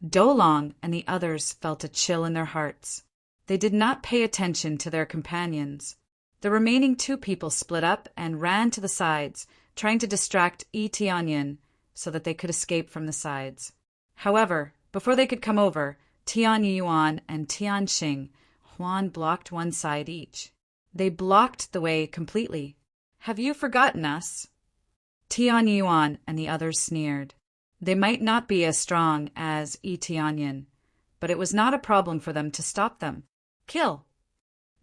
Dolong and the others felt a chill in their hearts. They did not pay attention to their companions. The remaining two people split up and ran to the sides, trying to distract Yi Tianyin so that they could escape from the sides. However, before they could come over, Tian Yuan and Tian Xing Huan blocked one side each. They blocked the way completely. "Have you forgotten us?" Tian Yuan and the others sneered. They might not be as strong as Yi Tianyin, but it was not a problem for them to stop them. "Kill!"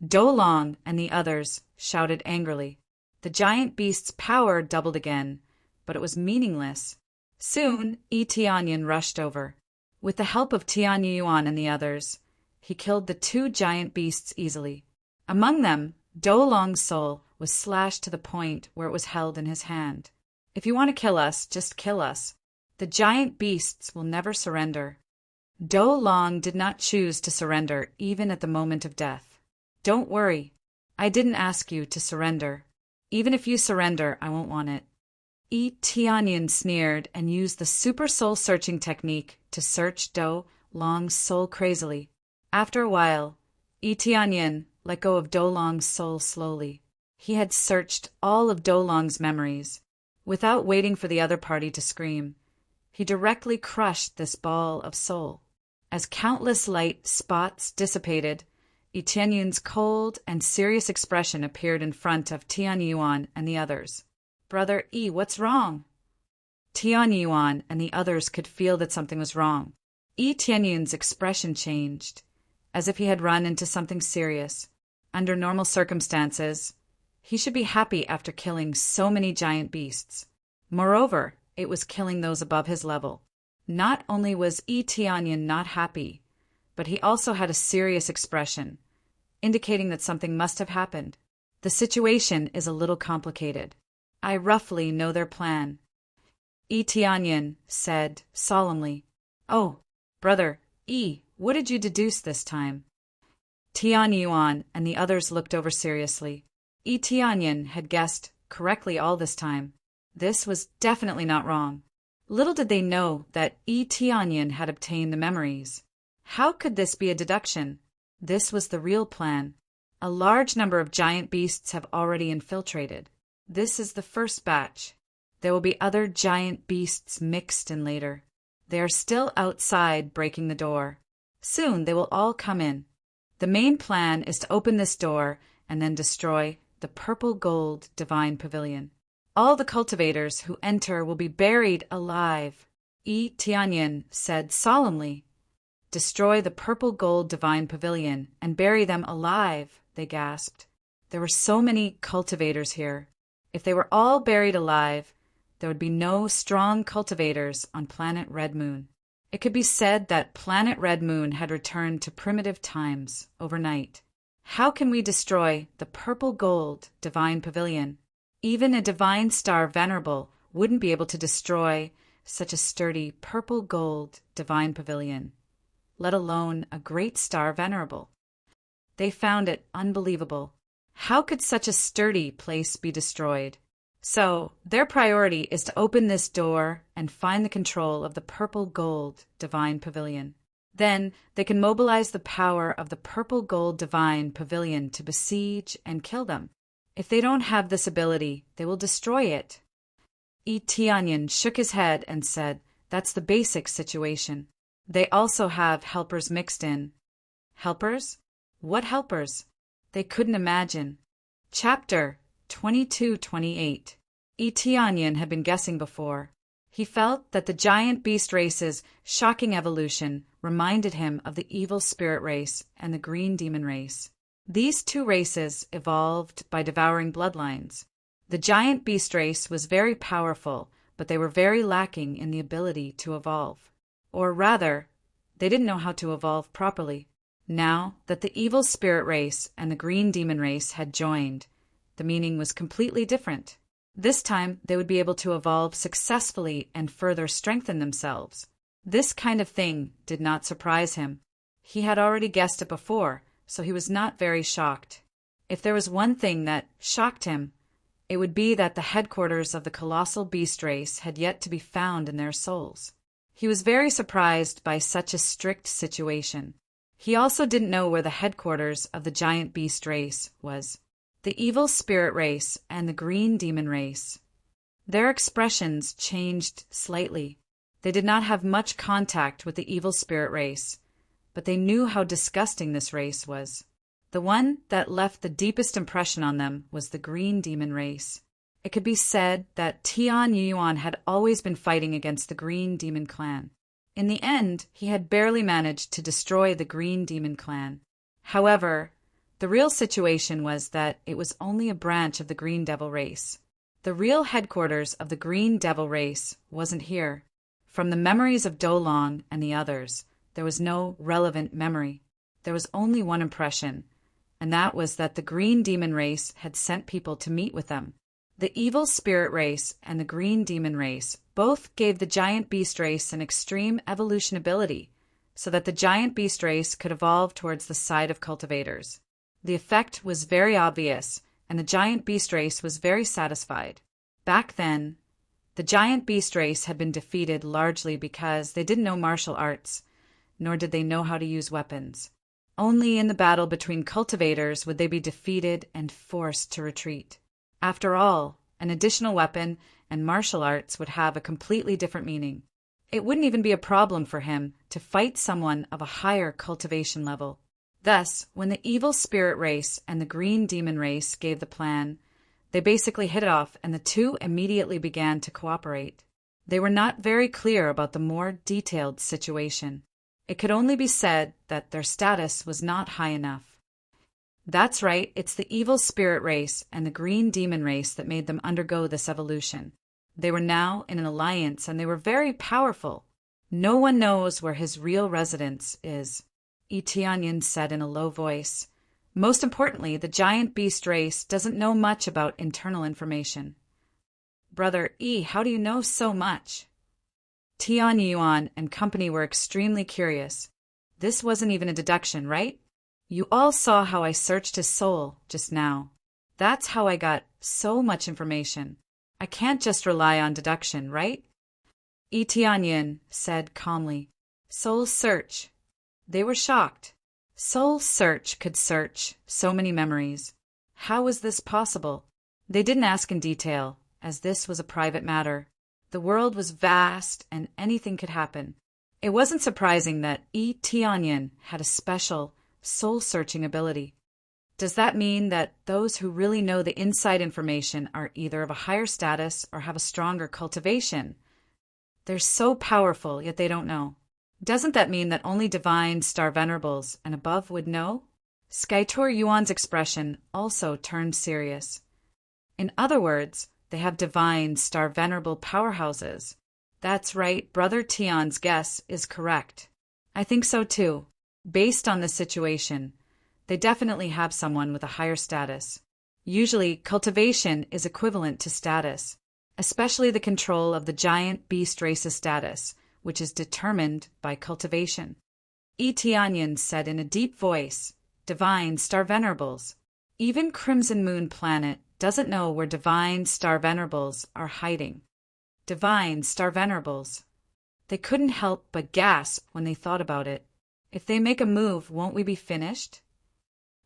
Dolong and the others shouted angrily. The giant beast's power doubled again, but it was meaningless. Soon, Yi Tianyin rushed over. With the help of Tian Yuan and the others, he killed the two giant beasts easily. Among them, Dolong's soul was slashed to the point where it was held in his hand. "If you want to kill us, just kill us. The giant beasts will never surrender." Dolong did not choose to surrender even at the moment of death. "Don't worry. I didn't ask you to surrender. Even if you surrender, I won't want it." Yi Tianyin sneered and used the super soul searching technique to search Dolong's soul crazily. After a while, Yi Tianyin let go of Dolong's soul slowly. He had searched all of Dolong's memories. Without waiting for the other party to scream, he directly crushed this ball of soul. As countless light spots dissipated, Yi Tianyin's cold and serious expression appeared in front of Tian Yuan and the others. "Brother Yi, what's wrong?" Tian Yuan and the others could feel that something was wrong. Yi Tianyin's expression changed, as if he had run into something serious. Under normal circumstances, he should be happy after killing so many giant beasts. Moreover, it was killing those above his level. Not only was Yi Tianyin not happy, but he also had a serious expression, indicating that something must have happened. "The situation is a little complicated. I roughly know their plan," Yi Tianyin said solemnly. "Oh, brother Yi, what did you deduce this time?" Tian Yuan and the others looked over seriously. Yi Tianyin had guessed correctly all this time. This was definitely not wrong. Little did they know that Yi Tianyin had obtained the memories. How could this be a deduction? This was the real plan. A large number of giant beasts have already infiltrated. This is the first batch. There will be other giant beasts mixed in later. They are still outside breaking the door. Soon they will all come in. The main plan is to open this door and then destroy the purple gold divine pavilion. All the cultivators who enter will be buried alive, Yi Tianyin said solemnly. "Destroy the purple gold divine pavilion and bury them alive," they gasped. There were so many cultivators here. If they were all buried alive, there would be no strong cultivators on planet Red Moon. It could be said that planet Red Moon had returned to primitive times overnight. How can we destroy the purple gold divine pavilion? Even a divine star venerable wouldn't be able to destroy such a sturdy purple gold divine pavilion, let alone a great star venerable. They found it unbelievable. How could such a sturdy place be destroyed? So, their priority is to open this door and find the control of the purple gold divine pavilion. Then, they can mobilize the power of the purple gold divine pavilion to besiege and kill them. If they don't have this ability, they will destroy it. Tianyin shook his head and said, "That's the basic situation. They also have helpers mixed in." Helpers? What helpers? They couldn't imagine. Chapter 22-28. Tianyin had been guessing before. He felt that the giant beast race's shocking evolution reminded him of the evil spirit race and the green demon race. These two races evolved by devouring bloodlines. The giant beast race was very powerful, but they were very lacking in the ability to evolve. Or rather, they didn't know how to evolve properly. Now that the evil spirit race and the green demon race had joined, the meaning was completely different. This time, they would be able to evolve successfully and further strengthen themselves. This kind of thing did not surprise him. He had already guessed it before, so he was not very shocked. If there was one thing that shocked him, it would be that the headquarters of the colossal beast race had yet to be found in their souls. He was very surprised by such a strict situation. He also didn't know where the headquarters of the giant beast race was. The evil spirit race and the green demon race. Their expressions changed slightly. They did not have much contact with the evil spirit race, but they knew how disgusting this race was. The one that left the deepest impression on them was the green demon race. It could be said that Tian Yuan had always been fighting against the green demon clan. In the end, he had barely managed to destroy the green demon clan. However, the real situation was that it was only a branch of the green devil race. The real headquarters of the green devil race wasn't here. From the memories of Dolong and the others, there was no relevant memory. There was only one impression, and that was that the green demon race had sent people to meet with them. The evil spirit race and the green demon race both gave the giant beast race an extreme evolution ability, so that the giant beast race could evolve towards the side of cultivators. The effect was very obvious, and the giant beast race was very satisfied. Back then, the giant beast race had been defeated largely because they didn't know martial arts, nor did they know how to use weapons. Only in the battle between cultivators would they be defeated and forced to retreat. After all, an additional weapon and martial arts would have a completely different meaning. It wouldn't even be a problem for him to fight someone of a higher cultivation level. Thus, when the evil spirit race and the green demon race gave the plan, they basically hit it off and the two immediately began to cooperate. They were not very clear about the more detailed situation. It could only be said that their status was not high enough. That's right, it's the evil spirit race and the green demon race that made them undergo this evolution. They were now in an alliance and they were very powerful. No one knows where his real residence is, Tianyin said in a low voice. Most importantly, the giant beast race doesn't know much about internal information. Brother how do you know so much? Tian Yuan and company were extremely curious. This wasn't even a deduction, right? You all saw how I searched his soul just now. That's how I got so much information. I can't just rely on deduction, right? Tianyin said calmly. Soul search. They were shocked. Soul search could search so many memories. How was this possible? They didn't ask in detail, as this was a private matter. The world was vast and anything could happen. It wasn't surprising that Tianyin had a special soul-searching ability. Does that mean that those who really know the inside information are either of a higher status or have a stronger cultivation? They're so powerful, yet they don't know. Doesn't that mean that only divine star venerables and above would know? Skytor Yuan's expression also turned serious. In other words, they have divine star venerable powerhouses. That's right, Brother Tian's guess is correct. I think so too. Based on this situation, they definitely have someone with a higher status. Usually, cultivation is equivalent to status, especially the control of the giant beast race's status, which is determined by cultivation. Tianyin said in a deep voice, Divine Star Venerables. Even Crimson Moon Planet doesn't know where Divine Star Venerables are hiding. Divine Star Venerables. They couldn't help but gasp when they thought about it. If they make a move, won't we be finished?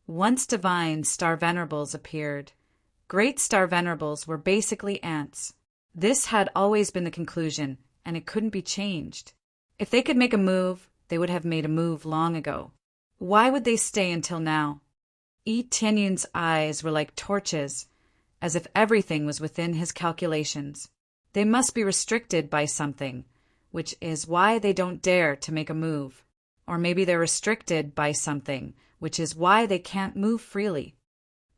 Once Divine Star Venerables appeared, Great Star Venerables were basically ants. This had always been the conclusion, and it couldn't be changed. If they could make a move, they would have made a move long ago. Why would they stay until now? Tianyin's eyes were like torches, as if everything was within his calculations. They must be restricted by something, which is why they don't dare to make a move. Or maybe they're restricted by something, which is why they can't move freely.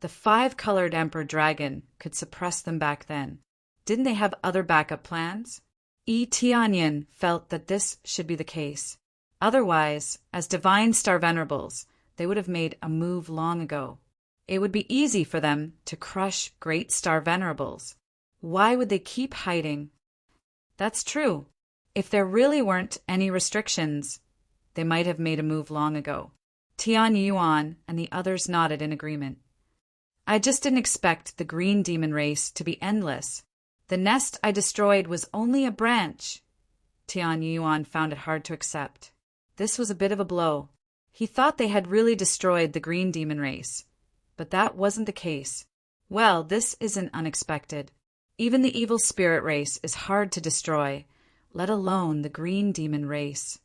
The five-colored Emperor Dragon could suppress them back then. Didn't they have other backup plans? Tianyin felt that this should be the case. Otherwise, as Divine Star Venerables, they would have made a move long ago. It would be easy for them to crush Great Star Venerables. Why would they keep hiding? That's true. If there really weren't any restrictions, they might have made a move long ago. Tianyuan and the others nodded in agreement. I just didn't expect the green demon race to be endless. The nest I destroyed was only a branch. Tianyuan found it hard to accept. This was a bit of a blow. He thought they had really destroyed the green demon race, but that wasn't the case. Well, this isn't unexpected. Even the evil spirit race is hard to destroy, let alone the green demon race.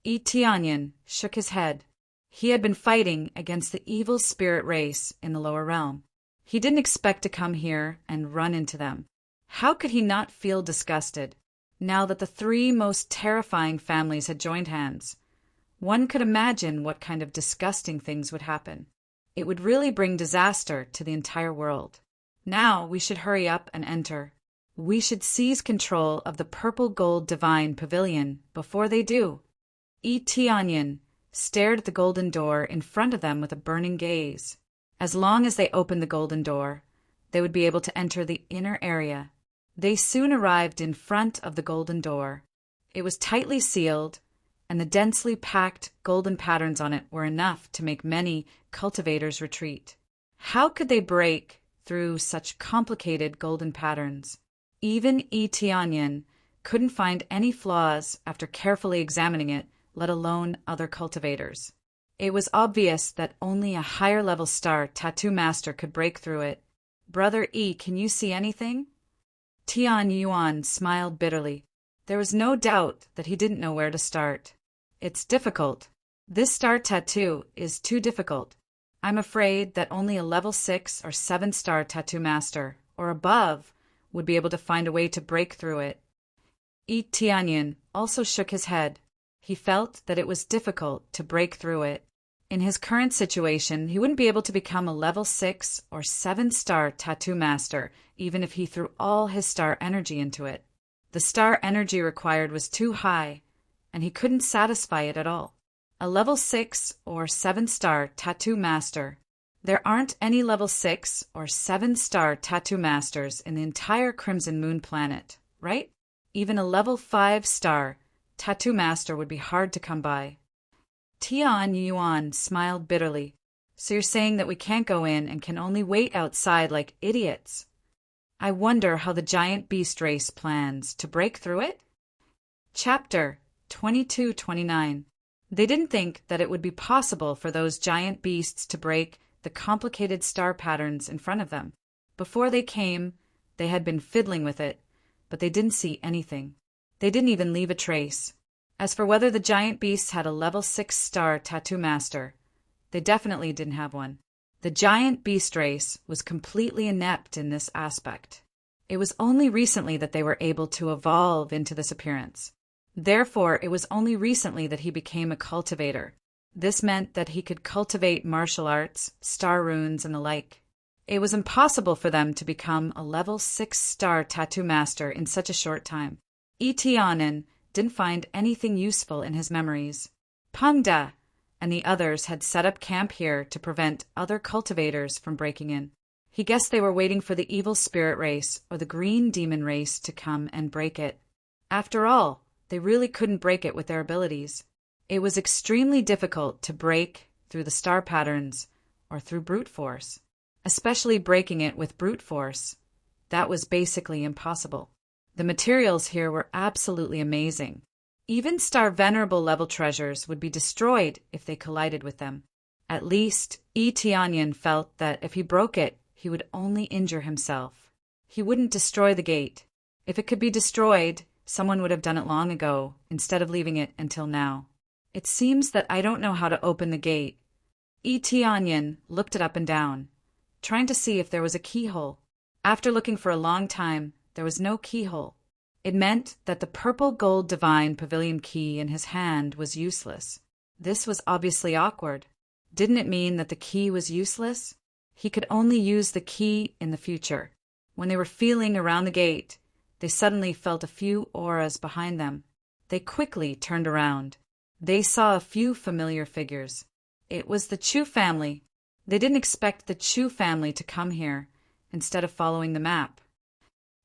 Tianyin shook his head. He had been fighting against the evil spirit race in the lower realm. He didn't expect to come here and run into them. How could he not feel disgusted, now that the three most terrifying families had joined hands? One could imagine what kind of disgusting things would happen. It would really bring disaster to the entire world. Now we should hurry up and enter. We should seize control of the purple gold divine pavilion before they do. Tianyin stared at the golden door in front of them with a burning gaze. As long as they opened the golden door, they would be able to enter the inner area. They soon arrived in front of the golden door. It was tightly sealed, and the densely packed golden patterns on it were enough to make many cultivators retreat. How could they break through such complicated golden patterns? Even Tianyin couldn't find any flaws after carefully examining it, let alone other cultivators. It was obvious that only a higher-level star tattoo master could break through it. Brother can you see anything? Tianyuan smiled bitterly. There was no doubt that he didn't know where to start. It's difficult. This star tattoo is too difficult. I'm afraid that only a level 6 or 7 star tattoo master, or above, would be able to find a way to break through it. Tianyin also shook his head. He felt that it was difficult to break through it. In his current situation, he wouldn't be able to become a level 6 or 7 star tattoo master, even if he threw all his star energy into it. The star energy required was too high, and he couldn't satisfy it at all. A level 6 or 7 star tattoo master. There aren't any level 6 or 7 star tattoo masters in the entire Crimson Moon planet, right? Even a level 5 star tattoo master would be hard to come by. Tianyuan smiled bitterly. So you're saying that we can't go in and can only wait outside like idiots? I wonder how the giant beast race plans to break through it? Chapter 22-29. They didn't think that it would be possible for those giant beasts to break the complicated star patterns in front of them. Before they came, they had been fiddling with it, but they didn't see anything. They didn't even leave a trace. As for whether the giant beasts had a level 6 star tattoo master, they definitely didn't have one. The giant beast race was completely inept in this aspect. It was only recently that they were able to evolve into this appearance. Therefore, it was only recently that he became a cultivator. This meant that he could cultivate martial arts, star runes, and the like. It was impossible for them to become a level 6-star tattoo master in such a short time. Tianyin didn't find anything useful in his memories. Pengda and the others had set up camp here to prevent other cultivators from breaking in. He guessed they were waiting for the evil spirit race or the green demon race to come and break it. After all, they really couldn't break it with their abilities. It was extremely difficult to break through the star patterns or through brute force. Especially breaking it with brute force. That was basically impossible. The materials here were absolutely amazing. Even star venerable level treasures would be destroyed if they collided with them. At least, Tianyin felt that if he broke it, he would only injure himself. He wouldn't destroy the gate. If it could be destroyed, someone would have done it long ago, instead of leaving it until now. It seems that I don't know how to open the gate. Tianyin looked it up and down, trying to see if there was a keyhole. After looking for a long time, there was no keyhole. It meant that the purple gold divine pavilion key in his hand was useless. This was obviously awkward. Didn't it mean that the key was useless? He could only use the key in the future. When they were feeling around the gate, they suddenly felt a few auras behind them. They quickly turned around. They saw a few familiar figures. It was the Chu family. They didn't expect the Chu family to come here, instead of following the map.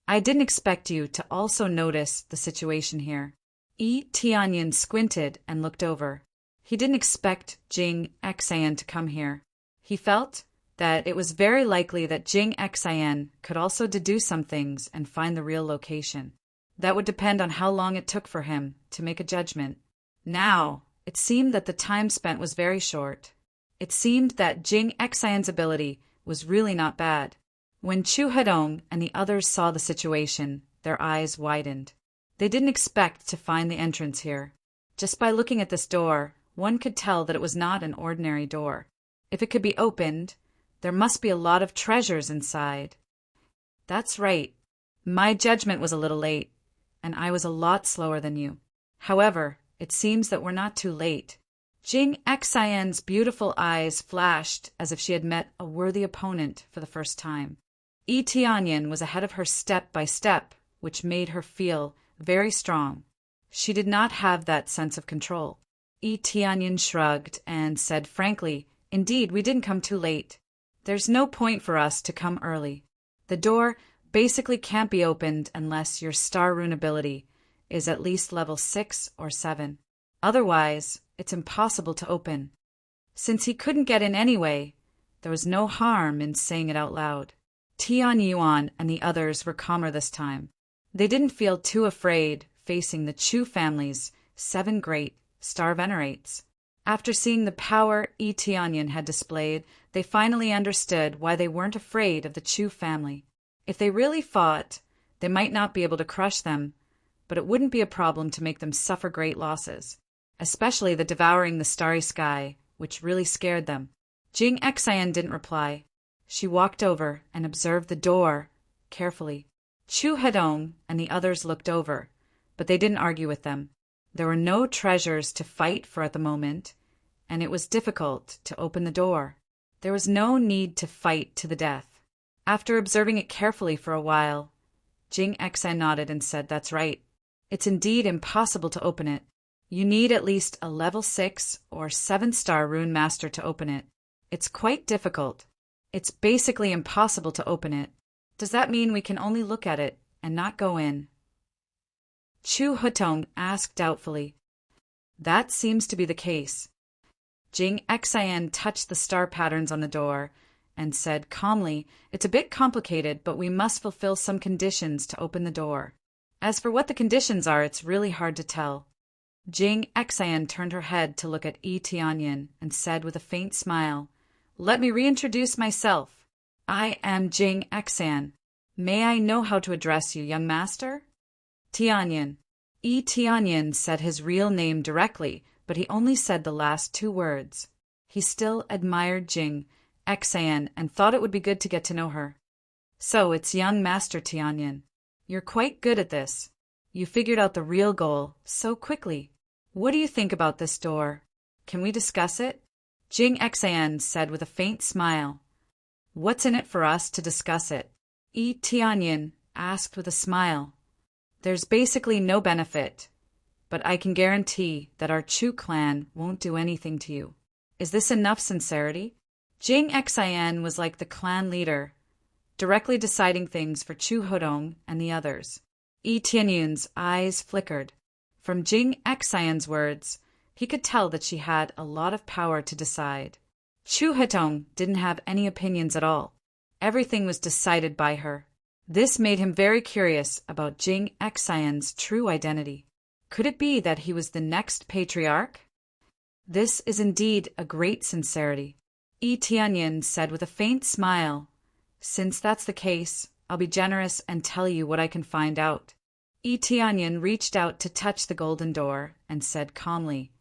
I didn't expect you to also notice the situation here. Tianyin squinted and looked over. He didn't expect Jing Xian to come here. He felt that it was very likely that Jing Xian could also deduce some things and find the real location. That would depend on how long it took for him to make a judgment. Now, it seemed that the time spent was very short. It seemed that Jing Xian's ability was really not bad. When Chu Hedong and the others saw the situation, their eyes widened. They didn't expect to find the entrance here. Just by looking at this door, one could tell that it was not an ordinary door. If it could be opened, there must be a lot of treasures inside. That's right. My judgment was a little late, and I was a lot slower than you. However, it seems that we're not too late. Jing Xian's beautiful eyes flashed as if she had met a worthy opponent for the first time. Tianyin was ahead of her step by step, which made her feel very strong. She did not have that sense of control. Tianyin shrugged and said frankly, "Indeed, we didn't come too late. There's no point for us to come early. The door basically can't be opened unless your star rune ability is at least level 6 or 7. Otherwise, it's impossible to open." Since he couldn't get in anyway, there was no harm in saying it out loud. Tianyuan and the others were calmer this time. They didn't feel too afraid facing the Chu family's 7 great star venerates. After seeing the power Tianyin had displayed, they finally understood why they weren't afraid of the Chu family. If they really fought, they might not be able to crush them, but it wouldn't be a problem to make them suffer great losses, especially the devouring the starry sky, which really scared them. Jing Xian didn't reply. She walked over and observed the door carefully. Chu Hedong and the others looked over, but they didn't argue with them. There were no treasures to fight for at the moment, and it was difficult to open the door. There was no need to fight to the death. After observing it carefully for a while, Jing Xian nodded and said, "That's right. It's indeed impossible to open it. You need at least a level 6 or 7-star rune master to open it. It's quite difficult. It's basically impossible to open it. Does that mean we can only look at it and not go in?" Chu Hutong asked doubtfully. "That seems to be the case." Jing Xian touched the star patterns on the door and said calmly, "It's a bit complicated, but we must fulfill some conditions to open the door. As for what the conditions are, it's really hard to tell." Jing Xian turned her head to look at Tianyin and said with a faint smile, "Let me reintroduce myself. I am Jing Xian. May I know how to address you, young master?" Tianyin. Tianyin said his real name directly, but he only said the last 2 words. He still admired Jing Xian and thought it would be good to get to know her. "So it's young Master Tianyin. You're quite good at this. You figured out the real goal so quickly. What do you think about this door? Can we discuss it?" Jing Xian said with a faint smile. What's in it for us to discuss it? Tianyin asked with a smile. There's basically no benefit, but I can guarantee that our Chu clan won't do anything to you. Is this enough sincerity? Jing Xian was like the clan leader, directly deciding things for Chu Hodong and the others. Tianyun's eyes flickered. From Jing Xian's words, he could tell that she had a lot of power to decide. Chu Hodong didn't have any opinions at all. Everything was decided by her. This made him very curious about Jing Xian's true identity. Could it be that he was the next patriarch? This is indeed a great sincerity, Tianyin said with a faint smile. Since that's the case, I'll be generous and tell you what I can find out. Tianyin reached out to touch the golden door and said calmly,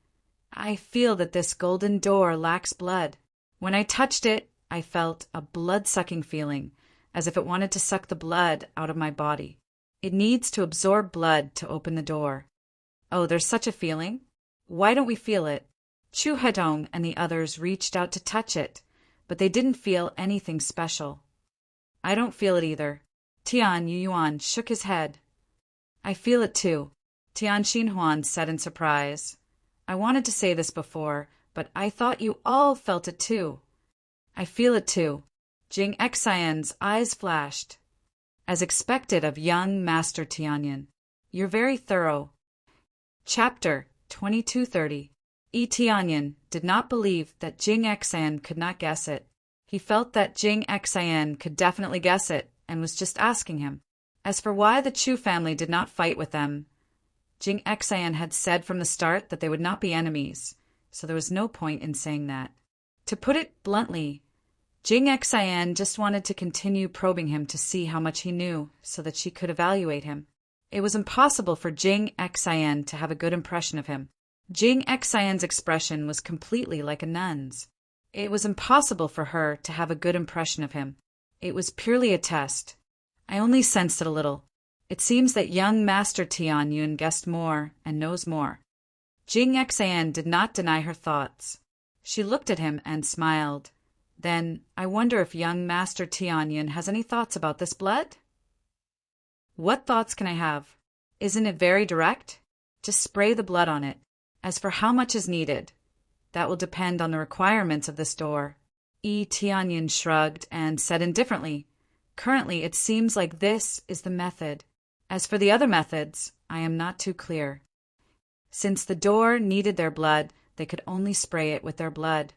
I feel that this golden door lacks blood. When I touched it, I felt a blood-sucking feeling, as if it wanted to suck the blood out of my body. It needs to absorb blood to open the door. Oh, there's such a feeling? Why don't we feel it? Chu Hedong and the others reached out to touch it, but they didn't feel anything special. I don't feel it either. Tian Yuan shook his head. I feel it too, Tian Xinhuan said in surprise. I wanted to say this before, but I thought you all felt it too. I feel it too. Jing Xian's eyes flashed. As expected of young Master Tianyin, you're very thorough. Chapter 2230. Tianyin did not believe that Jing Xian could not guess it. He felt that Jing Xian could definitely guess it and was just asking him. As for why the Chu family did not fight with them, Jing Xian had said from the start that they would not be enemies, so there was no point in saying that. To put it bluntly, Jing Xian just wanted to continue probing him to see how much he knew so that she could evaluate him. It was impossible for Jing Xian to have a good impression of him. Jing Xian's expression was completely like a nun's. It was impossible for her to have a good impression of him. It was purely a test. I only sensed it a little. It seems that young Master Tianyun guessed more and knows more. Jing Xian did not deny her thoughts. She looked at him and smiled. Then, I wonder if young Master Tianyun has any thoughts about this blood? What thoughts can I have? Isn't it very direct? Just spray the blood on it. As for how much is needed, that will depend on the requirements of this door. Tianyin shrugged and said indifferently, Currently, it seems like this is the method. As for the other methods, I am not too clear. Since the door needed their blood, they could only spray it with their blood.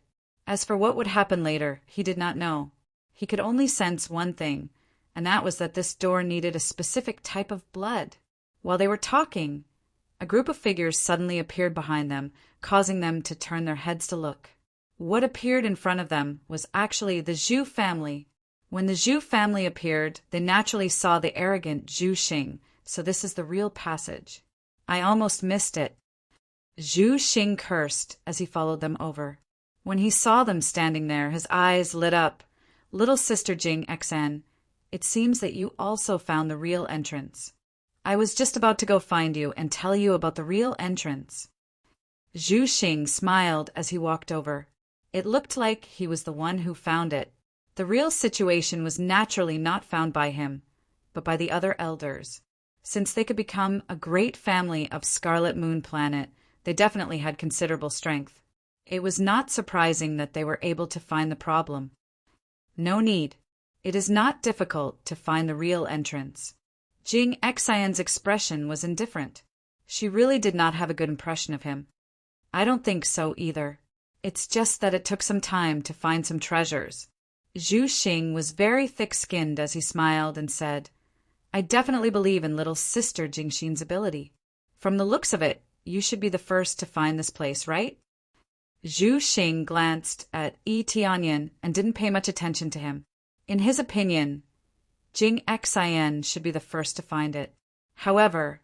As for what would happen later, he did not know. He could only sense one thing, and that was that this door needed a specific type of blood. While they were talking, a group of figures suddenly appeared behind them, causing them to turn their heads to look. What appeared in front of them was actually the Zhu family. When the Zhu family appeared, they naturally saw the arrogant Zhu Xing, so this is the real passage. I almost missed it. Zhu Xing cursed as he followed them over. When he saw them standing there, his eyes lit up. Little sister Jing Xian, it seems that you also found the real entrance. I was just about to go find you and tell you about the real entrance. Zhu Xing smiled as he walked over. It looked like he was the one who found it. The real situation was naturally not found by him, but by the other elders. Since they could become a great family of Scarlet Moon Planet, they definitely had considerable strength. It was not surprising that they were able to find the problem. No need. It is not difficult to find the real entrance. Jing Xian's expression was indifferent. She really did not have a good impression of him. I don't think so either. It's just that it took some time to find some treasures. Zhu Xing was very thick-skinned as he smiled and said, I definitely believe in little sister Jingxin's ability. From the looks of it, you should be the first to find this place, right? Zhu Xing glanced at Tianyin and didn't pay much attention to him. In his opinion, Jing Xian should be the first to find it. However,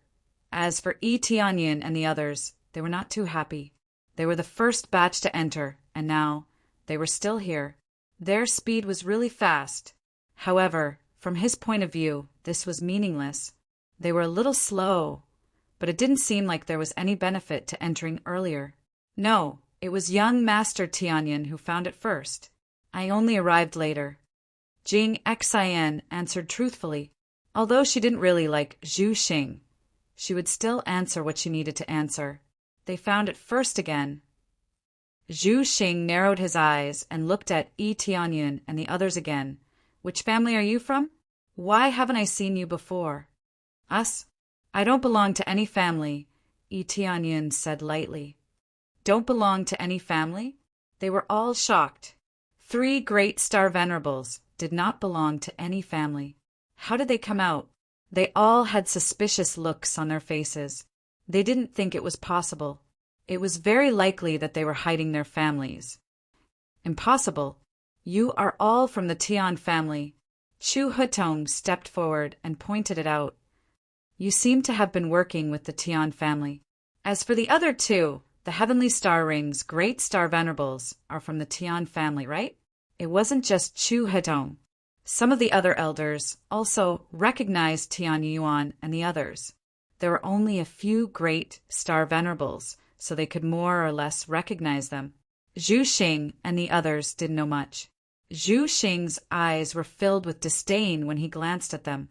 as for Tianyin and the others, they were not too happy. They were the first batch to enter, and now they were still here. Their speed was really fast. However, from his point of view, this was meaningless. They were a little slow, but it didn't seem like there was any benefit to entering earlier. No, it was young Master Tianyin who found it first. I only arrived later. Jing Xian answered truthfully. Although she didn't really like Zhu Xing, she would still answer what she needed to answer. They found it first again. Zhu Xing narrowed his eyes and looked at Yi Tianyun and the others again. Which family are you from? Why haven't I seen you before? Us? I don't belong to any family, Yi Tianyun said lightly. Don't belong to any family? They were all shocked. 3 great star venerables did not belong to any family. How did they come out? They all had suspicious looks on their faces. They didn't think it was possible. It was very likely that they were hiding their families. Impossible. You are all from the Tian family. Chu Hutong stepped forward and pointed it out. You seem to have been working with the Tian family. As for the other 2, the Heavenly Star Ring's great star venerables are from the Tian family, right? It wasn't just Chu Hutong. Some of the other elders also recognized Tian Yuan and the others. There were only a few great star venerables, so they could more or less recognize them. Zhu Xing and the others didn't know much. Zhu Xing's eyes were filled with disdain when he glanced at them.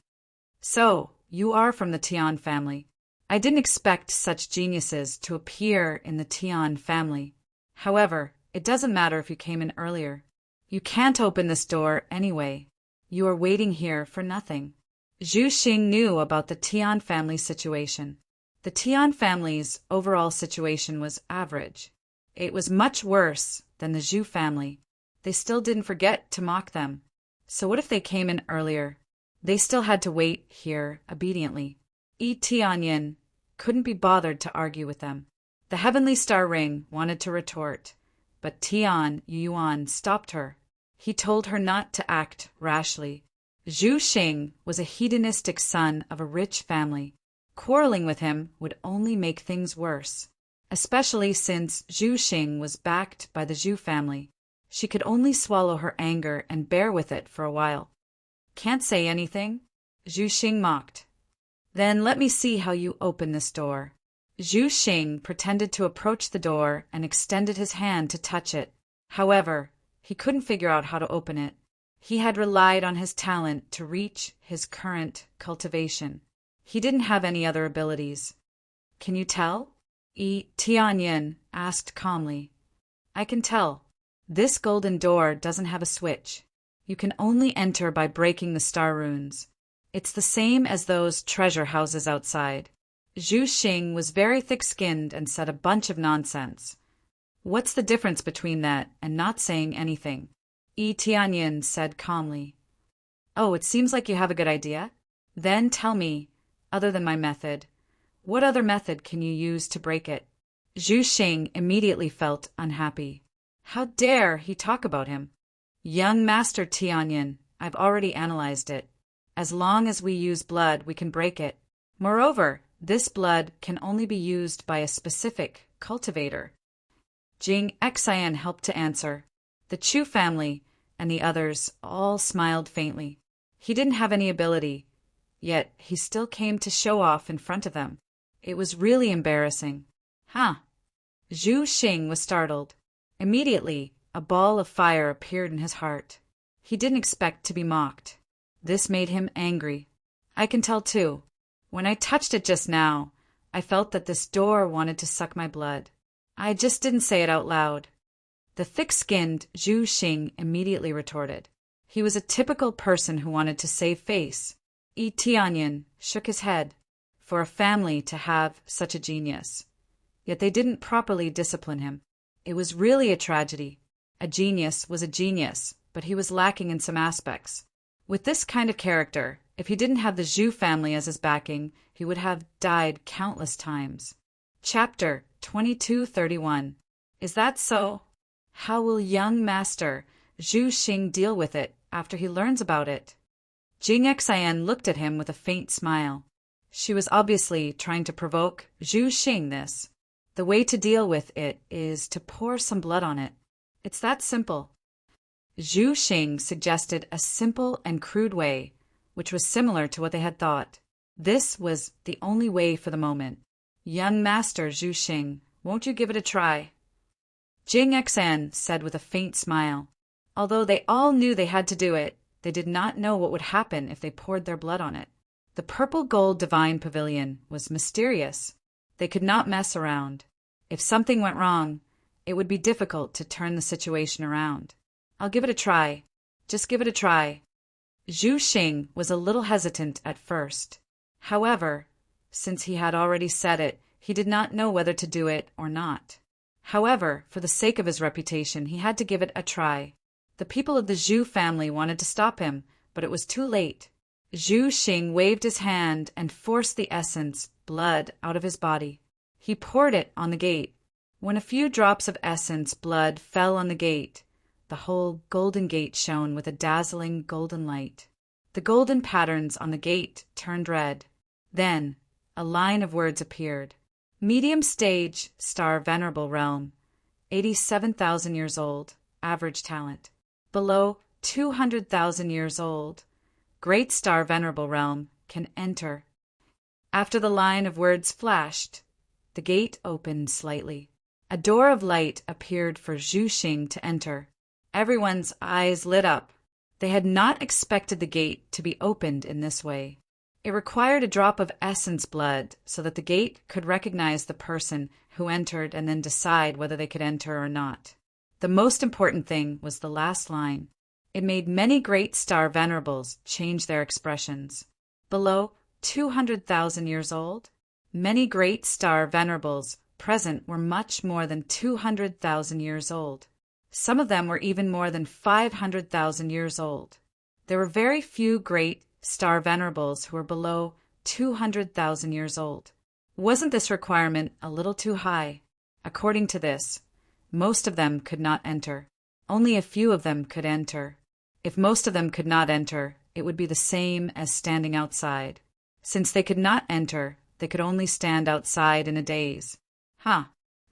So, you are from the Tian family. I didn't expect such geniuses to appear in the Tian family. However, it doesn't matter if you came in earlier. You can't open this door anyway. You are waiting here for nothing. Zhu Xing knew about the Tian family situation. The Tian family's overall situation was average. It was much worse than the Zhu family. They still didn't forget to mock them. So what if they came in earlier? They still had to wait here obediently. Yi Tianyin couldn't be bothered to argue with them. The Heavenly Star Ring wanted to retort, but Tian Yuan stopped her. He told her not to act rashly. Zhu Xing was a hedonistic son of a rich family. Quarreling with him would only make things worse, especially since Zhu Xing was backed by the Zhu family. She could only swallow her anger and bear with it for a while. Can't say anything? Zhu Xing mocked. Then let me see how you open this door. Zhu Xing pretended to approach the door and extended his hand to touch it. However, he couldn't figure out how to open it. He had relied on his talent to reach his current cultivation. He didn't have any other abilities. Can you tell? Yi Tianyin asked calmly. I can tell. This golden door doesn't have a switch. You can only enter by breaking the star runes. It's the same as those treasure houses outside. Zhu Xing was very thick-skinned and said a bunch of nonsense. What's the difference between that and not saying anything? Yi Tianyin said calmly. Oh, it seems like you have a good idea. Then tell me, other than my method, what other method can you use to break it? Zhu Xing immediately felt unhappy. How dare he talk about him? Young Master Tianyin, I've already analyzed it. As long as we use blood, we can break it. Moreover, this blood can only be used by a specific cultivator. Jing Xian helped to answer. The Chu family and the others all smiled faintly. He didn't have any ability, yet he still came to show off in front of them. It was really embarrassing. Huh? Zhu Xing was startled. Immediately, a ball of fire appeared in his heart. He didn't expect to be mocked. This made him angry. I can tell too. When I touched it just now, I felt that this door wanted to suck my blood. I just didn't say it out loud. The thick-skinned Zhu Xing immediately retorted. He was a typical person who wanted to save face. Yi Tianyin shook his head. For a family to have such a genius. Yet they didn't properly discipline him. It was really a tragedy. A genius was a genius, but he was lacking in some aspects. With this kind of character, if he didn't have the Zhu family as his backing, he would have died countless times. Chapter 2231. Is that so? How will young master Zhu Xing deal with it after he learns about it? Jing Xian looked at him with a faint smile. She was obviously trying to provoke Zhu Xing this. The way to deal with it is to pour some blood on it. It's that simple. Zhu Xing suggested a simple and crude way, which was similar to what they had thought. This was the only way for the moment. Young Master Zhu Xing, won't you give it a try? Jing Xian said with a faint smile. Although they all knew they had to do it, They did not know what would happen if they poured their blood on it. The purple gold divine pavilion was mysterious. They could not mess around. If something went wrong, it would be difficult to turn the situation around. I'll give it a try. Just give it a try. Zhu Xing was a little hesitant at first. However, since he had already said it, he did not know whether to do it or not. However, for the sake of his reputation, he had to give it a try. The people of the Zhu family wanted to stop him, but it was too late. Zhu Xing waved his hand and forced the essence, blood, out of his body. He poured it on the gate. When a few drops of essence, blood, fell on the gate, the whole golden gate shone with a dazzling golden light. The golden patterns on the gate turned red. Then, a line of words appeared. Medium stage, star venerable realm, 87,000 years old, average talent. Below, 200,000 years old, great star venerable realm, can enter. After the line of words flashed, the gate opened slightly. A door of light appeared for Zhu Xing to enter. Everyone's eyes lit up. They had not expected the gate to be opened in this way. It required a drop of essence blood so that the gate could recognize the person who entered and then decide whether they could enter or not. The most important thing was the last line. It made many great star venerables change their expressions. Below, 200,000 years old. Many great star venerables present were much more than 200,000 years old. Some of them were even more than 500,000 years old. There were very few great star venerables who were below 200,000 years old. Wasn't this requirement a little too high? According to this, most of them could not enter. Only a few of them could enter. If most of them could not enter, it would be the same as standing outside. Since they could not enter, they could only stand outside in a daze.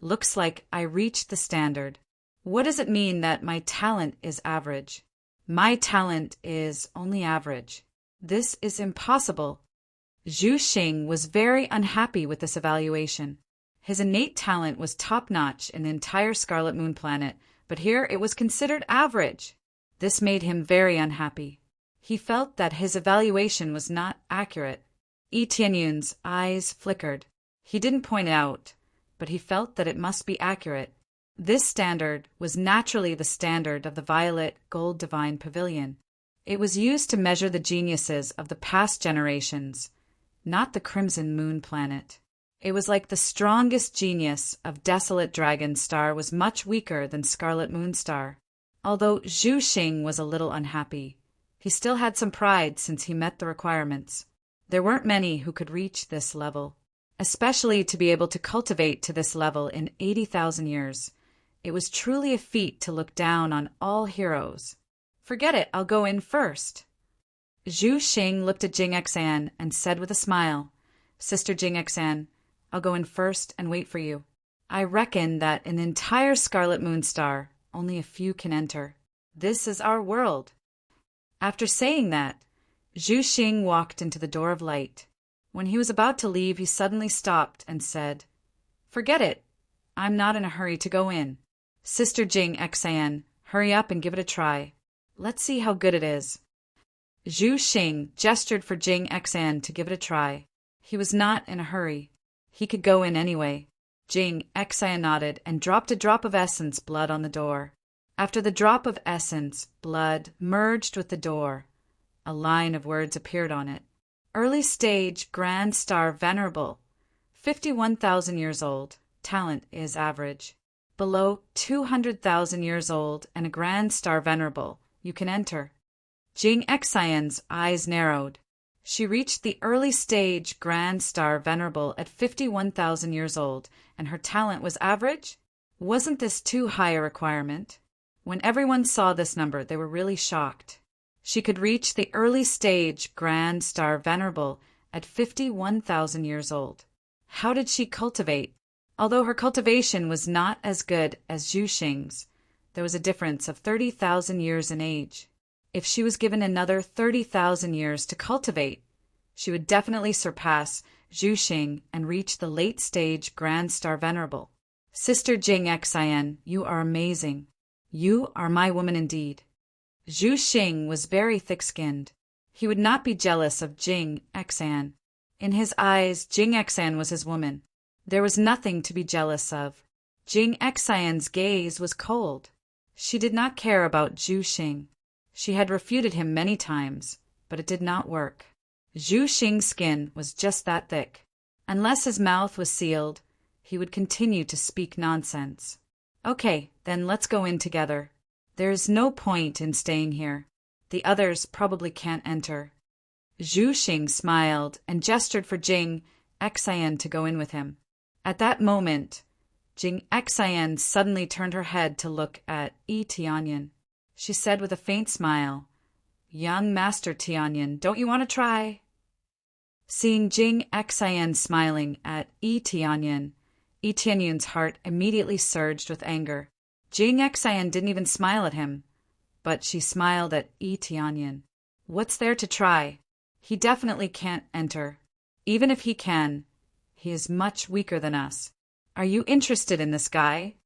Looks like I reached the standard. What does it mean that my talent is average? My talent is only average. This is impossible. Zhu Xing was very unhappy with this evaluation. His innate talent was top-notch in the entire Scarlet Moon planet, but here it was considered average. This made him very unhappy. He felt that his evaluation was not accurate. Yi Tianyun's eyes flickered. He didn't point it out, but he felt that it must be accurate. This standard was naturally the standard of the Violet Gold Divine Pavilion. It was used to measure the geniuses of the past generations, not the Crimson Moon planet. It was like the strongest genius of Desolate Dragon Star was much weaker than Scarlet Moon Star. Although Zhu Xing was a little unhappy, he still had some pride since he met the requirements. There weren't many who could reach this level, especially to be able to cultivate to this level in 80,000 years. It was truly a feat to look down on all heroes. Forget it, I'll go in first. Zhu Xing looked at Jing Xan and said with a smile, Sister Jing Xan, I'll go in first and wait for you. I reckon that in the entire Scarlet Moon Star, only a few can enter. This is our world. After saying that, Zhu Xing walked into the door of light. When he was about to leave, he suddenly stopped and said, Forget it. I'm not in a hurry to go in. Sister Jing Xan, hurry up and give it a try. Let's see how good it is. Zhu Xing gestured for Jing Xan to give it a try. He was not in a hurry. He could go in anyway. Jing Xan nodded and dropped a drop of essence blood on the door. After the drop of essence, blood merged with the door. A line of words appeared on it. Early stage Grand Star Venerable, 51,000 years old. Talent is average. Below 200,000 years old and a Grand Star Venerable, you can enter. Jing Xian's eyes narrowed. She reached the early stage Grand Star Venerable at 51,000 years old, and her talent was average? Wasn't this too high a requirement? When everyone saw this number, they were really shocked. She could reach the early stage Grand Star Venerable at 51,000 years old. How did she cultivate? Although her cultivation was not as good as Zhu Xing's, there was a difference of 30,000 years in age. If she was given another 30,000 years to cultivate, she would definitely surpass Zhu Xing and reach the late stage Grand Star Venerable. Sister Jing Xian, you are amazing. You are my woman indeed. Zhu Xing was very thick-skinned. He would not be jealous of Jing Xan. In his eyes, Jing Xan was his woman. There was nothing to be jealous of. Jing Xian's gaze was cold. She did not care about Zhu Xing. She had refuted him many times, but it did not work. Zhu Xing's skin was just that thick. Unless his mouth was sealed, he would continue to speak nonsense. Okay, then let's go in together. There is no point in staying here. The others probably can't enter. Zhu Xing smiled and gestured for Jing Xian to go in with him. At that moment, Jing Xian suddenly turned her head to look at Yi Tianyan. She said with a faint smile, "Young Master Tianyan, don't you want to try?" Seeing Jing Xian smiling at Yi Tianyan's heart immediately surged with anger. Jing Xian didn't even smile at him, but she smiled at Yi Tianyan. What's there to try? He definitely can't enter. Even if he can, he is much weaker than us. Are you interested in this guy?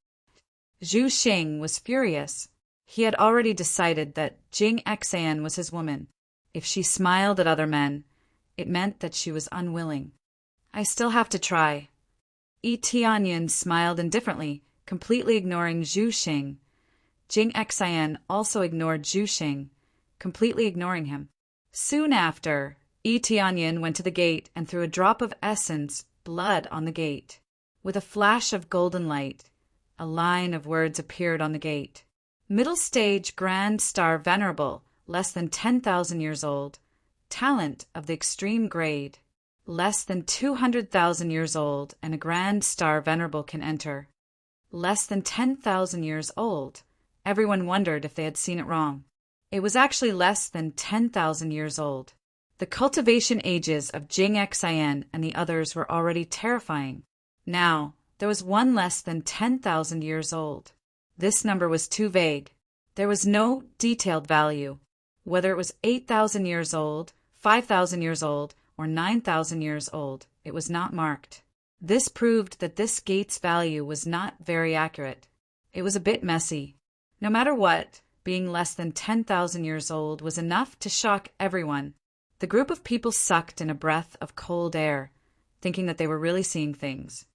Zhu Xing was furious. He had already decided that Jing Xian was his woman. If she smiled at other men, it meant that she was unwilling. I still have to try. Yi Tianyan smiled indifferently, completely ignoring Zhu Xing. Jing Xian also ignored Zhu Xing, completely ignoring him. Soon after, Yi Tianyan went to the gate and threw a drop of essence, blood, on the gate. With a flash of golden light, a line of words appeared on the gate. Middle stage Grand Star Venerable, less than 10,000 years old. Talent of the extreme grade. Less than 200,000 years old and a Grand Star Venerable can enter. Less than 10,000 years old. Everyone wondered if they had seen it wrong. It was actually less than 10,000 years old. The cultivation ages of Jing Xian and the others were already terrifying. Now, there was one less than 10,000 years old. This number was too vague. There was no detailed value. Whether it was 8,000 years old, 5,000 years old, or 9,000 years old, it was not marked. This proved that this gate's value was not very accurate. It was a bit messy. No matter what, being less than 10,000 years old was enough to shock everyone. The group of people sucked in a breath of cold air, thinking that they were really seeing things.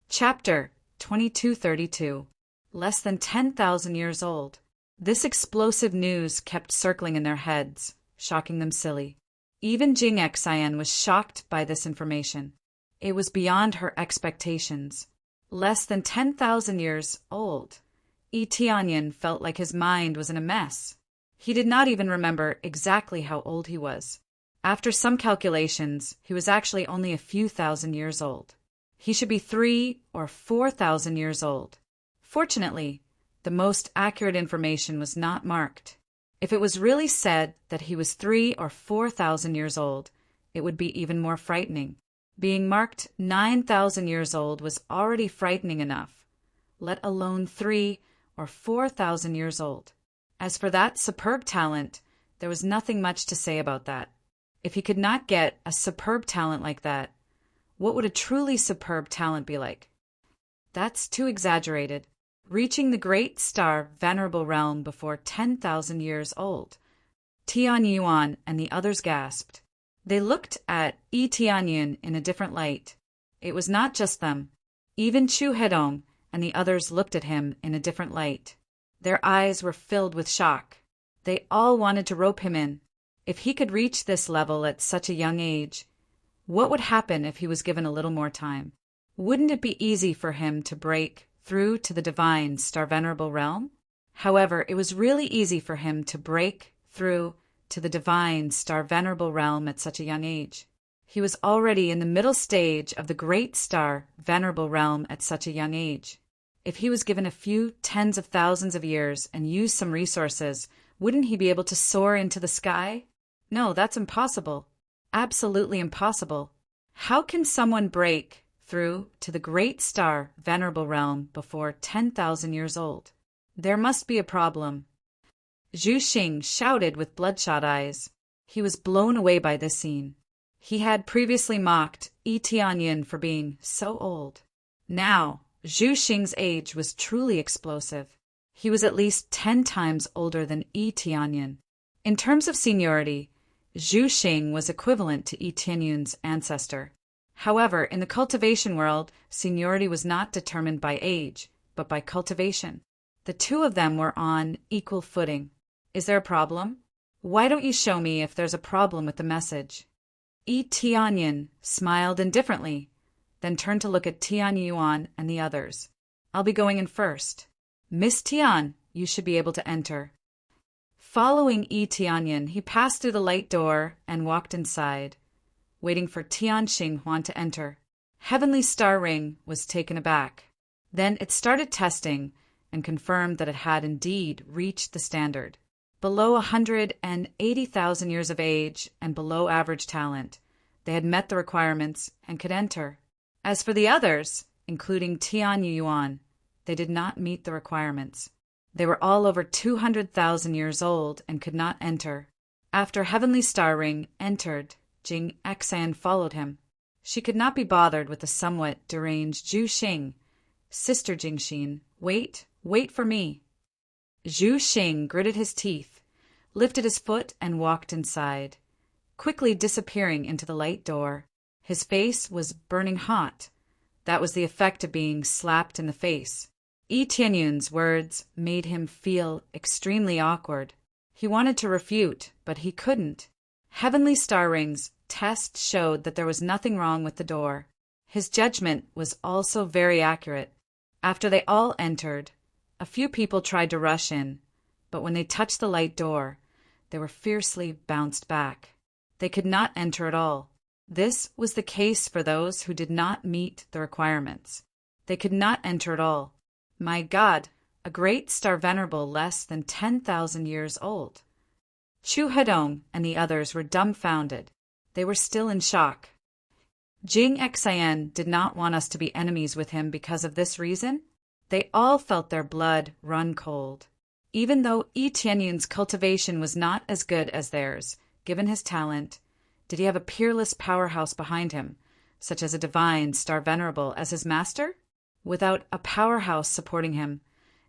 Chapter 2232. Less than 10,000 years old. This explosive news kept circling in their heads, shocking them silly. Even Jing Xian was shocked by this information. It was beyond her expectations. Less than 10,000 years old. Yi Tianyan felt like his mind was in a mess. He did not even remember exactly how old he was. After some calculations, he was actually only a few thousand years old. He should be 3,000 or 4,000 years old. Fortunately, the most accurate information was not marked. If it was really said that he was 3,000 or 4,000 years old, it would be even more frightening. Being marked 9,000 years old was already frightening enough, let alone 3,000 or 4,000 years old. As for that superb talent, there was nothing much to say about that. If he could not get a superb talent like that, what would a truly superb talent be like? That's too exaggerated. Reaching the great star venerable realm before 10,000 years old. Tian Yuan and the others gasped. They looked at Yi Tianyan in a different light. It was not just them. Even Chu Hedong and the others looked at him in a different light. Their eyes were filled with shock. They all wanted to rope him in. If he could reach this level at such a young age, what would happen if he was given a little more time? Wouldn't it be easy for him to break through to the divine star venerable realm? However, it was really easy for him to break through to the divine star venerable realm at such a young age. He was already in the middle stage of the great star venerable realm at such a young age. If he was given a few tens of thousands of years and used some resources, wouldn't he be able to soar into the sky? No, that's impossible. Absolutely impossible. How can someone break through to the great star venerable realm before 10,000 years old? There must be a problem. Zhu Xing shouted with bloodshot eyes. He was blown away by this scene. He had previously mocked Yi Tianyan for being so old. Now, Zhu Xing's age was truly explosive. He was at least 10 times older than Yi Tianyan. In terms of seniority, Zhu Xing was equivalent to Yi Tianyun's ancestor. However, in the cultivation world, seniority was not determined by age, but by cultivation. The two of them were on equal footing. Is there a problem? Why don't you show me if there's a problem with the message? Yi Tianyun smiled indifferently, then turned to look at Tian Yuan and the others. I'll be going in first. Miss Tian, you should be able to enter. Following Yi Tianyun, he passed through the light door and walked inside, waiting for Tian Xinghuan to enter. Heavenly Star Ring was taken aback. Then it started testing and confirmed that it had indeed reached the standard. Below 180,000 years of age and below average talent, they had met the requirements and could enter. As for the others, including Tian Yuan, they did not meet the requirements. They were all over 200,000 years old and could not enter. After Heavenly Star Ring entered, Jing Xan followed him. She could not be bothered with the somewhat deranged Zhu Xing. Sister Jingxin, wait for me. Zhu Xing gritted his teeth, lifted his foot and walked inside, quickly disappearing into the light door. His face was burning hot. That was the effect of being slapped in the face. Yi Tianyun's words made him feel extremely awkward. He wanted to refute, but he couldn't. Heavenly Star Ring's test showed that there was nothing wrong with the door. His judgment was also very accurate. After they all entered, a few people tried to rush in, but when they touched the light door, they were fiercely bounced back. They could not enter at all. This was the case for those who did not meet the requirements. They could not enter at all. My God, a great star venerable less than 10,000 years old. Chu Hedong and the others were dumbfounded. They were still in shock. Jing Xian did not want us to be enemies with him because of this reason. They all felt their blood run cold. Even though Yi Tianyun's cultivation was not as good as theirs, given his talent, did he have a peerless powerhouse behind him, such as a divine star venerable as his master? Without a powerhouse supporting him,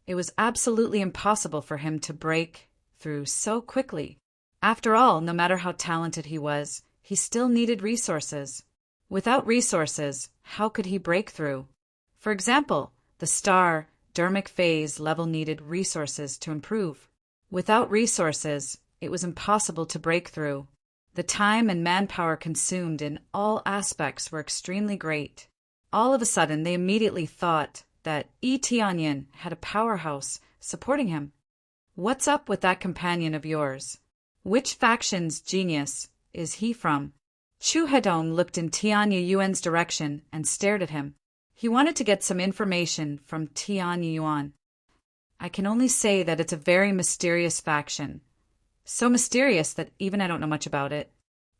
it was absolutely impossible for him to break through so quickly. After all, no matter how talented he was, he still needed resources. Without resources, how could he break through? For example, the star dermic phase level needed resources to improve. Without resources, it was impossible to break through. The time and manpower consumed in all aspects were extremely great. All of a sudden, they immediately thought that Yi Tianyun had a powerhouse supporting him. What's up with that companion of yours? Which faction's genius is he from? Chu Hedong looked in Tian Yuan's direction and stared at him. He wanted to get some information from Tian Yuan. I can only say that it's a very mysterious faction. So mysterious that even I don't know much about it.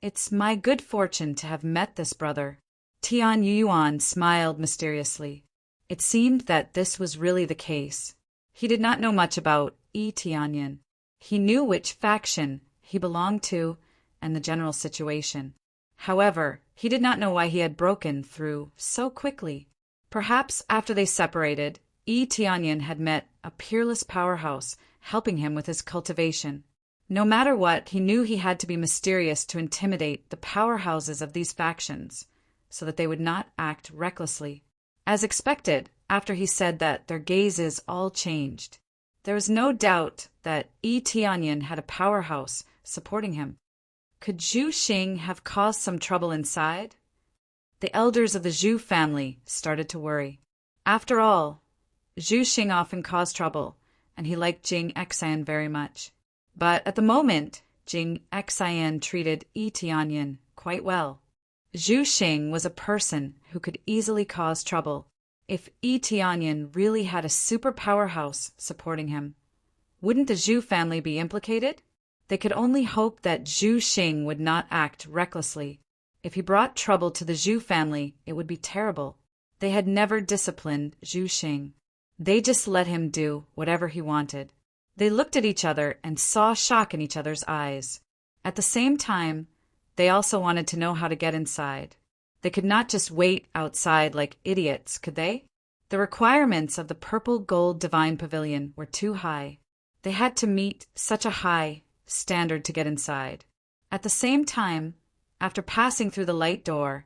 It's my good fortune to have met this brother. Tian Yuan smiled mysteriously. It seemed that this was really the case. He did not know much about Yi Tianyun. He knew which faction he belonged to and the general situation. However, he did not know why he had broken through so quickly. Perhaps after they separated, Yi Tianyun had met a peerless powerhouse helping him with his cultivation. No matter what, he knew he had to be mysterious to intimidate the powerhouses of these factions, so that they would not act recklessly. As expected, after he said that, their gazes all changed. There was no doubt that Yi Tianyun had a powerhouse supporting him. Could Zhu Xing have caused some trouble inside? The elders of the Zhu family started to worry. After all, Zhu Xing often caused trouble, and he liked Jing Xian very much. But at the moment, Jing Xian treated Yi Tianyun quite well. Zhu Xing was a person who could easily cause trouble. If Yi Tianyun really had a super powerhouse supporting him, wouldn't the Zhu family be implicated? They could only hope that Zhu Xing would not act recklessly. If he brought trouble to the Zhu family, it would be terrible. They had never disciplined Zhu Xing. They just let him do whatever he wanted. They looked at each other and saw shock in each other's eyes. At the same time, they also wanted to know how to get inside. They could not just wait outside like idiots, could they? The requirements of the purple gold divine pavilion were too high. They had to meet such a high standard to get inside. At the same time, after passing through the light door,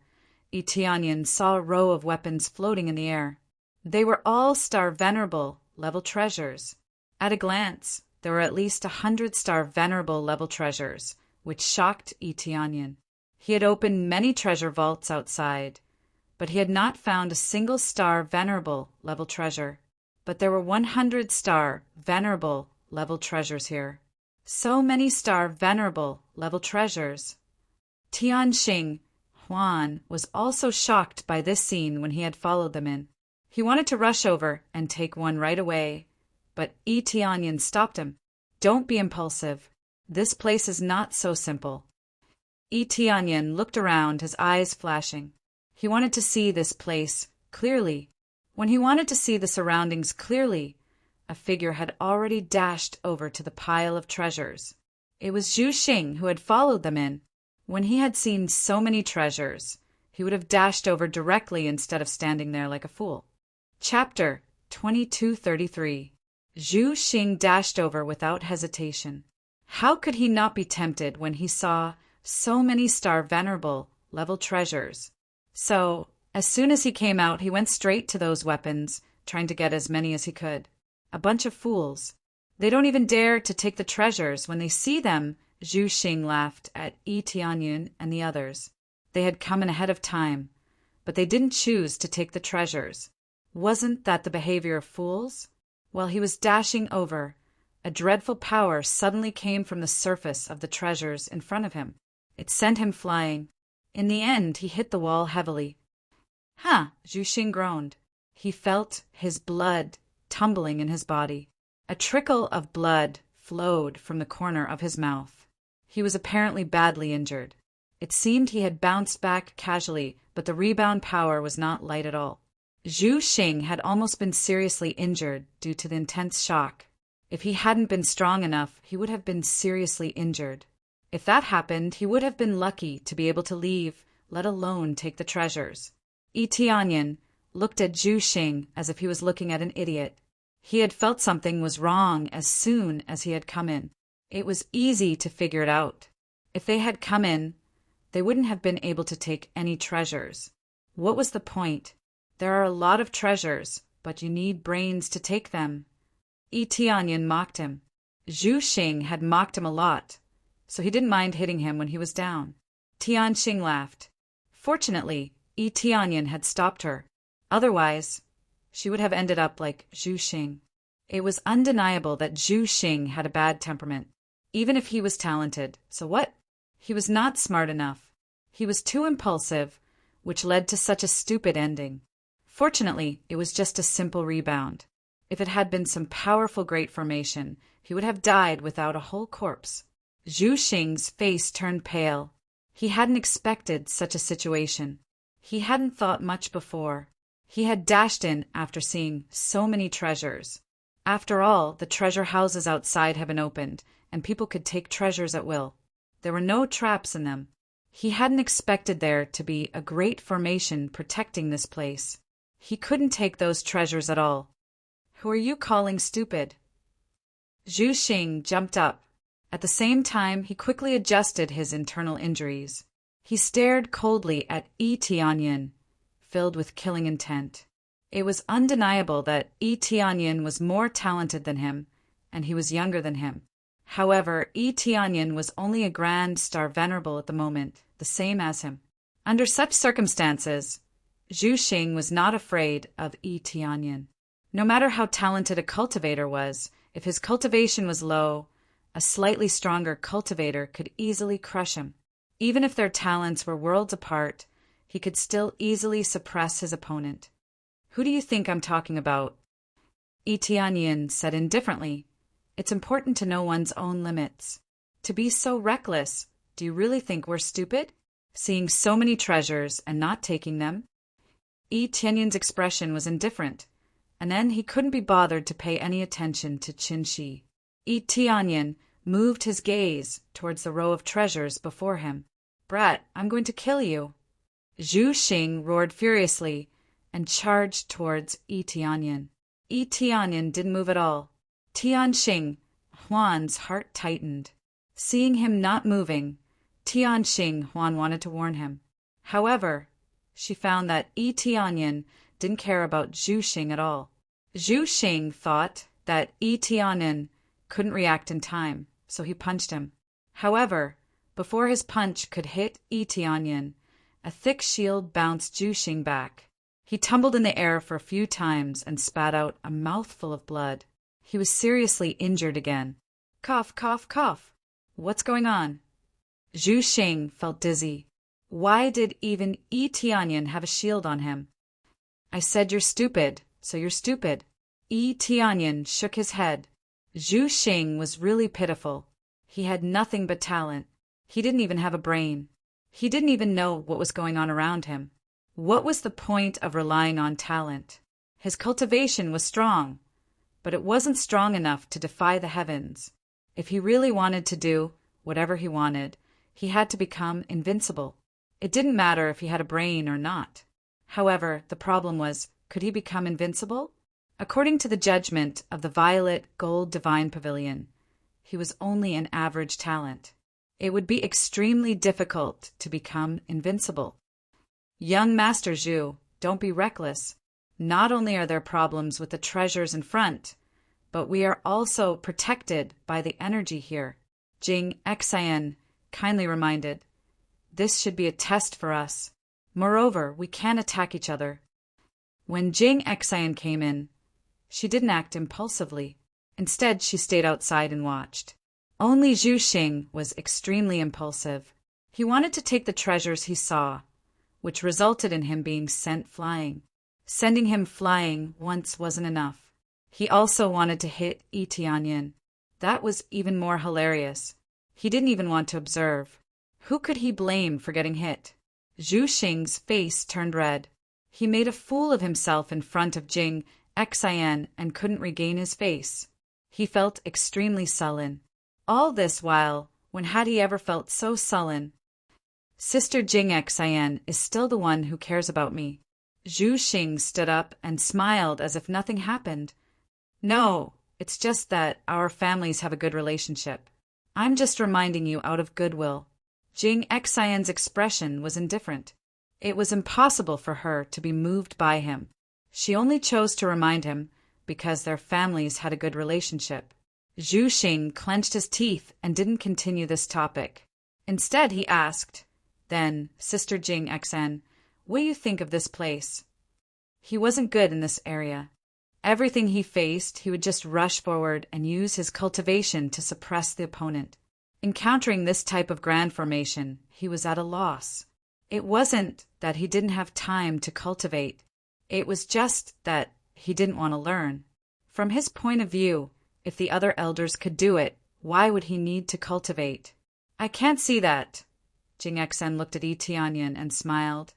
Yi Tianyin saw a row of weapons floating in the air. They were all star venerable level treasures. At a glance, there were at least 100 star venerable level treasures, which shocked Yi Tianyin. He had opened many treasure vaults outside, but he had not found a single star venerable level treasure. But there were 100 star venerable level treasures here. So many star venerable level treasures. Tianxing Huan was also shocked by this scene when he had followed them in. He wanted to rush over and take one right away, but Yi Tianyin stopped him. Don't be impulsive. This place is not so simple. Yi Tianyin looked around, his eyes flashing. He wanted to see this place clearly. When he wanted to see the surroundings clearly, a figure had already dashed over to the pile of treasures. It was Zhu Xing who had followed them in. When he had seen so many treasures, he would have dashed over directly instead of standing there like a fool. Chapter 2233. Zhu Xing dashed over without hesitation. How could he not be tempted when he saw so many star venerable level treasures? So, as soon as he came out, he went straight to those weapons, trying to get as many as he could. A bunch of fools. They don't even dare to take the treasures. When they see them, Zhu Xing laughed at Yi Tianyin and the others. They had come in ahead of time, but they didn't choose to take the treasures. Wasn't that the behavior of fools? While he was dashing over, a dreadful power suddenly came from the surface of the treasures in front of him. It sent him flying. In the end, he hit the wall heavily. Zhu Xing groaned. He felt his blood tumbling in his body. A trickle of blood flowed from the corner of his mouth. He was apparently badly injured. It seemed he had bounced back casually, but the rebound power was not light at all. Zhu Xing had almost been seriously injured due to the intense shock. If he hadn't been strong enough, he would have been seriously injured. If that happened, he would have been lucky to be able to leave, let alone take the treasures. Yi Tianyin looked at Zhu Xing as if he was looking at an idiot. He had felt something was wrong as soon as he had come in. It was easy to figure it out. If they had come in, they wouldn't have been able to take any treasures. What was the point? There are a lot of treasures, but you need brains to take them. Yi Tianyin mocked him. Zhu Xing had mocked him a lot, so he didn't mind hitting him when he was down. Tianxing laughed. Fortunately, Yi Tianyin had stopped her. Otherwise, she would have ended up like Zhu Xing. It was undeniable that Zhu Xing had a bad temperament, even if he was talented. So what? He was not smart enough. He was too impulsive, which led to such a stupid ending. Fortunately, it was just a simple rebound. If it had been some powerful great formation, he would have died without a whole corpse. Zhu Xing's face turned pale. He hadn't expected such a situation. He hadn't thought much before. He had dashed in after seeing so many treasures. After all, the treasure houses outside had been opened, and people could take treasures at will. There were no traps in them. He hadn't expected there to be a great formation protecting this place. He couldn't take those treasures at all. Who are you calling stupid? Zhu Xing jumped up. At the same time, he quickly adjusted his internal injuries. He stared coldly at Yi Tianyin, filled with killing intent. It was undeniable that Yi Tianyin was more talented than him, and he was younger than him. However, Yi Tianyin was only a grand star venerable at the moment, the same as him. Under such circumstances, Zhu Xing was not afraid of Yi Tianyin. No matter how talented a cultivator was, if his cultivation was low, a slightly stronger cultivator could easily crush him. Even if their talents were worlds apart, he could still easily suppress his opponent. Who do you think I'm talking about? Yi Tianyin said indifferently. It's important to know one's own limits. To be so reckless, do you really think we're stupid? Seeing so many treasures and not taking them? Yi Tianyin's expression was indifferent, and then he couldn't be bothered to pay any attention to Qin Shi. Yi Tianyin moved his gaze towards the row of treasures before him. Brat, I'm going to kill you. Zhu Xing roared furiously and charged towards Yi Tianyin. Yi Tianyin didn't move at all. Tianxing Huan's heart tightened. Seeing him not moving, Tianxing Huan wanted to warn him. However, she found that Tianyin didn't care about Zhu Xing at all. Zhu Xing thought that Tianyin couldn't react in time, so he punched him. However, before his punch could hit Tianyin, a thick shield bounced Zhu Xing back. He tumbled in the air for a few times and spat out a mouthful of blood. He was seriously injured again. Cough, cough, cough. What's going on? Zhu Xing felt dizzy. Why did even Tianyin have a shield on him? I said you're stupid, so you're stupid. Tianyin shook his head. Zhu Xing was really pitiful. He had nothing but talent. He didn't even have a brain. He didn't even know what was going on around him. What was the point of relying on talent? His cultivation was strong, but it wasn't strong enough to defy the heavens. If he really wanted to do whatever he wanted, he had to become invincible. It didn't matter if he had a brain or not. However, the problem was, could he become invincible? According to the judgment of the Violet Gold Divine Pavilion, he was only an average talent. It would be extremely difficult to become invincible. Young Master Zhu, don't be reckless. Not only are there problems with the treasures in front, but we are also protected by the energy here. Jing Xian kindly reminded. This should be a test for us. Moreover, we can't attack each other. When Jing Xian came in, she didn't act impulsively. Instead, she stayed outside and watched. Only Zhu Xing was extremely impulsive. He wanted to take the treasures he saw, which resulted in him being sent flying. Sending him flying once wasn't enough. He also wanted to hit Tianyin. That was even more hilarious. He didn't even want to observe. Who could he blame for getting hit? Zhu Xing's face turned red. He made a fool of himself in front of Jing Xian and couldn't regain his face. He felt extremely sullen. All this while, when had he ever felt so sullen? Sister Jing Xian is still the one who cares about me. Zhu Xing stood up and smiled as if nothing happened. No, it's just that our families have a good relationship. I'm just reminding you out of goodwill. Jing Xian's expression was indifferent. It was impossible for her to be moved by him. She only chose to remind him because their families had a good relationship. Zhu Xing clenched his teeth and didn't continue this topic. Instead, he asked, Then, Sister Jing Xian, what do you think of this place? He wasn't good in this area. Everything he faced, he would just rush forward and use his cultivation to suppress the opponent. Encountering this type of grand formation, he was at a loss. It wasn't that he didn't have time to cultivate. It was just that he didn't want to learn. From his point of view, if the other elders could do it, why would he need to cultivate? I can't see that. Jing Xian looked at Tianyin and smiled.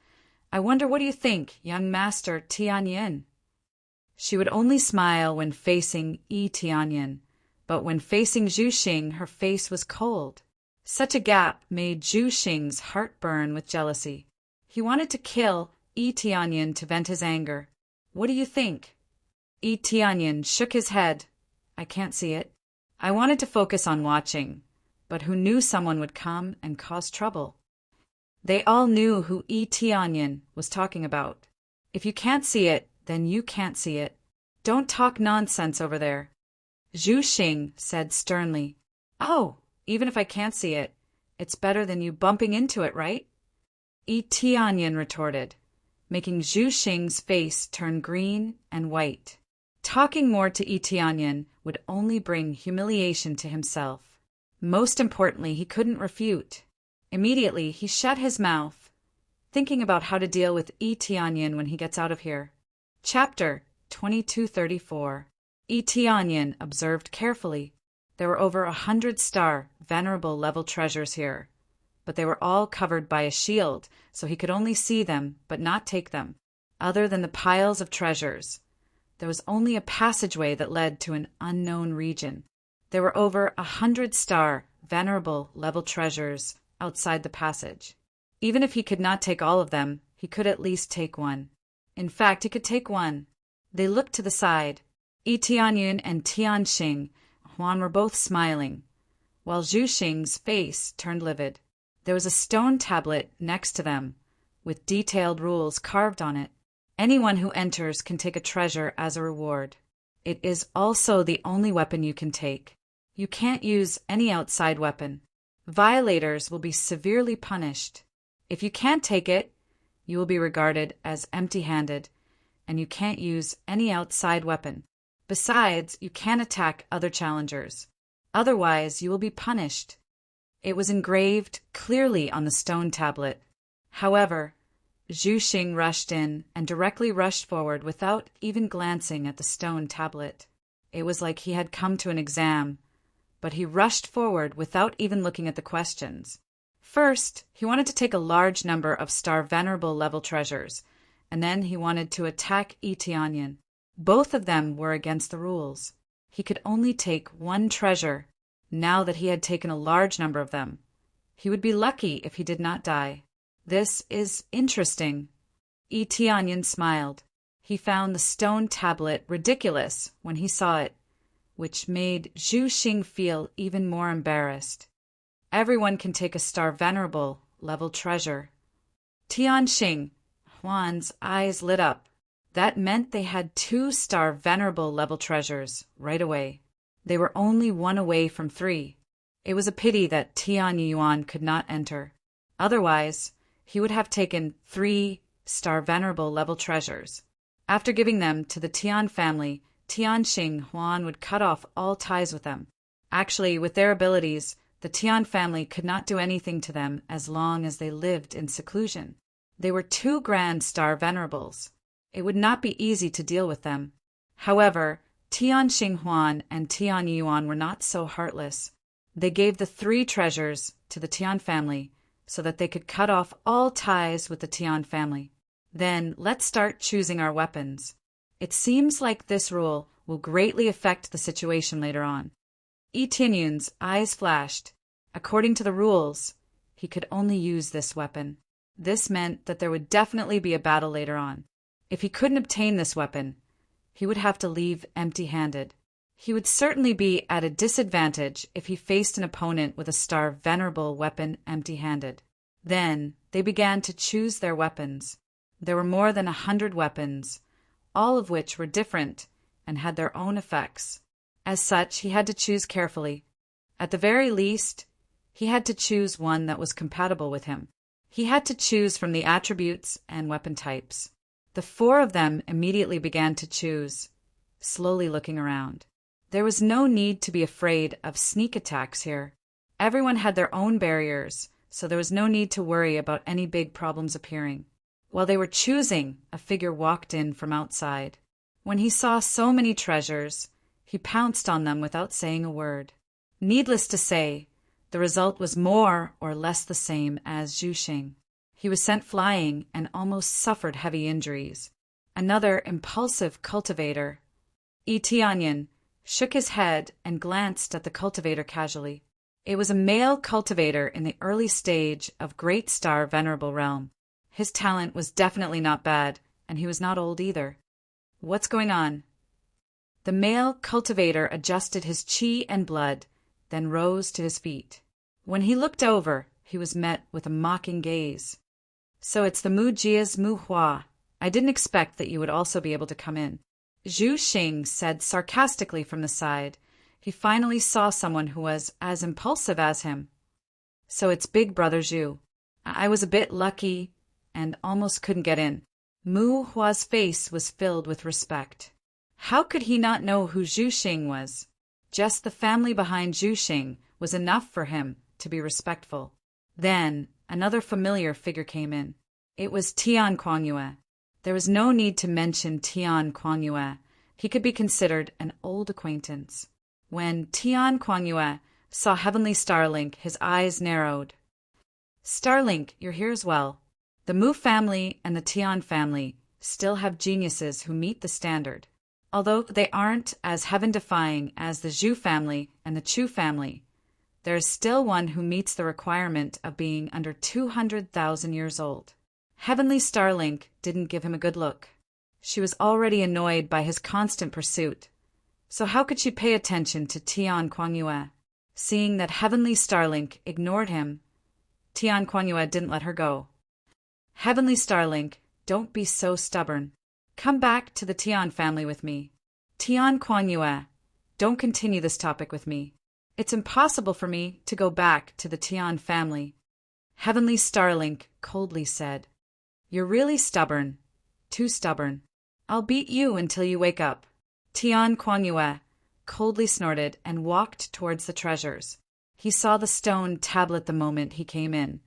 I wonder what do you think, young Master Tianyin? She would only smile when facing Tianyin, but when facing Zhu Xing, her face was cold. Such a gap made Zhu Xing's heart burn with jealousy. He wanted to kill Tianyin to vent his anger. What do you think? Tianyin shook his head. I can't see it. I wanted to focus on watching, but who knew someone would come and cause trouble? They all knew who Tianyin was talking about. If you can't see it, then you can't see it. Don't talk nonsense over there. Zhu Xing said sternly. Oh, even if I can't see it, it's better than you bumping into it, right? Tianyin retorted, making Zhu Xing's face turn green and white. Talking more to Tianyin would only bring humiliation to himself. Most importantly, he couldn't refute. Immediately, he shut his mouth, thinking about how to deal with Tianyin when he gets out of here. Chapter 2234. Tianyin observed carefully. There were over 100 star, venerable level treasures here, but they were all covered by a shield, so he could only see them but not take them. Other than the piles of treasures, there was only a passageway that led to an unknown region. There were over 100 star, venerable level treasures outside the passage. Even if he could not take all of them, he could at least take one. In fact, he could take one. They looked to the side. Tianyin and Tianxing Huan were both smiling. while Zhu Xing's face turned livid. There was a stone tablet next to them, with detailed rules carved on it. Anyone who enters can take a treasure as a reward. It is also the only weapon you can take. You can't use any outside weapon. Violators will be severely punished. If you can't take it, you will be regarded as empty-handed, and you can't use any outside weapon. Besides, you can't attack other challengers. Otherwise, you will be punished. It was engraved clearly on the stone tablet. However, Zhu Xing rushed in and directly rushed forward without even glancing at the stone tablet. It was like he had come to an exam, but he rushed forward without even looking at the questions. First, he wanted to take a large number of Star Venerable level treasures, and then he wanted to attack Yi Tianyan. Both of them were against the rules. He could only take one treasure, now that he had taken a large number of them. He would be lucky if he did not die. This is interesting. Yi Tianyan smiled. He found the stone tablet ridiculous when he saw it, which made Zhu Xing feel even more embarrassed. Everyone can take a Star Venerable level treasure. Tianxing, Huan's eyes lit up. That meant they had 2 Star Venerable level treasures right away. They were only 1 away from 3. It was a pity that Tian Yuan could not enter. Otherwise, he would have taken 3 Star Venerable level treasures. After giving them to the Tian family, Tianxing Huan would cut off all ties with them. Actually, with their abilities, the Tian family could not do anything to them as long as they lived in seclusion. They were 2 grand Star Venerables. It would not be easy to deal with them. However, Tianxing Huan and Tian Yuan were not so heartless. They gave the 3 treasures to the Tian family so that they could cut off all ties with the Tian family. Then let's start choosing our weapons. It seems like this rule will greatly affect the situation later on. Yi Tianyun's eyes flashed. According to the rules, he could only use this weapon. This meant that there would definitely be a battle later on. If he couldn't obtain this weapon, he would have to leave empty-handed. He would certainly be at a disadvantage if he faced an opponent with a Star Venerable weapon empty-handed. Then they began to choose their weapons. There were more than 100 weapons, all of which were different and had their own effects. As such, he had to choose carefully. At the very least, he had to choose one that was compatible with him. He had to choose from the attributes and weapon types. The 4 of them immediately began to choose, slowly looking around. There was no need to be afraid of sneak attacks here. Everyone had their own barriers, so there was no need to worry about any big problems appearing. While they were choosing, a figure walked in from outside. When he saw so many treasures, he pounced on them without saying a word. Needless to say, the result was more or less the same as Zhu Xing. He was sent flying and almost suffered heavy injuries. Another impulsive cultivator, Yi Tianyan, shook his head and glanced at the cultivator casually. It was a male cultivator in the early stage of Great Star Venerable Realm. His talent was definitely not bad, and he was not old either. What's going on? The male cultivator adjusted his qi and blood, then rose to his feet. When he looked over, he was met with a mocking gaze. So it's the Mu Jia's Mu Hua. I didn't expect that you would also be able to come in. Zhu Xing said sarcastically from the side. He finally saw someone who was as impulsive as him. So it's Big Brother Zhu. I was a bit lucky and almost couldn't get in. Mu Hua's face was filled with respect. How could he not know who Zhu Xing was? Just the family behind Zhu Xing was enough for him to be respectful. Then another familiar figure came in. It was Tian Kuangyue. There was no need to mention Tian Kuangyue. He could be considered an old acquaintance. When Tian Kuangyue saw Heavenly Starlink, his eyes narrowed. Starlink, you're here as well. The Mu family and the Tian family still have geniuses who meet the standard. Although they aren't as heaven-defying as the Zhu family and the Chu family, there is still one who meets the requirement of being under 200,000 years old. Heavenly Starlink didn't give him a good look. She was already annoyed by his constant pursuit. So how could she pay attention to Tian Kuangyue? Seeing that Heavenly Starlink ignored him, Tian Quanyue didn't let her go. Heavenly Starlink, don't be so stubborn. Come back to the Tian family with me. Tian Quanyue, don't continue this topic with me. It's impossible for me to go back to the Tian family. Heavenly Starlink coldly said, You're really stubborn. Too stubborn. I'll beat you until you wake up. Tian Quanyue coldly snorted and walked towards the treasures. He saw the stone tablet the moment he came in,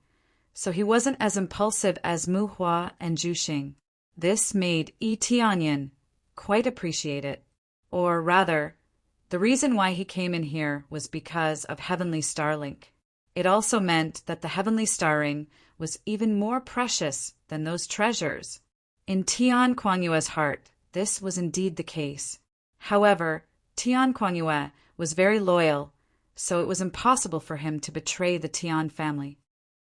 so he wasn't as impulsive as Mu Hua and Zhu Xing. This made Yi Tianyin quite appreciate it. Or rather, the reason why he came in here was because of Heavenly Starlink. It also meant that the Heavenly Star Ring was even more precious than those treasures. In Tian Quanyue's heart, this was indeed the case. However, Tian Quanyue was very loyal, so it was impossible for him to betray the Tian family.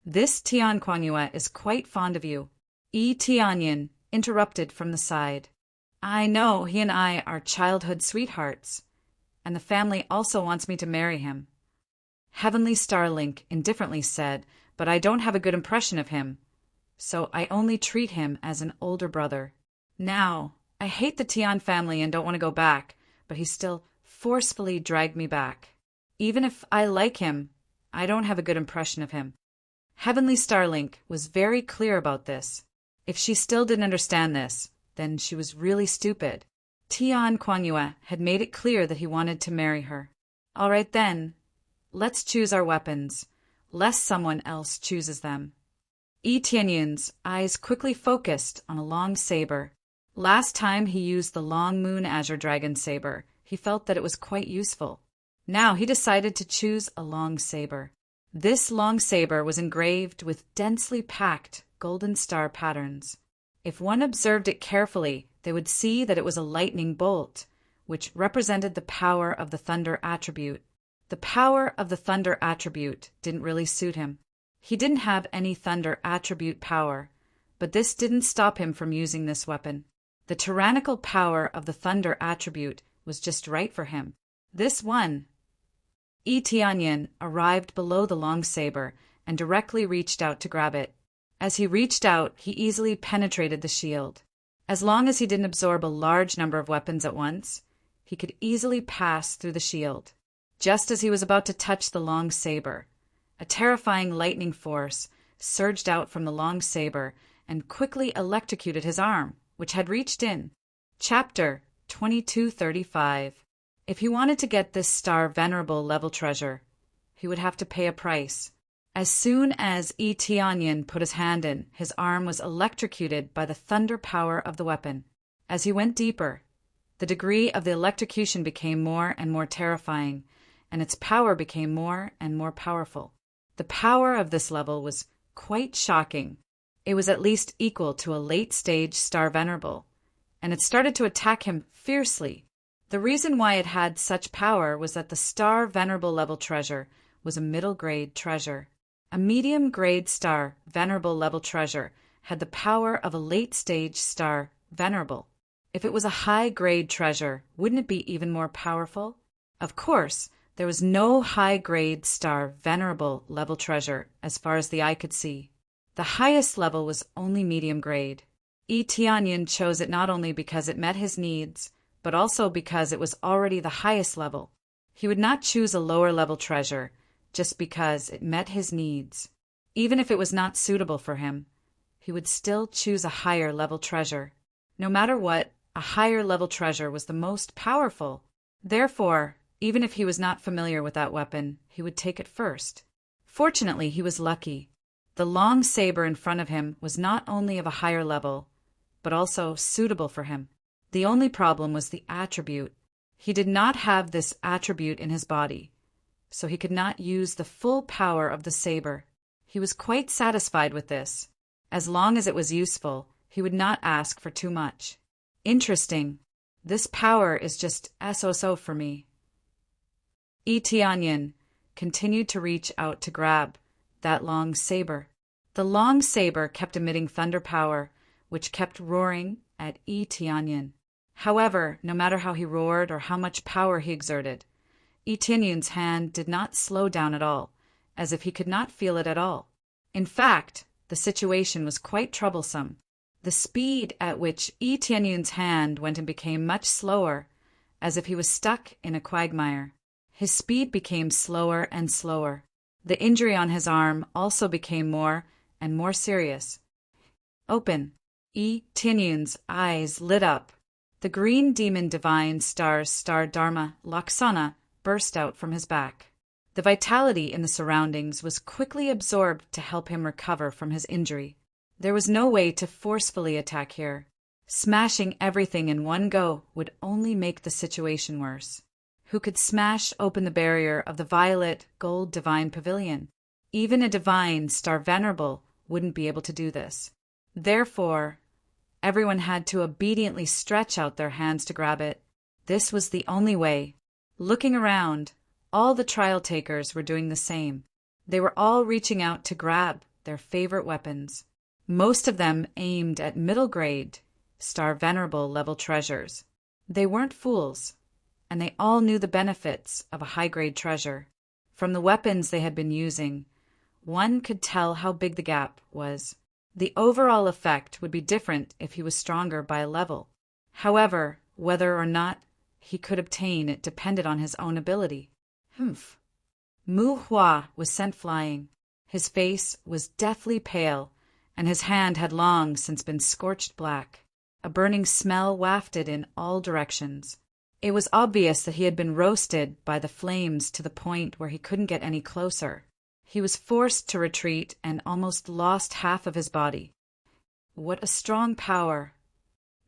This Tian Quanyue is quite fond of you. Yi Tianyin interrupted from the side. I know he and I are childhood sweethearts, and the family also wants me to marry him. Heavenly Starlink indifferently said, but I don't have a good impression of him, so I only treat him as an older brother. Now, I hate the Tian family and don't want to go back, but he still forcefully dragged me back. Even if I like him, I don't have a good impression of him. Heavenly Starlink was very clear about this. If she still didn't understand this, then she was really stupid. Tian Quanyue had made it clear that he wanted to marry her. All right then, let's choose our weapons, lest someone else chooses them. Yi Tianyin's eyes quickly focused on a long saber. Last time he used the Long Moon Azure Dragon saber, he felt that it was quite useful. Now he decided to choose a long saber. This long saber was engraved with densely packed golden star patterns. If one observed it carefully, they would see that it was a lightning bolt, which represented the power of the thunder attribute. The power of the thunder attribute didn't really suit him. He didn't have any thunder attribute power, but this didn't stop him from using this weapon. The tyrannical power of the thunder attribute was just right for him. This one. Yi Tianyin arrived below the long saber and directly reached out to grab it. As he reached out, he easily penetrated the shield. As long as he didn't absorb a large number of weapons at once, he could easily pass through the shield. Just as he was about to touch the long saber, a terrifying lightning force surged out from the long saber and quickly electrocuted his arm, which had reached in. Chapter 2235. If he wanted to get this star venerable level treasure, he would have to pay a price. As soon as Yi Tianyin put his hand in, his arm was electrocuted by the thunder power of the weapon. As he went deeper, the degree of the electrocution became more and more terrifying, and its power became more and more powerful. The power of this level was quite shocking. It was at least equal to a late-stage star venerable, and it started to attack him fiercely. The reason why it had such power was that the star venerable level treasure was a middle-grade treasure. A medium-grade star venerable level treasure had the power of a late-stage star venerable. If it was a high-grade treasure, wouldn't it be even more powerful? Of course, there was no high-grade star venerable level treasure as far as the eye could see. The highest level was only medium grade. Yi Tianyin chose it not only because it met his needs, but also because it was already the highest level. He would not choose a lower level treasure just because it met his needs. Even if it was not suitable for him, he would still choose a higher level treasure. No matter what, a higher level treasure was the most powerful. Therefore, even if he was not familiar with that weapon, he would take it first. Fortunately, he was lucky. The long saber in front of him was not only of a higher level, but also suitable for him. The only problem was the attribute. He did not have this attribute in his body, so he could not use the full power of the saber. He was quite satisfied with this. As long as it was useful, he would not ask for too much. Interesting. This power is just so for me. Yi Tianyin continued to reach out to grab that long saber. The long saber kept emitting thunder power, which kept roaring at Yi Tianyin. However, no matter how he roared or how much power he exerted, Yi Tianyun's hand did not slow down at all, as if he could not feel it at all. In fact, the situation was quite troublesome. The speed at which Yi Tianyun's hand went and became much slower, as if he was stuck in a quagmire. His speed became slower and slower. The injury on his arm also became more and more serious. Open. Yi Tianyun's eyes lit up. The green demon divine star Dharma Laksana burst out from his back. The vitality in the surroundings was quickly absorbed to help him recover from his injury. There was no way to forcefully attack here. Smashing everything in one go would only make the situation worse. Who could smash open the barrier of the violet gold divine pavilion? Even a divine star venerable wouldn't be able to do this. Therefore, everyone had to obediently stretch out their hands to grab it. This was the only way. Looking around, all the trial takers were doing the same. They were all reaching out to grab their favorite weapons. Most of them aimed at middle grade, star venerable level treasures. They weren't fools, and they all knew the benefits of a high-grade treasure. From the weapons they had been using, one could tell how big the gap was. The overall effect would be different if he was stronger by a level. However, whether or not he could obtain it depended on his own ability. Mu Hua was sent flying. His face was deathly pale, and his hand had long since been scorched black. A burning smell wafted in all directions. It was obvious that he had been roasted by the flames to the point where he couldn't get any closer. He was forced to retreat and almost lost half of his body. What a strong power!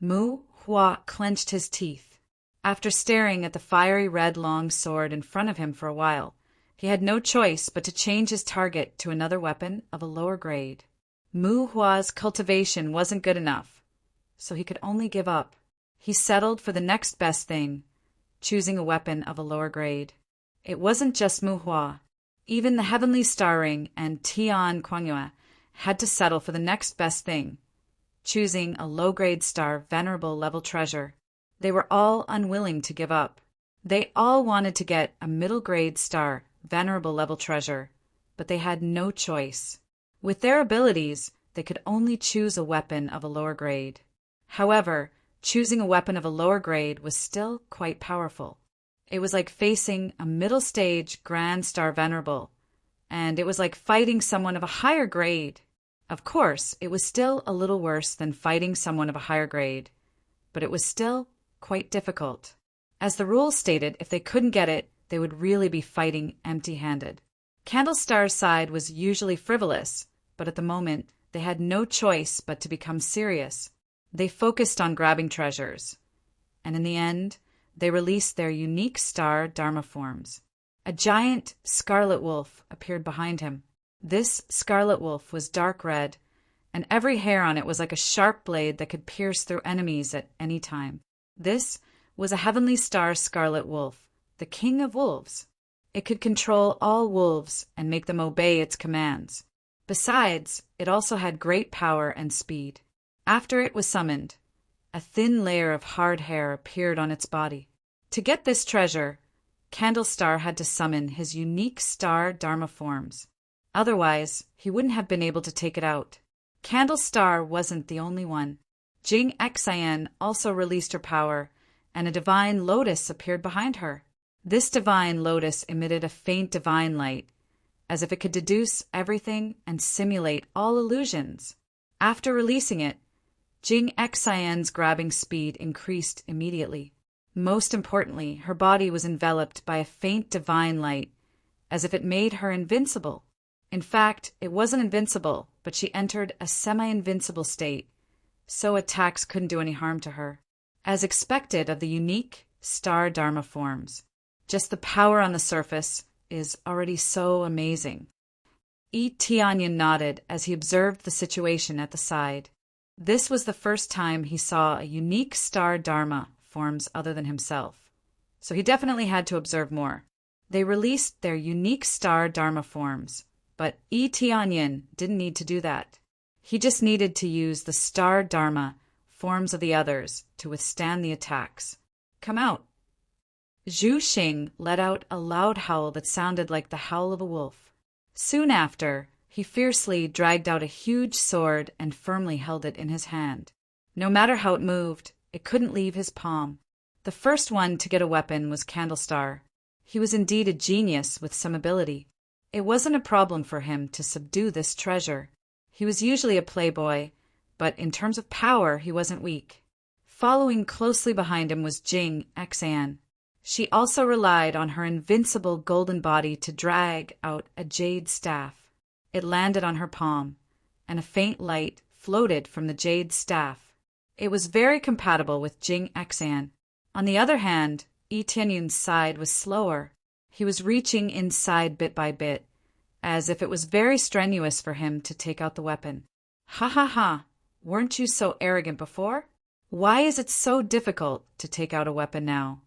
Mu Hua clenched his teeth. After staring at the fiery red long sword in front of him for a while, he had no choice but to change his target to another weapon of a lower grade. Mu Hua's cultivation wasn't good enough, so he could only give up. He settled for the next best thing, choosing a weapon of a lower grade. It wasn't just Mu Hua. Even the Heavenly Star Ring and Tian Kuangyue had to settle for the next best thing, choosing a low-grade star venerable level treasure. They were all unwilling to give up. They all wanted to get a middle-grade star venerable level treasure, but they had no choice. With their abilities, they could only choose a weapon of a lower grade. However, choosing a weapon of a lower grade was still quite powerful. It was like facing a middle-stage Grand Star Venerable, and it was like fighting someone of a higher grade. Of course, it was still a little worse than fighting someone of a higher grade, but it was still quite difficult. As the rules stated, if they couldn't get it, they would really be fighting empty-handed. Candlestar's side was usually frivolous, but at the moment, they had no choice but to become serious. They focused on grabbing treasures, and in the end, they released their unique star Dharma forms. A giant scarlet wolf appeared behind him. This scarlet wolf was dark red, and every hair on it was like a sharp blade that could pierce through enemies at any time. This was a heavenly star scarlet wolf, the king of wolves. It could control all wolves and make them obey its commands. Besides, it also had great power and speed. After it was summoned, a thin layer of hard hair appeared on its body. To get this treasure, Candlestar had to summon his unique star Dharma forms. Otherwise, he wouldn't have been able to take it out. Candlestar wasn't the only one. Jing Xian also released her power, and a divine lotus appeared behind her. This divine lotus emitted a faint divine light, as if it could deduce everything and simulate all illusions. After releasing it, Jing Xian's grabbing speed increased immediately. Most importantly, her body was enveloped by a faint divine light, as if it made her invincible. In fact, it wasn't invincible, but she entered a semi-invincible state, so attacks couldn't do any harm to her. As expected of the unique star Dharma forms, just the power on the surface is already so amazing. Yi Tianyun nodded as he observed the situation at the side. This was the first time he saw a unique star Dharma forms other than himself, so he definitely had to observe more. They released their unique star Dharma forms, but Yi Tianyun didn't need to do that. He just needed to use the star Dharma forms of the others to withstand the attacks. Come out. Zhu Xing let out a loud howl that sounded like the howl of a wolf. Soon after, he fiercely dragged out a huge sword and firmly held it in his hand. No matter how it moved, it couldn't leave his palm. The first one to get a weapon was Candlestar. He was indeed a genius with some ability. It wasn't a problem for him to subdue this treasure. He was usually a playboy, but in terms of power, he wasn't weak. Following closely behind him was Jing Xan. She also relied on her invincible golden body to drag out a jade staff. It landed on her palm, and a faint light floated from the jade staff. It was very compatible with Jing Xan. On the other hand, Yi Tianyun's side was slower. He was reaching inside bit by bit, as if it was very strenuous for him to take out the weapon. Ha ha ha! Weren't you so arrogant before? Why is it so difficult to take out a weapon now?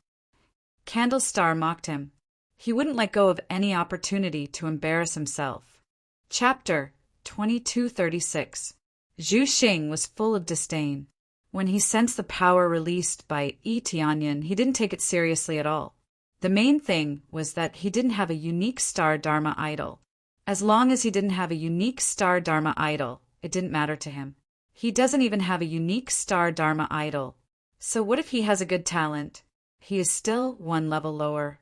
Candlestar mocked him. He wouldn't let go of any opportunity to embarrass himself. Chapter 2236. Zhu Xing was full of disdain. When he sensed the power released by Yi Tianyun, he didn't take it seriously at all. The main thing was that he didn't have a unique star Dharma idol. As long as he didn't have a unique star Dharma idol, it didn't matter to him. He doesn't even have a unique star Dharma idol. So what if he has a good talent? He is still one level lower.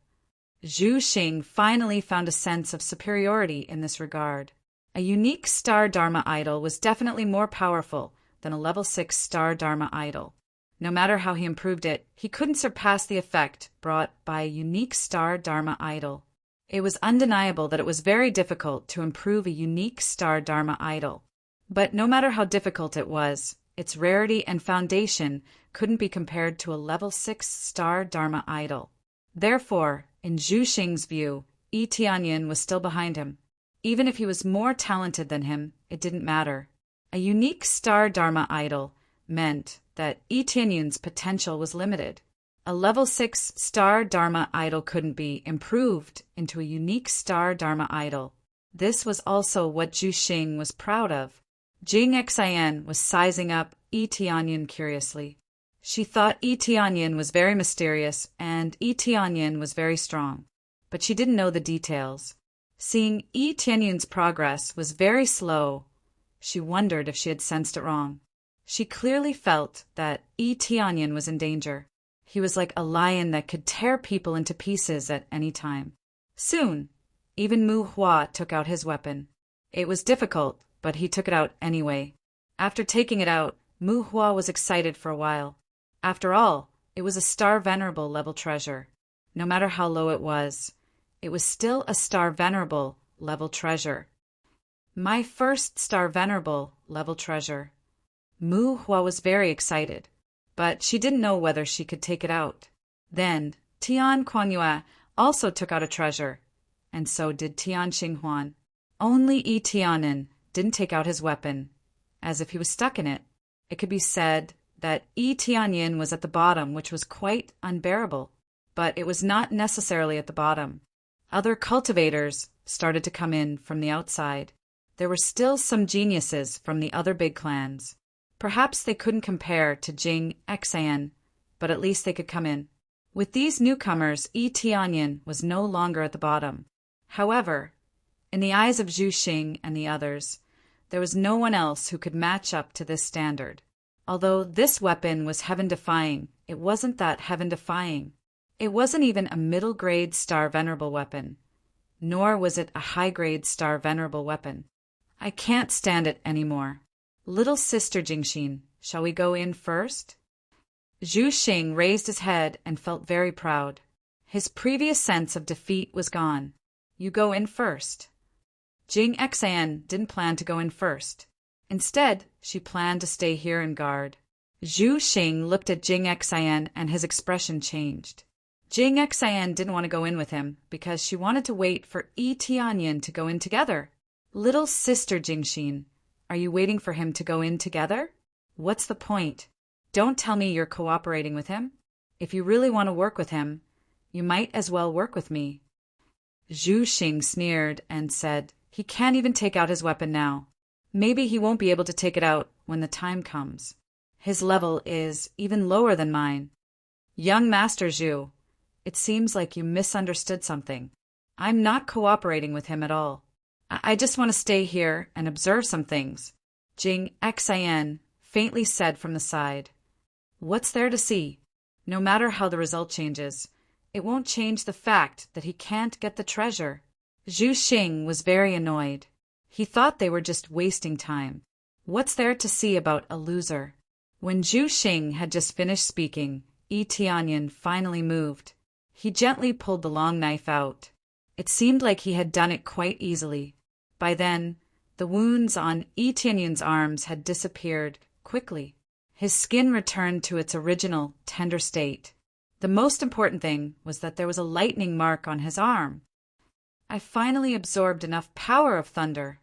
Zhu Xing finally found a sense of superiority in this regard. A unique star Dharma idol was definitely more powerful than a level 6 star Dharma idol. No matter how he improved it, he couldn't surpass the effect brought by a unique star Dharma idol. It was undeniable that it was very difficult to improve a unique star Dharma idol. But no matter how difficult it was, its rarity and foundation couldn't be compared to a level 6 star Dharma idol. Therefore, in Zhu Xing's view, Yi Tianyun was still behind him. Even if he was more talented than him, it didn't matter. A unique star Dharma idol meant that Yi Tianyun's potential was limited. A level 6 star Dharma idol couldn't be improved into a unique star Dharma idol. This was also what Zhu Xing was proud of. Jing Xian was sizing up Yi Tianyun curiously. She thought Yi Tianyun was very mysterious and Yi Tianyun was very strong, but she didn't know the details. Seeing Yi Tianyun's progress was very slow, she wondered if she had sensed it wrong. She clearly felt that Yi Tianyun was in danger. He was like a lion that could tear people into pieces at any time. Soon, even Mu Hua took out his weapon. It was difficult, but he took it out anyway. After taking it out, Mu Hua was excited for a while. After all, it was a star venerable level treasure. No matter how low it was still a star venerable level treasure. My first star venerable level treasure. Mu Hua was very excited, but she didn't know whether she could take it out. Then, Tian Kuanyue also took out a treasure, and so did Tian Xinghuan. Only Yi Tianyun didn't take out his weapon, as if he was stuck in it. It could be said that Yi Tianyun was at the bottom, which was quite unbearable, but it was not necessarily at the bottom. Other cultivators started to come in from the outside. There were still some geniuses from the other big clans. Perhaps they couldn't compare to Jing Xian, but at least they could come in. With these newcomers, Yi Tianyun was no longer at the bottom. However, in the eyes of Zhu Xing and the others, there was no one else who could match up to this standard. Although this weapon was heaven-defying, it wasn't that heaven-defying. It wasn't even a middle-grade star venerable weapon, nor was it a high-grade star venerable weapon. I can't stand it anymore. Little sister Jingxin, shall we go in first? Zhu Xing raised his head and felt very proud. His previous sense of defeat was gone. You go in first. Jing Xian didn't plan to go in first. Instead, she planned to stay here and guard. Zhu Xing looked at Jing Xian and his expression changed. Jing Xian didn't want to go in with him because she wanted to wait for Yi Tianyun to go in together. Little sister Jingxin, are you waiting for him to go in together? What's the point? Don't tell me you're cooperating with him. If you really want to work with him, you might as well work with me. Zhu Xing sneered and said, he can't even take out his weapon now. Maybe he won't be able to take it out when the time comes. His level is even lower than mine. Young Master Zhu, It seems like you misunderstood something. I'm not cooperating with him at all. I just want to stay here and observe some things, Jing Xin faintly said from the side. What's there to see? No matter how the result changes, it won't change the fact that he can't get the treasure. Zhu Xing was very annoyed. He thought they were just wasting time. What's there to see about a loser? When Zhu Xing had just finished speaking, Yi Tianyan finally moved. He gently pulled the long knife out. It seemed like he had done it quite easily. By then, the wounds on Yi Tianyan's arms had disappeared quickly. His skin returned to its original, tender state. The most important thing was that there was a lightning mark on his arm. I finally absorbed enough power of thunder.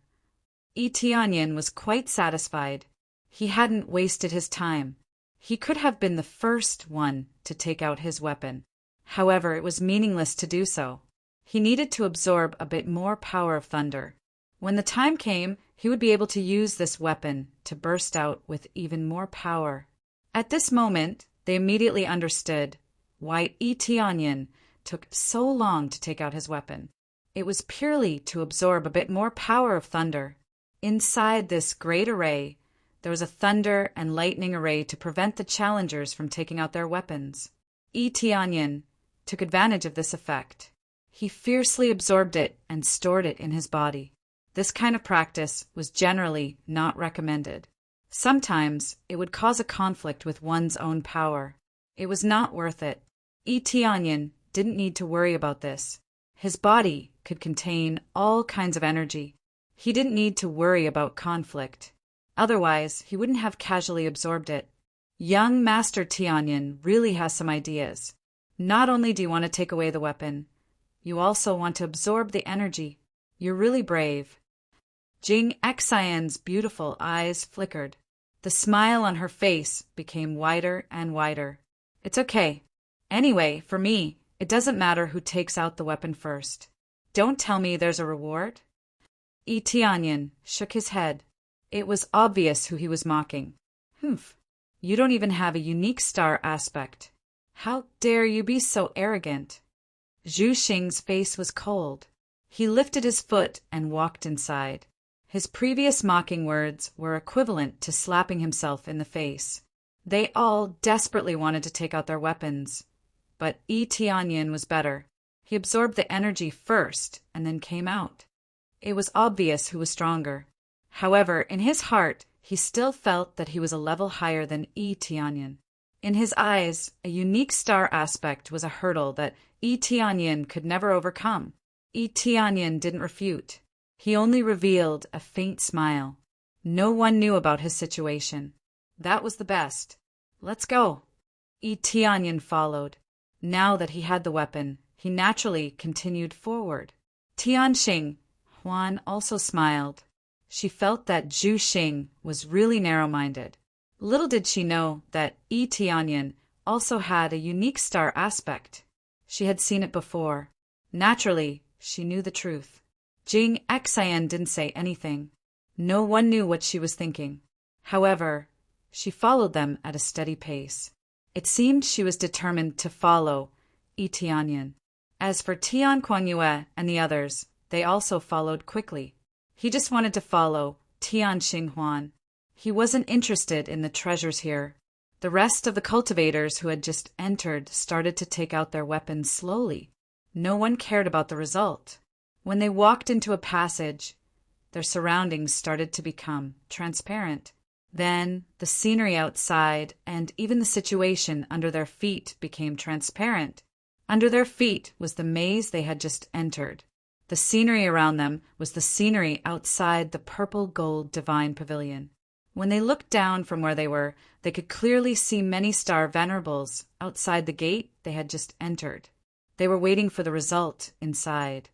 Yi Tianyan was quite satisfied. He hadn't wasted his time. He could have been the first one to take out his weapon. However, it was meaningless to do so. He needed to absorb a bit more power of thunder. When the time came, he would be able to use this weapon to burst out with even more power. At this moment, they immediately understood why Yi Tianyan took so long to take out his weapon. It was purely to absorb a bit more power of thunder. Inside this great array, there was a thunder and lightning array to prevent the challengers from taking out their weapons. Yi Tianyan took advantage of this effect. He fiercely absorbed it and stored it in his body. This kind of practice was generally not recommended. Sometimes it would cause a conflict with one's own power. It was not worth it. Yi Tianyan didn't need to worry about this. His body could contain all kinds of energy. He didn't need to worry about conflict. Otherwise, he wouldn't have casually absorbed it. Young Master Tianyan really has some ideas. Not only do you want to take away the weapon, you also want to absorb the energy. You're really brave. Jing Xian's beautiful eyes flickered. The smile on her face became wider and wider. It's okay. Anyway, for me, it doesn't matter who takes out the weapon first. Don't tell me there's a reward. Yi Tianyan shook his head. It was obvious who he was mocking. Humph. You don't even have a unique star aspect. How dare you be so arrogant? Zhu Xing's face was cold. He lifted his foot and walked inside. His previous mocking words were equivalent to slapping himself in the face. They all desperately wanted to take out their weapons. But Yi Tianyan was better. He absorbed the energy first and then came out. It was obvious who was stronger. However, in his heart, he still felt that he was a level higher than Yi Tianyan. In his eyes, a unique star aspect was a hurdle that Yi Tianyan could never overcome. Yi Tianyan didn't refute. He only revealed a faint smile. No one knew about his situation. That was the best. Let's go. Yi Tianyan followed. Now that he had the weapon, he naturally continued forward. Tianxing Huan also smiled. She felt that Zhu Xing was really narrow-minded. Little did she know that Yi Tianyan also had a unique star aspect. She had seen it before. Naturally, she knew the truth. Jing Xian didn't say anything. No one knew what she was thinking. However, she followed them at a steady pace. It seemed she was determined to follow Yi Tianyan. As for Tian Kuangyue and the others, they also followed quickly. He just wanted to follow Tian Xinghuan. He wasn't interested in the treasures here. The rest of the cultivators who had just entered started to take out their weapons slowly. No one cared about the result. When they walked into a passage, their surroundings started to become transparent. Then the scenery outside and even the situation under their feet became transparent. Under their feet was the maze they had just entered. The scenery around them was the scenery outside the purple-gold divine pavilion. When they looked down from where they were, they could clearly see many star venerables outside the gate they had just entered. They were waiting for the result inside.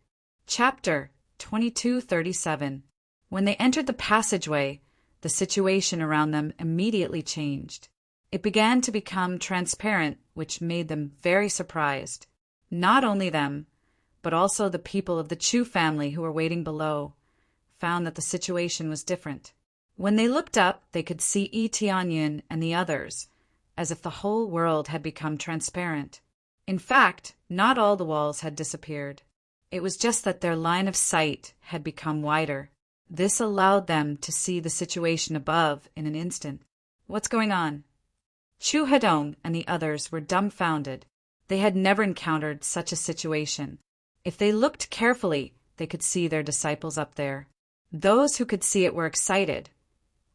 Chapter 2237. When they entered the passageway, the situation around them immediately changed. It began to become transparent, which made them very surprised. Not only them, but also the people of the Chu family who were waiting below, found that the situation was different. When they looked up, they could see Yi Tianyan and the others, as if the whole world had become transparent. In fact, not all the walls had disappeared. It was just that their line of sight had become wider. This allowed them to see the situation above in an instant. What's going on? Chu Hedong and the others were dumbfounded. They had never encountered such a situation. If they looked carefully, they could see their disciples up there. Those who could see it were excited,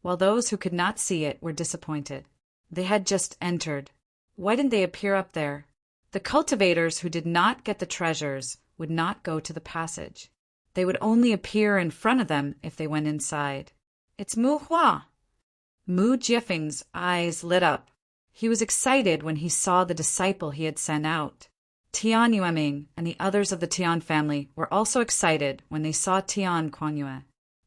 while those who could not see it were disappointed. They had just entered. Why didn't they appear up there? The cultivators who did not get the treasures would not go to the passage. They would only appear in front of them if they went inside. It's Mu Hua! Mu Jiefeng's eyes lit up. He was excited when he saw the disciple he had sent out. Tian Yueming and the others of the Tian family were also excited when they saw Tian Kuan-yue.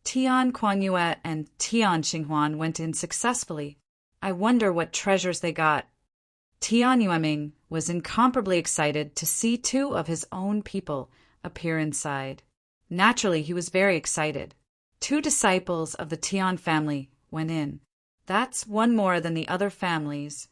Tian Kuan-yue and Tian Xinghuan went in successfully. I wonder what treasures they got. Tian Yueming was incomparably excited to see 2 of his own people appear inside. Naturally, he was very excited. 2 disciples of the Tian family went in. That's one more than the other families.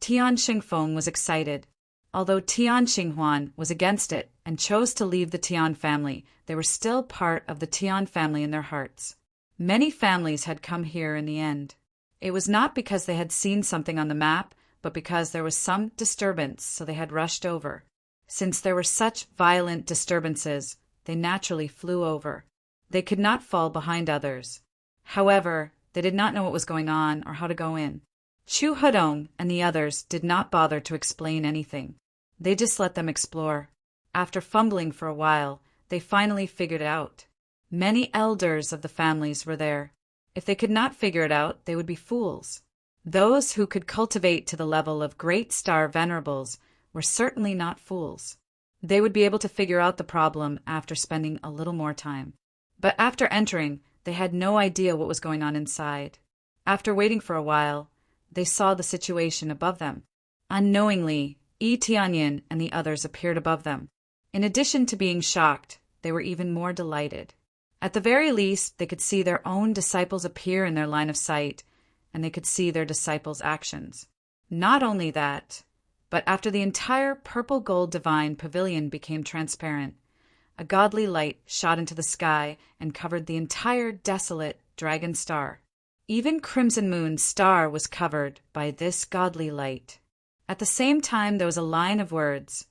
Tian Xingfeng was excited. Although Tian Xinghuan was against it and chose to leave the Tian family, they were still part of the Tian family in their hearts. Many families had come here in the end. It was not because they had seen something on the map, but because there was some disturbance, so they had rushed over. Since there were such violent disturbances, they naturally flew over. They could not fall behind others. However, they did not know what was going on or how to go in. Chu Hedong and the others did not bother to explain anything. They just let them explore. After fumbling for a while, they finally figured it out. Many elders of the families were there. If they could not figure it out, they would be fools. Those who could cultivate to the level of great star venerables were certainly not fools. They would be able to figure out the problem after spending a little more time. But after entering, they had no idea what was going on inside. After waiting for a while, they saw the situation above them. Unknowingly, Yi Tianyin and the others appeared above them. In addition to being shocked, they were even more delighted. At the very least, they could see their own disciples appear in their line of sight, and they could see their disciples' actions. Not only that, but after the entire purple gold divine pavilion became transparent, a godly light shot into the sky and covered the entire desolate dragon star. Even Crimson Moon's star was covered by this godly light. At the same time, there was a line of words: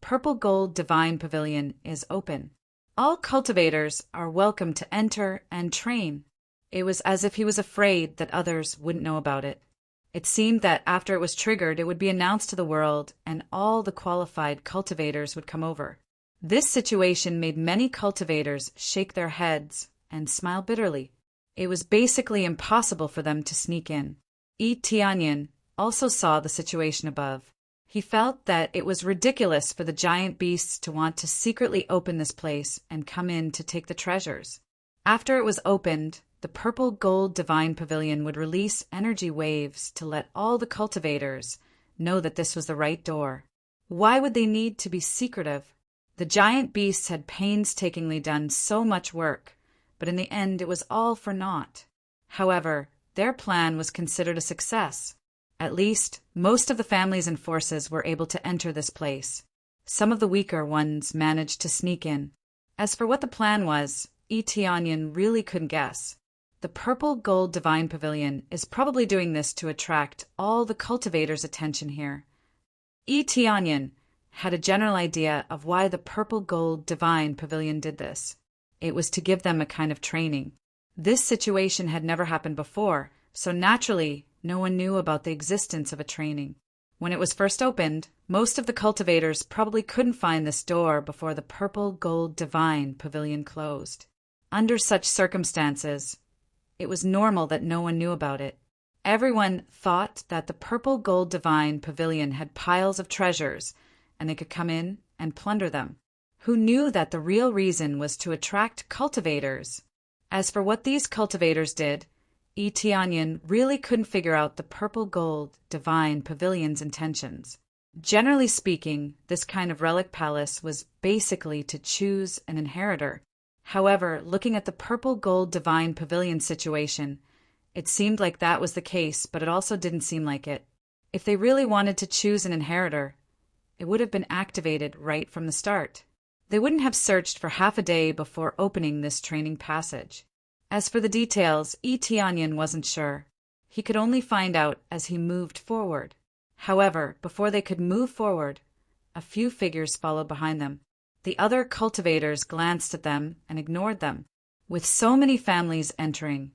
Purple Gold Divine Pavilion is open. All cultivators are welcome to enter and train. It was as if he was afraid that others wouldn't know about it. It seemed that after it was triggered, it would be announced to the world, and all the qualified cultivators would come over. This situation made many cultivators shake their heads and smile bitterly. It was basically impossible for them to sneak in. Yi Tianyin also saw the situation above. He felt that it was ridiculous for the giant beasts to want to secretly open this place and come in to take the treasures. After it was opened, the purple gold divine pavilion would release energy waves to let all the cultivators know that this was the right door. Why would they need to be secretive? The giant beasts had painstakingly done so much work, but in the end it was all for naught. However, their plan was considered a success. At least, most of the families and forces were able to enter this place. Some of the weaker ones managed to sneak in. As for what the plan was, Yi Tianyin really couldn't guess. The purple gold divine pavilion is probably doing this to attract all the cultivators' attention here. Yi Tianyin had a general idea of why the purple gold divine pavilion did this. It was to give them a kind of training. This situation had never happened before, so naturally, no one knew about the existence of a training. When it was first opened, most of the cultivators probably couldn't find this door before the purple gold divine pavilion closed. Under such circumstances, it was normal that no one knew about it. Everyone thought that the purple gold divine pavilion had piles of treasures, and they could come in and plunder them. Who knew that the real reason was to attract cultivators? As for what these cultivators did, Yi Tianyin really couldn't figure out the purple gold divine pavilion's intentions. Generally speaking, this kind of relic palace was basically to choose an inheritor. However, looking at the purple gold divine pavilion situation, it seemed like that was the case, but it also didn't seem like it. If they really wanted to choose an inheritor, it would have been activated right from the start. They wouldn't have searched for half a day before opening this training passage. As for the details, Tianyin wasn't sure. He could only find out as he moved forward. However, before they could move forward, a few figures followed behind them. The other cultivators glanced at them and ignored them. With so many families entering,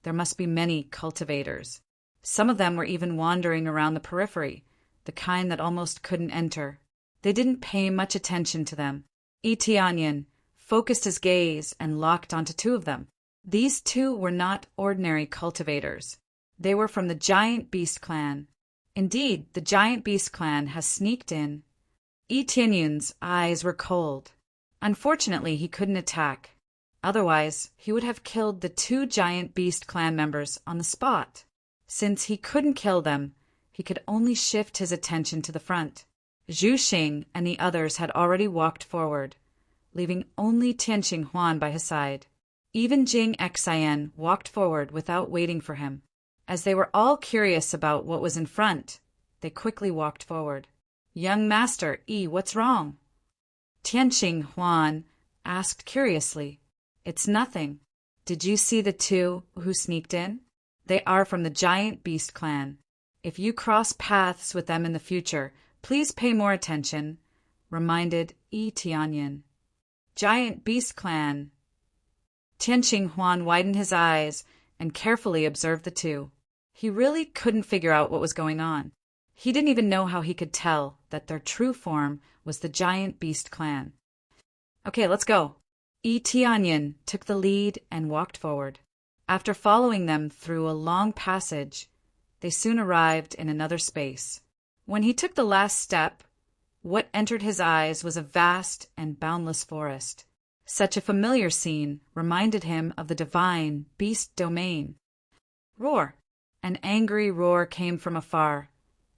there must be many cultivators. Some of them were even wandering around the periphery, the kind that almost couldn't enter. They didn't pay much attention to them. Tianyin focused his gaze and locked onto two of them. These two were not ordinary cultivators. They were from the Giant Beast clan. Indeed, the Giant Beast clan has sneaked in. Tianyin's eyes were cold. Unfortunately, he couldn't attack. Otherwise, he would have killed the two Giant Beast clan members on the spot. Since he couldn't kill them, he could only shift his attention to the front. Zhu Xing and the others had already walked forward, leaving only Tianqing Huan by his side. Even Jing Xian walked forward without waiting for him. As they were all curious about what was in front, they quickly walked forward. "Young master, what's wrong?" Tianqing Huan asked curiously. "It's nothing. Did you see the two who sneaked in? They are from the Giant Beast clan. If you cross paths with them in the future, please pay more attention," reminded Tianyin. "Giant Beast clan." Tianqing Huan widened his eyes and carefully observed the two. He really couldn't figure out what was going on. He didn't even know how he could tell that their true form was the Giant Beast clan. "Okay, let's go." Tianyin took the lead and walked forward. After following them through a long passage, they soon arrived in another space. When he took the last step, what entered his eyes was a vast and boundless forest. Such a familiar scene reminded him of the divine beast domain. Roar! An angry roar came from afar,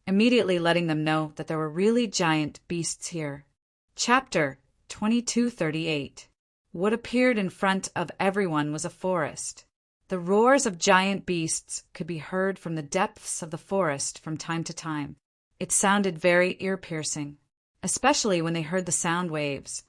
immediately letting them know that there were really giant beasts here. Chapter 2238. What appeared in front of everyone was a forest. The roars of giant beasts could be heard from the depths of the forest from time to time. It sounded very ear-piercing, especially when they heard the sound waves.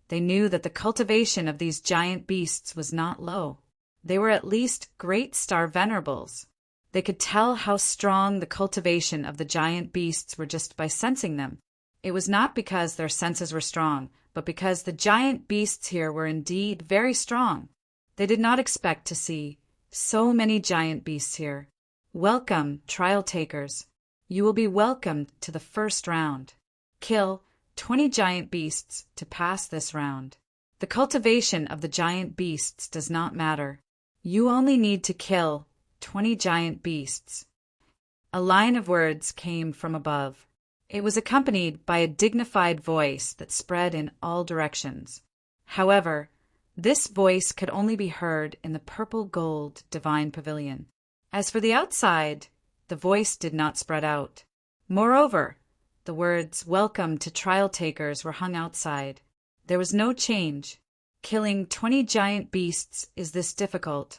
They knew that the cultivation of these giant beasts was not low. They were at least great star venerables. They could tell how strong the cultivation of the giant beasts were just by sensing them. It was not because their senses were strong, but because the giant beasts here were indeed very strong. They did not expect to see so many giant beasts here. "Welcome, trial takers. You will be welcomed to the first round. Kill 20 giant beasts to pass this round. The cultivation of the giant beasts does not matter. You only need to kill 20 giant beasts." A line of words came from above. It was accompanied by a dignified voice that spread in all directions. However, this voice could only be heard in the purple-gold divine pavilion. As for the outside, the voice did not spread out. Moreover, the words "Welcome to trial takers" were hung outside. There was no change. Killing 20 giant beasts is this difficult?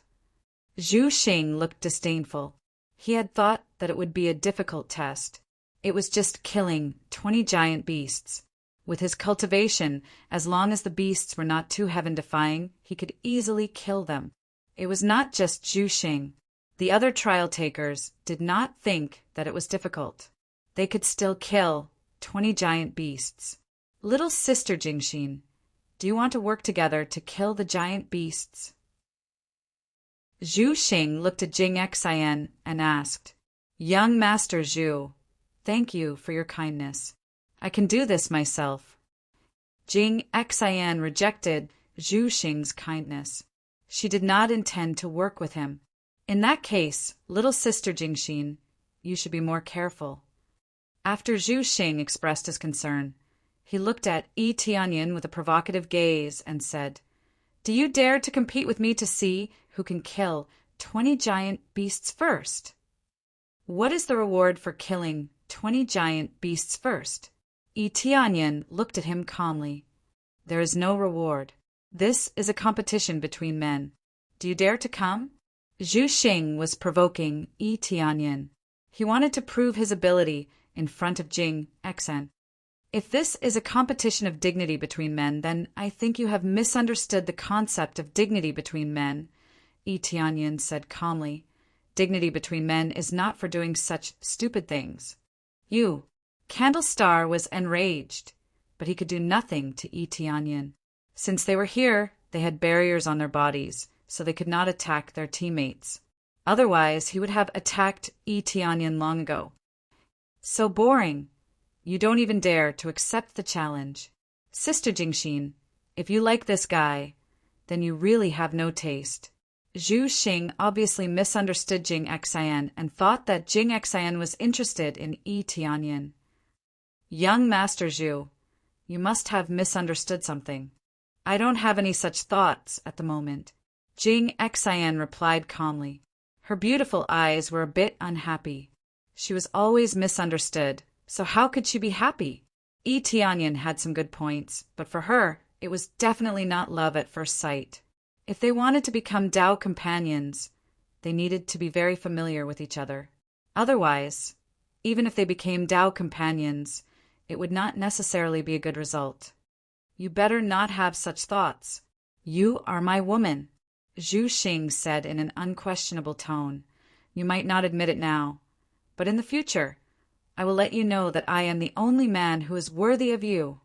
Zhu Xing looked disdainful. He had thought that it would be a difficult test. It was just killing 20 giant beasts. With his cultivation, as long as the beasts were not too heaven-defying, he could easily kill them. It was not just Zhu Xing. The other trial takers did not think that it was difficult. They could still kill 20 giant beasts. "Little sister Jingxin, do you want to work together to kill the giant beasts?" Zhu Xing looked at Jing Xian and asked, "Young Master Zhu, thank you for your kindness. I can do this myself." Jing Xian rejected Zhu Xing's kindness. She did not intend to work with him. "In that case, little sister Jingxin, you should be more careful." After Zhu Xing expressed his concern, he looked at Tianyin with a provocative gaze and said, "Do you dare to compete with me to see who can kill 20 giant beasts first? What is the reward for killing 20 giant beasts first?" Tianyin looked at him calmly. "There is no reward. This is a competition between men. Do you dare to come?" Zhu Xing was provoking Tianyin. He wanted to prove his ability in front of Jing Xian. If this is a competition of dignity between men, then I think you have misunderstood the concept of dignity between men, Tianyin said calmly. Dignity between men is not for doing such stupid things. Candlestar was enraged, but he could do nothing to Tianyin. Since they were here, they had barriers on their bodies, so they could not attack their teammates. Otherwise, he would have attacked Tianyin long ago. So boring. You don't even dare to accept the challenge. Sister Jingxin, if you like this guy, then you really have no taste. Zhu Xing obviously misunderstood Jing Xian and thought that Jing Xian was interested in Tianyin. Young Master Zhu, you must have misunderstood something. I don't have any such thoughts at the moment, Jing Xian replied calmly. Her beautiful eyes were a bit unhappy. She was always misunderstood, so how could she be happy? Tianyin had some good points, but for her, it was definitely not love at first sight. If they wanted to become Dao companions, they needed to be very familiar with each other. Otherwise, even if they became Dao companions, it would not necessarily be a good result. You better not have such thoughts. You are my woman, Zhu Xing said in an unquestionable tone. You might not admit it now, but in the future, I will let you know that I am the only man who is worthy of you.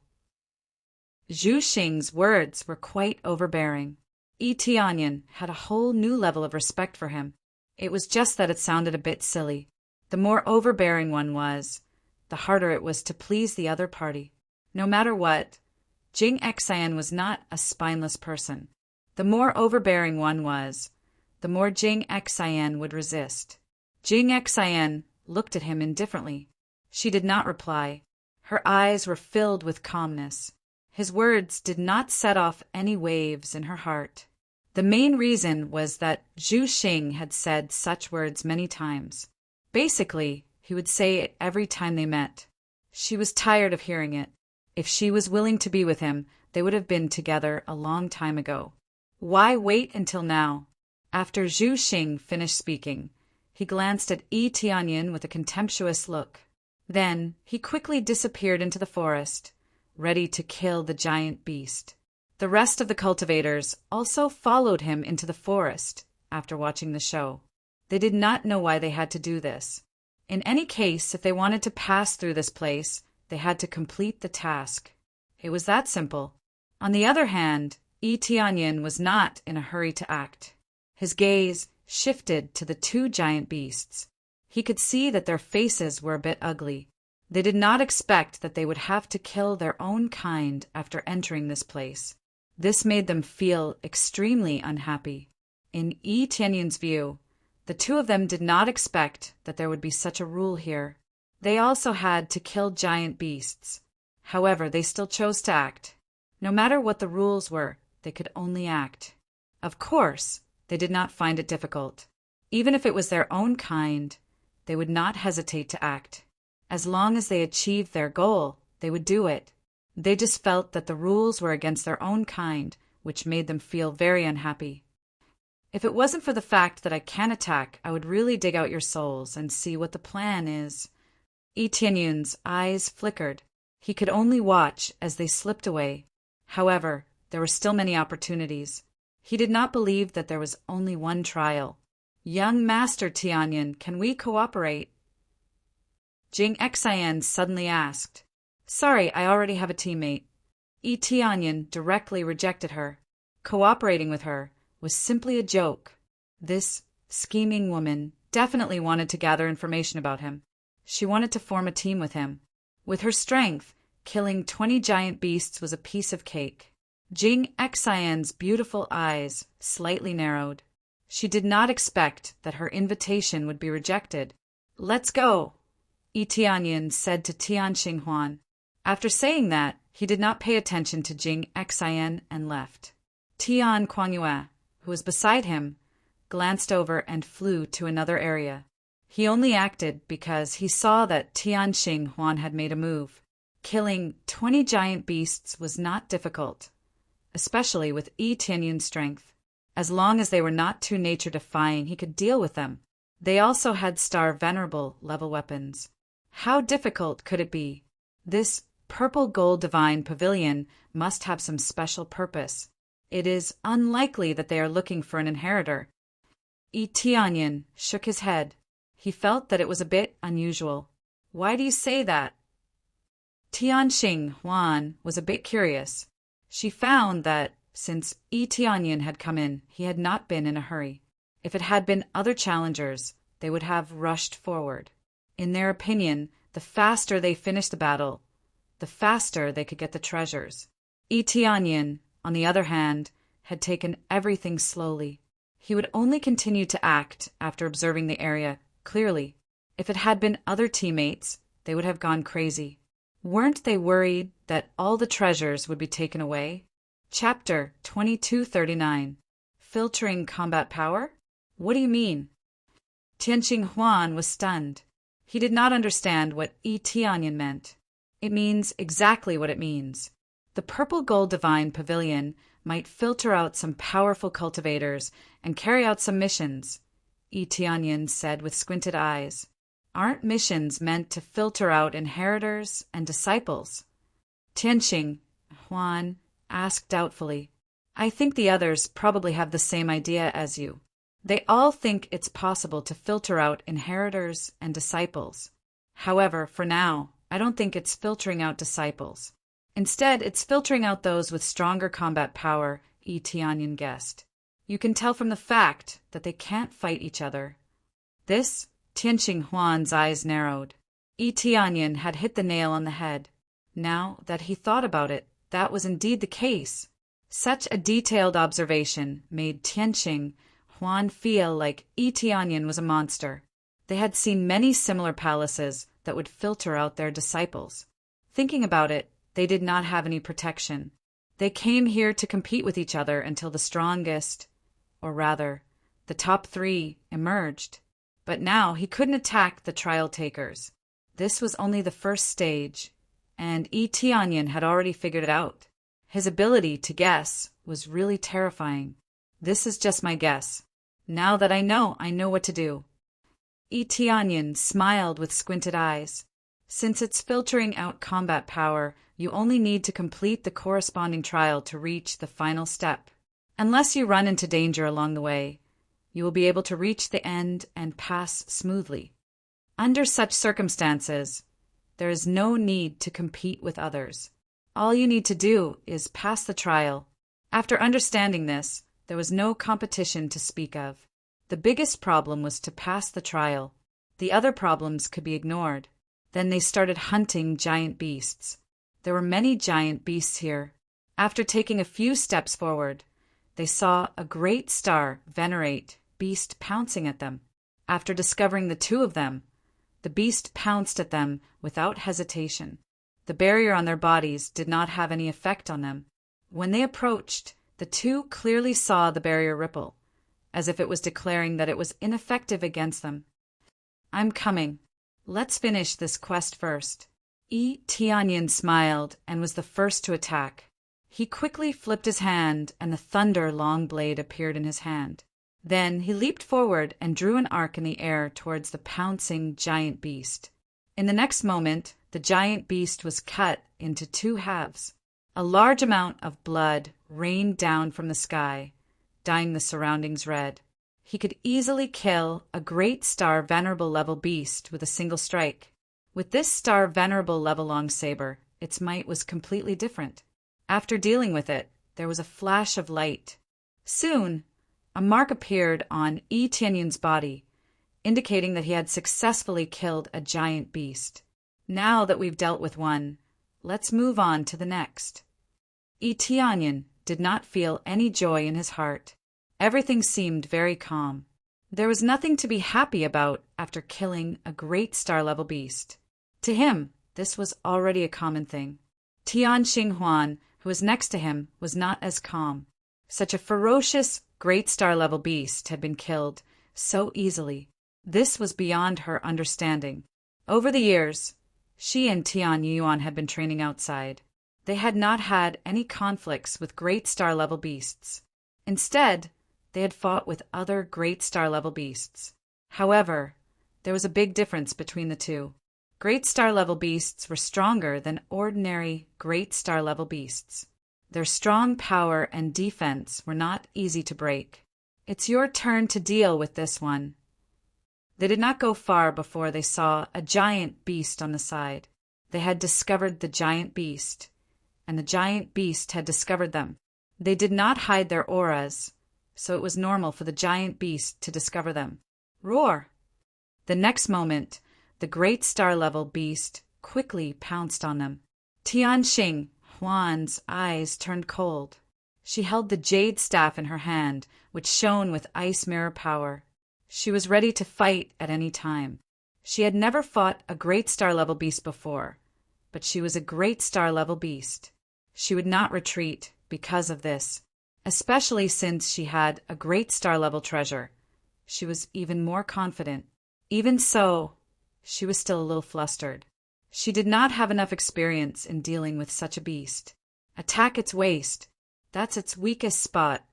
Zhu Xing's words were quite overbearing. Tianyin had a whole new level of respect for him. It was just that it sounded a bit silly. The more overbearing one was, the harder it was to please the other party. No matter what, Jing Xian was not a spineless person. The more overbearing one was, the more Jing Xian would resist. Jing Xian looked at him indifferently. She did not reply. Her eyes were filled with calmness. His words did not set off any waves in her heart. The main reason was that Zhu Xing had said such words many times. Basically, he would say it every time they met. She was tired of hearing it. If she was willing to be with him, they would have been together a long time ago. Why wait until now? After Zhu Xing finished speaking, he glanced at Tianyin with a contemptuous look. Then he quickly disappeared into the forest, ready to kill the giant beast. The rest of the cultivators also followed him into the forest after watching the show. They did not know why they had to do this. In any case, if they wanted to pass through this place, they had to complete the task. It was that simple. On the other hand, Tianyin was not in a hurry to act. His gaze shifted to the two giant beasts. He could see that their faces were a bit ugly. They did not expect that they would have to kill their own kind after entering this place. This made them feel extremely unhappy. In Tianyin's view, the two of them did not expect that there would be such a rule here. They also had to kill giant beasts. However, they still chose to act. No matter what the rules were, they could only act. Of course, they did not find it difficult. Even if it was their own kind, they would not hesitate to act. As long as they achieved their goal, they would do it. They just felt that the rules were against their own kind, which made them feel very unhappy. If it wasn't for the fact that I can attack, I would really dig out your souls and see what the plan is. Tianyin's eyes flickered. He could only watch as they slipped away. However, there were still many opportunities. He did not believe that there was only one trial. Young Master Tianyin, can we cooperate? Jing Xian suddenly asked. Sorry, I already have a teammate. Tianyin directly rejected her. Cooperating with her was simply a joke. This scheming woman definitely wanted to gather information about him. She wanted to form a team with him. With her strength, killing 20 giant beasts was a piece of cake. Jing Xian's beautiful eyes slightly narrowed. She did not expect that her invitation would be rejected. Let's go, Tianyin said to Tian Xinghuan. After saying that, he did not pay attention to Jing Xian and left. Tian Kuangyue, who was beside him, glanced over and flew to another area. He only acted because he saw that Tian Xinghuan had made a move. Killing 20 giant beasts was not difficult, especially with Tianyin's strength. As long as they were not too nature-defying, he could deal with them. They also had Star Venerable level weapons. How difficult could it be? This purple gold divine pavilion must have some special purpose. It is unlikely that they are looking for an inheritor. Tianyin shook his head. He felt that it was a bit unusual. Why do you say that? Tianxing Huan was a bit curious. She found that, since Tianyin had come in, he had not been in a hurry. If it had been other challengers, they would have rushed forward. In their opinion, the faster they finished the battle, the faster they could get the treasures. Tianyin, on the other hand, had taken everything slowly. He would only continue to act after observing the area clearly. If it had been other teammates, they would have gone crazy. Weren't they worried that all the treasures would be taken away? Chapter 2239. Filtering Combat Power? What do you mean? Tianxing Huan was stunned. He did not understand what Tianyin meant. It means exactly what it means. The purple gold divine pavilion might filter out some powerful cultivators and carry out some missions, Tianyin said with squinted eyes. Aren't missions meant to filter out inheritors and disciples? Tianxing Huan asked doubtfully. I think the others probably have the same idea as you. They all think it's possible to filter out inheritors and disciples. However, for now, I don't think it's filtering out disciples. Instead, it's filtering out those with stronger combat power, Tianyin guessed. You can tell from the fact that they can't fight each other. This, Tianxing Huan's eyes narrowed. Tianyin had hit the nail on the head. Now that he thought about it, that was indeed the case. Such a detailed observation made Tianxing Huan feel like Tianyin was a monster. They had seen many similar palaces that would filter out their disciples. Thinking about it, they did not have any protection. They came here to compete with each other until the strongest, or rather, the top 3 emerged. But now he couldn't attack the trial takers. This was only the first stage, and Tianyin had already figured it out. His ability to guess was really terrifying. This is just my guess. Now that I know what to do. Tianyin smiled with squinted eyes. Since it's filtering out combat power, you only need to complete the corresponding trial to reach the final step. Unless you run into danger along the way, you will be able to reach the end and pass smoothly. Under such circumstances, there is no need to compete with others. All you need to do is pass the trial. After understanding this, there was no competition to speak of. The biggest problem was to pass the trial. The other problems could be ignored. Then they started hunting giant beasts. There were many giant beasts here. After taking a few steps forward, they saw a great star venerate beast pouncing at them. After discovering the 2 of them, the beast pounced at them without hesitation. The barrier on their bodies did not have any effect on them. When they approached, the 2 clearly saw the barrier ripple, as if it was declaring that it was ineffective against them. I'm coming. Let's finish this quest first. Tianyin smiled and was the first to attack. He quickly flipped his hand, and the thunder long blade appeared in his hand. Then he leaped forward and drew an arc in the air towards the pouncing giant beast. In the next moment, the giant beast was cut into 2 halves. A large amount of blood rained down from the sky, dyeing the surroundings red. He could easily kill a great star venerable level beast with a single strike. With this star venerable level long saber, its might was completely different. After dealing with it, there was a flash of light. Soon, a mark appeared on Tianyin's body, indicating that he had successfully killed a giant beast. Now that we've dealt with one, let's move on to the next. Tianyin did not feel any joy in his heart. Everything seemed very calm. There was nothing to be happy about after killing a great star-level beast. To him, this was already a common thing. Tianxing Huan, who was next to him, was not as calm. Such a ferocious, great star-level beast had been killed so easily. This was beyond her understanding. Over the years, she and Tian Yuan had been training outside. They had not had any conflicts with great star-level beasts. Instead, they had fought with other great star-level beasts. However, there was a big difference between the 2. Great star level beasts were stronger than ordinary great star level beasts. Their strong power and defense were not easy to break. It's your turn to deal with this one. They did not go far before they saw a giant beast on the side. They had discovered the giant beast, and the giant beast had discovered them. They did not hide their auras, so it was normal for the giant beast to discover them. Roar! The next moment, the great star-level beast quickly pounced on them. Tianxing, Huan's eyes turned cold. She held the jade staff in her hand, which shone with ice mirror power. She was ready to fight at any time. She had never fought a great star-level beast before, but she was a great star-level beast. She would not retreat because of this, especially since she had a great star-level treasure. She was even more confident. Even so, she was still a little flustered. She did not have enough experience in dealing with such a beast. Attack its waist. That's its weakest spot.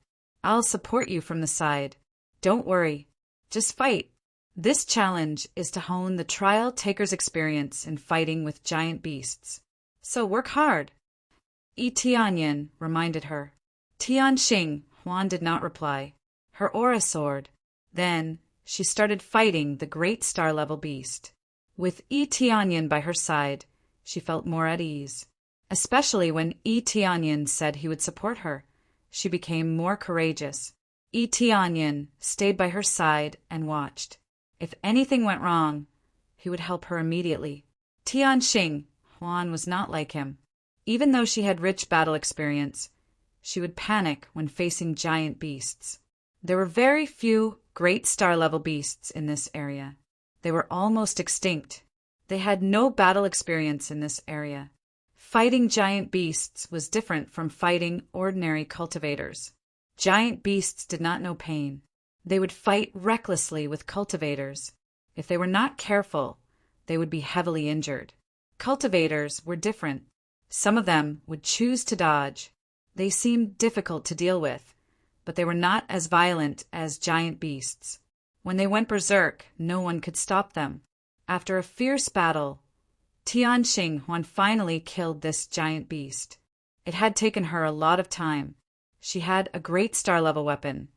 I'll support you from the side. Don't worry. Just fight. This challenge is to hone the trial taker's experience in fighting with giant beasts. So work hard. Yi Tianyan reminded her. Tianxing, Huan did not reply. Her aura soared. Then she started fighting the great star-level beast. With Yi Tianyan by her side, she felt more at ease. Especially when Yi Tianyan said he would support her, she became more courageous. Yi Tianyan stayed by her side and watched. If anything went wrong, he would help her immediately. Tianxing, Huan was not like him. Even though she had rich battle experience, she would panic when facing giant beasts. There were very few great star-level beasts in this area. They were almost extinct. They had no battle experience in this area. Fighting giant beasts was different from fighting ordinary cultivators. Giant beasts did not know pain. They would fight recklessly with cultivators. If they were not careful, they would be heavily injured. Cultivators were different. Some of them would choose to dodge. They seemed difficult to deal with, but they were not as violent as giant beasts. When they went berserk, no one could stop them. After a fierce battle, Tianxing Huan finally killed this giant beast. It had taken her a lot of time. She had a great star-level weapon,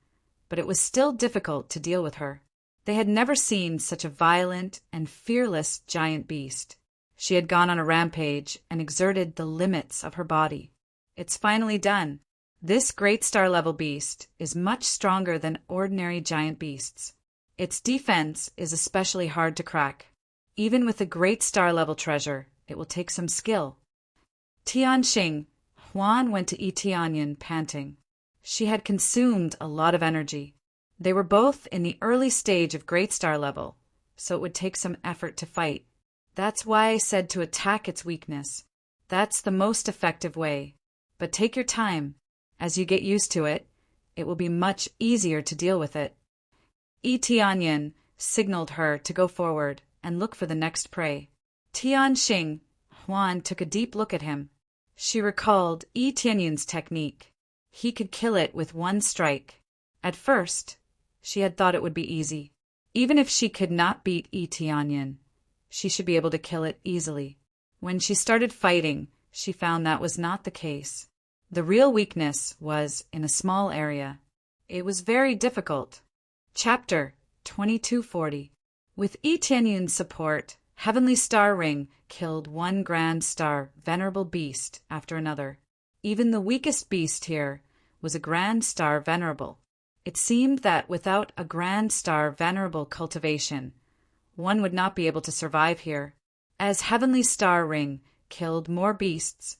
but it was still difficult to deal with her. They had never seen such a violent and fearless giant beast. She had gone on a rampage and exerted the limits of her body. It's finally done. This great star-level beast is much stronger than ordinary giant beasts. Its defense is especially hard to crack. Even with a great star-level treasure, it will take some skill. Tianxing, Huan went to Yi Tianyan panting. She had consumed a lot of energy. They were both in the early stage of great star level, so it would take some effort to fight. That's why I said to attack its weakness. That's the most effective way. But take your time. As you get used to it, it will be much easier to deal with it. Yi Tianyan signaled her to go forward and look for the next prey. Tianxing, Huan took a deep look at him. She recalled Yi Tianyan's technique. He could kill it with one strike. At first, she had thought it would be easy. Even if she could not beat Yi Tianyan, she should be able to kill it easily. When she started fighting, she found that was not the case. The real weakness was in a small area. It was very difficult. Chapter 2240. With Yi Tianyan's support, Heavenly Star Ring killed one grand star venerable beast after another. Even the weakest beast here was a grand star venerable. It seemed that without a grand star venerable cultivation, one would not be able to survive here. As Heavenly Star Ring killed more beasts,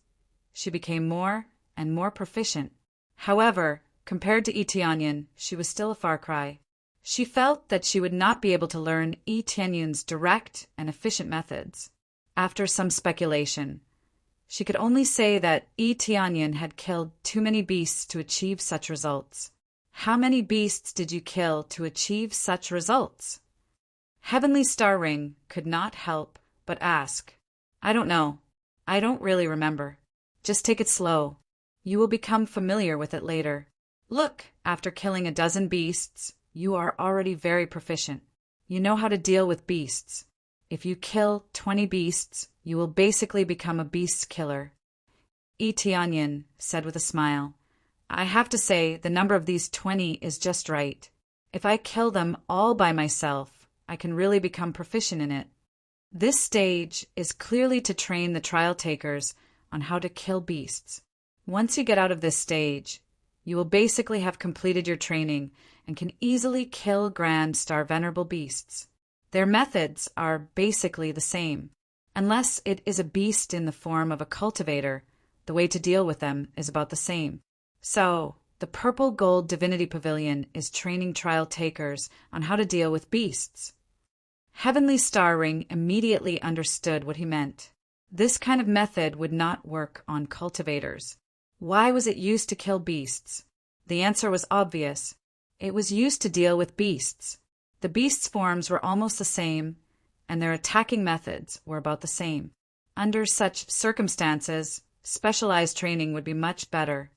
she became more and more proficient. However, compared to Yi Tianyan, she was still a far cry. She felt that she would not be able to learn Yi Tianyan's direct and efficient methods. After some speculation, she could only say that Yi Tianyan had killed too many beasts to achieve such results. How many beasts did you kill to achieve such results? Heavenly Star Ring could not help but ask. I don't know. I don't really remember. Just take it slow. You will become familiar with it later. Look, after killing a dozen beasts, you are already very proficient. You know how to deal with beasts. If you kill 20 beasts, you will basically become a beast killer. Tianyin said with a smile, I have to say the number of these 20 is just right. If I kill them all by myself, I can really become proficient in it. This stage is clearly to train the trial takers on how to kill beasts. Once you get out of this stage, you will basically have completed your training and can easily kill Grand Star Venerable beasts. Their methods are basically the same. Unless it is a beast in the form of a cultivator, the way to deal with them is about the same. So, the Purple Gold Divinity Pavilion is training trial takers on how to deal with beasts. Heavenly Star Ring immediately understood what he meant. This kind of method would not work on cultivators. Why was it used to kill beasts? The answer was obvious. It was used to deal with beasts. The beasts' forms were almost the same, and their attacking methods were about the same. Under such circumstances, specialized training would be much better.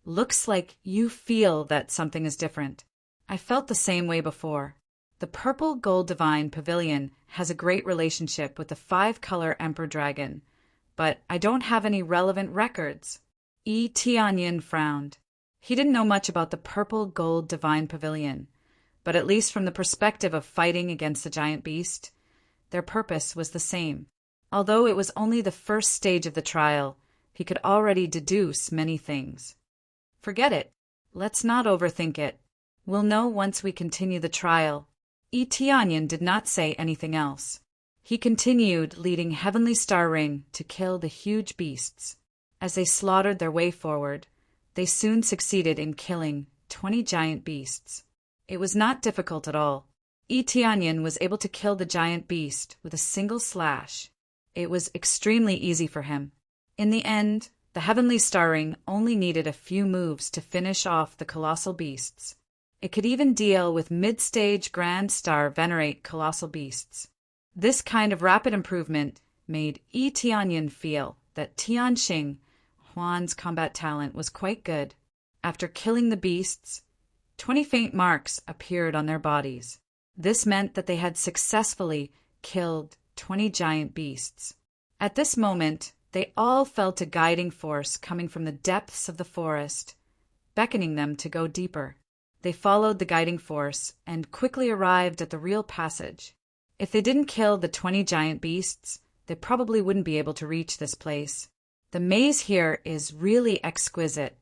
Looks like you feel that something is different. I felt the same way before. The Purple Gold Divine Pavilion has a great relationship with the 5-color Emperor Dragon, but I don't have any relevant records. Tianyin frowned. He didn't know much about the Purple Gold Divine Pavilion, but at least from the perspective of fighting against the giant beast, their purpose was the same. Although it was only the first stage of the trial, he could already deduce many things. Forget it. Let's not overthink it. We'll know once we continue the trial. Tianyin did not say anything else. He continued leading Heavenly Star Ring to kill the huge beasts. As they slaughtered their way forward, they soon succeeded in killing 20 giant beasts. It was not difficult at all. Tianyin was able to kill the giant beast with a single slash. It was extremely easy for him. In the end, the Heavenly Star Ring only needed a few moves to finish off the colossal beasts. It could even deal with mid-stage Grand Star Venerate colossal beasts. This kind of rapid improvement made Tianyin feel that Tianxing, Huan's combat talent, was quite good. After killing the beasts, 20 faint marks appeared on their bodies. This meant that they had successfully killed 20 giant beasts. At this moment, they all felt a guiding force coming from the depths of the forest, beckoning them to go deeper. They followed the guiding force and quickly arrived at the real passage. If they didn't kill the 20 giant beasts, they probably wouldn't be able to reach this place. The maze here is really exquisite.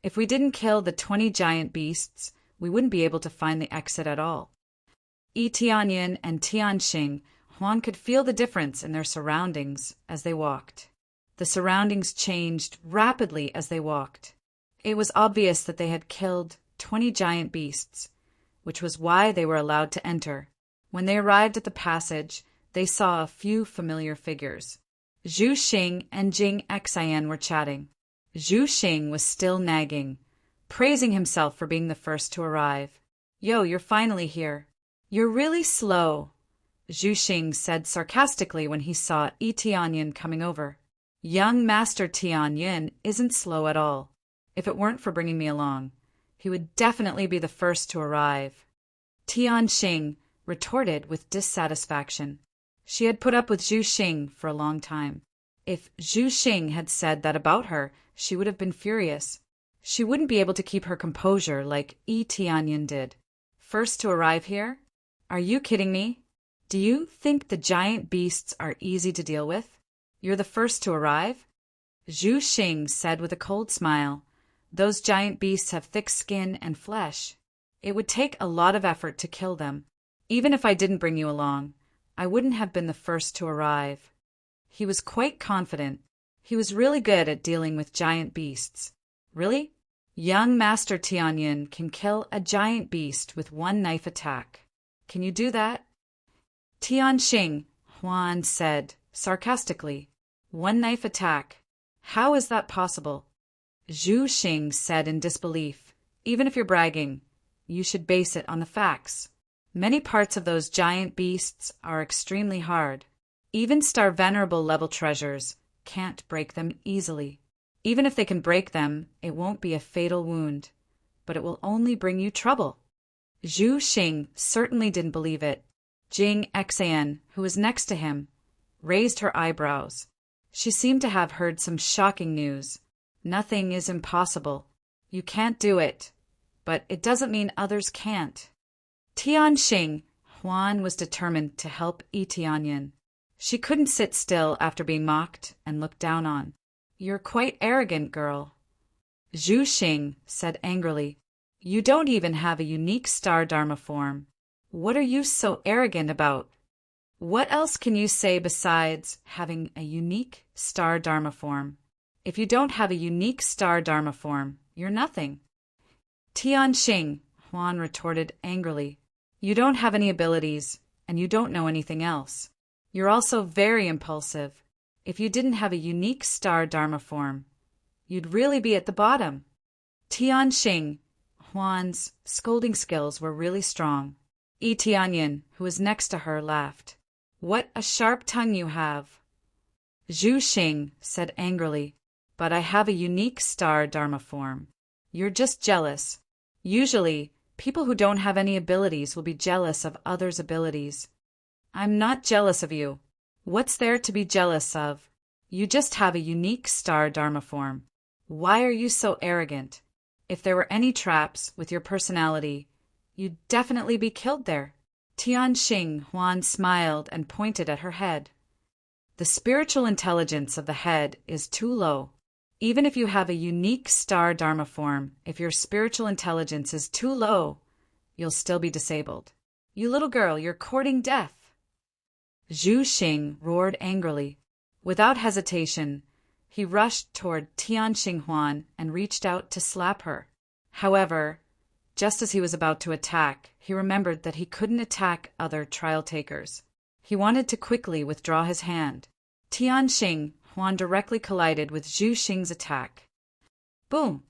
If we didn't kill the 20 giant beasts, we wouldn't be able to find the exit at all. Tianyin and Tianxing, Huan could feel the difference in their surroundings as they walked. The surroundings changed rapidly as they walked. It was obvious that they had killed 20 giant beasts, which was why they were allowed to enter. When they arrived at the passage, they saw a few familiar figures. Zhu Xing and Jing Xian were chatting. Zhu Xing was still nagging, praising himself for being the first to arrive. Yo, you're finally here. You're really slow, Zhu Xing said sarcastically when he saw Tianyin coming over. Young Master Tianyin isn't slow at all. If it weren't for bringing me along, he would definitely be the first to arrive. Tianxing retorted with dissatisfaction. She had put up with Zhu Xing for a long time. If Zhu Xing had said that about her, she would have been furious. She wouldn't be able to keep her composure like Tianyin did. First to arrive here? Are you kidding me? Do you think the giant beasts are easy to deal with? You're the first to arrive? Zhu Xing said with a cold smile. Those giant beasts have thick skin and flesh. It would take a lot of effort to kill them. Even if I didn't bring you along, I wouldn't have been the first to arrive. He was quite confident. He was really good at dealing with giant beasts. Really? Young Master Tianyin can kill a giant beast with one knife attack. Can you do that? Tianxing, Huan said sarcastically. One knife attack. How is that possible? Zhu Xing said in disbelief. Even if you're bragging, you should base it on the facts. Many parts of those giant beasts are extremely hard. Even Star Venerable level treasures can't break them easily. Even if they can break them, it won't be a fatal wound, but it will only bring you trouble. Zhu Xing certainly didn't believe it. Jing Xan, who was next to him, raised her eyebrows. She seemed to have heard some shocking news. Nothing is impossible. You can't do it. But it doesn't mean others can't. Tianxing, Huan was determined to help Yi Tianyin. She couldn't sit still after being mocked and looked down on. You're quite arrogant, girl. Zhu Xing said angrily. You don't even have a unique star dharma form. What are you so arrogant about? What else can you say besides having a unique star dharma form? If you don't have a unique star dharma form, you're nothing. Tianxing, Huan retorted angrily. You don't have any abilities, and you don't know anything else. You're also very impulsive. If you didn't have a unique star dharma form, you'd really be at the bottom. Tianxing, Huan's scolding skills were really strong. Yi Tianyin, who was next to her, laughed. What a sharp tongue you have. Zhu Xing said angrily, but I have a unique star dharma form. You're just jealous. Usually, people who don't have any abilities will be jealous of others' abilities. I'm not jealous of you. What's there to be jealous of? You just have a unique star dharma form. Why are you so arrogant? If there were any traps with your personality, you'd definitely be killed there. Tianxing Huan smiled and pointed at her head. The spiritual intelligence of the head is too low. Even if you have a unique star dharma form, if your spiritual intelligence is too low, you'll still be disabled. You little girl, you're courting death. Zhu Xing roared angrily. Without hesitation, he rushed toward Tianxing Huan and reached out to slap her. However, just as he was about to attack, he remembered that he couldn't attack other trial takers. He wanted to quickly withdraw his hand. Tianxing Huan directly collided with Zhu Xing's attack. Boom!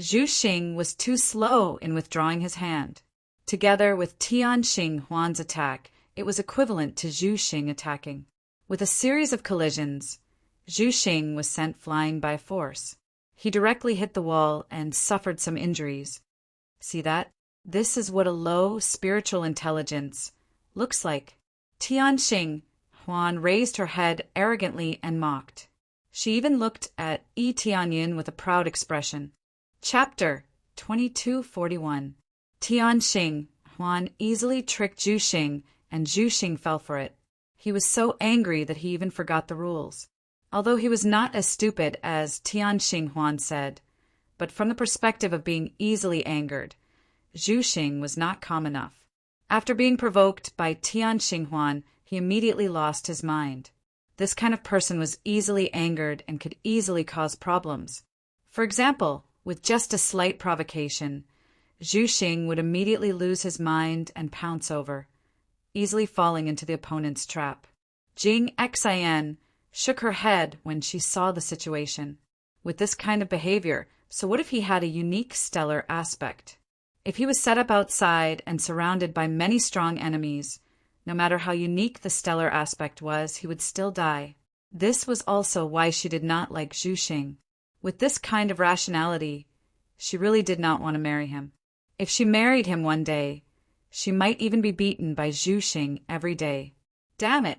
Zhu Xing was too slow in withdrawing his hand. Together with Tianxing Huan's attack, it was equivalent to Zhu Xing attacking. With a series of collisions, Zhu Xing was sent flying by force. He directly hit the wall and suffered some injuries. See that? This is what a low spiritual intelligence looks like. Tianxing Huan raised her head arrogantly and mocked. She even looked at Yi Tianyin with a proud expression. Chapter 2241. Tianxing Huan easily tricked Zhu Xing, and Zhu Xing fell for it. He was so angry that he even forgot the rules. Although he was not as stupid as Tianxing Huan said, but from the perspective of being easily angered, Zhu Xing was not calm enough. After being provoked by Tianxing Huan, he immediately lost his mind. This kind of person was easily angered and could easily cause problems. For example, with just a slight provocation, Zhu Xing would immediately lose his mind and pounce over, easily falling into the opponent's trap. Jing Xian shook her head when she saw the situation. With this kind of behavior, so what if he had a unique stellar aspect? If he was set up outside and surrounded by many strong enemies, no matter how unique the stellar aspect was, he would still die. This was also why she did not like Zhu Xing. With this kind of rationality, she really did not want to marry him. If she married him one day, she might even be beaten by Zhu Xing every day. Damn it!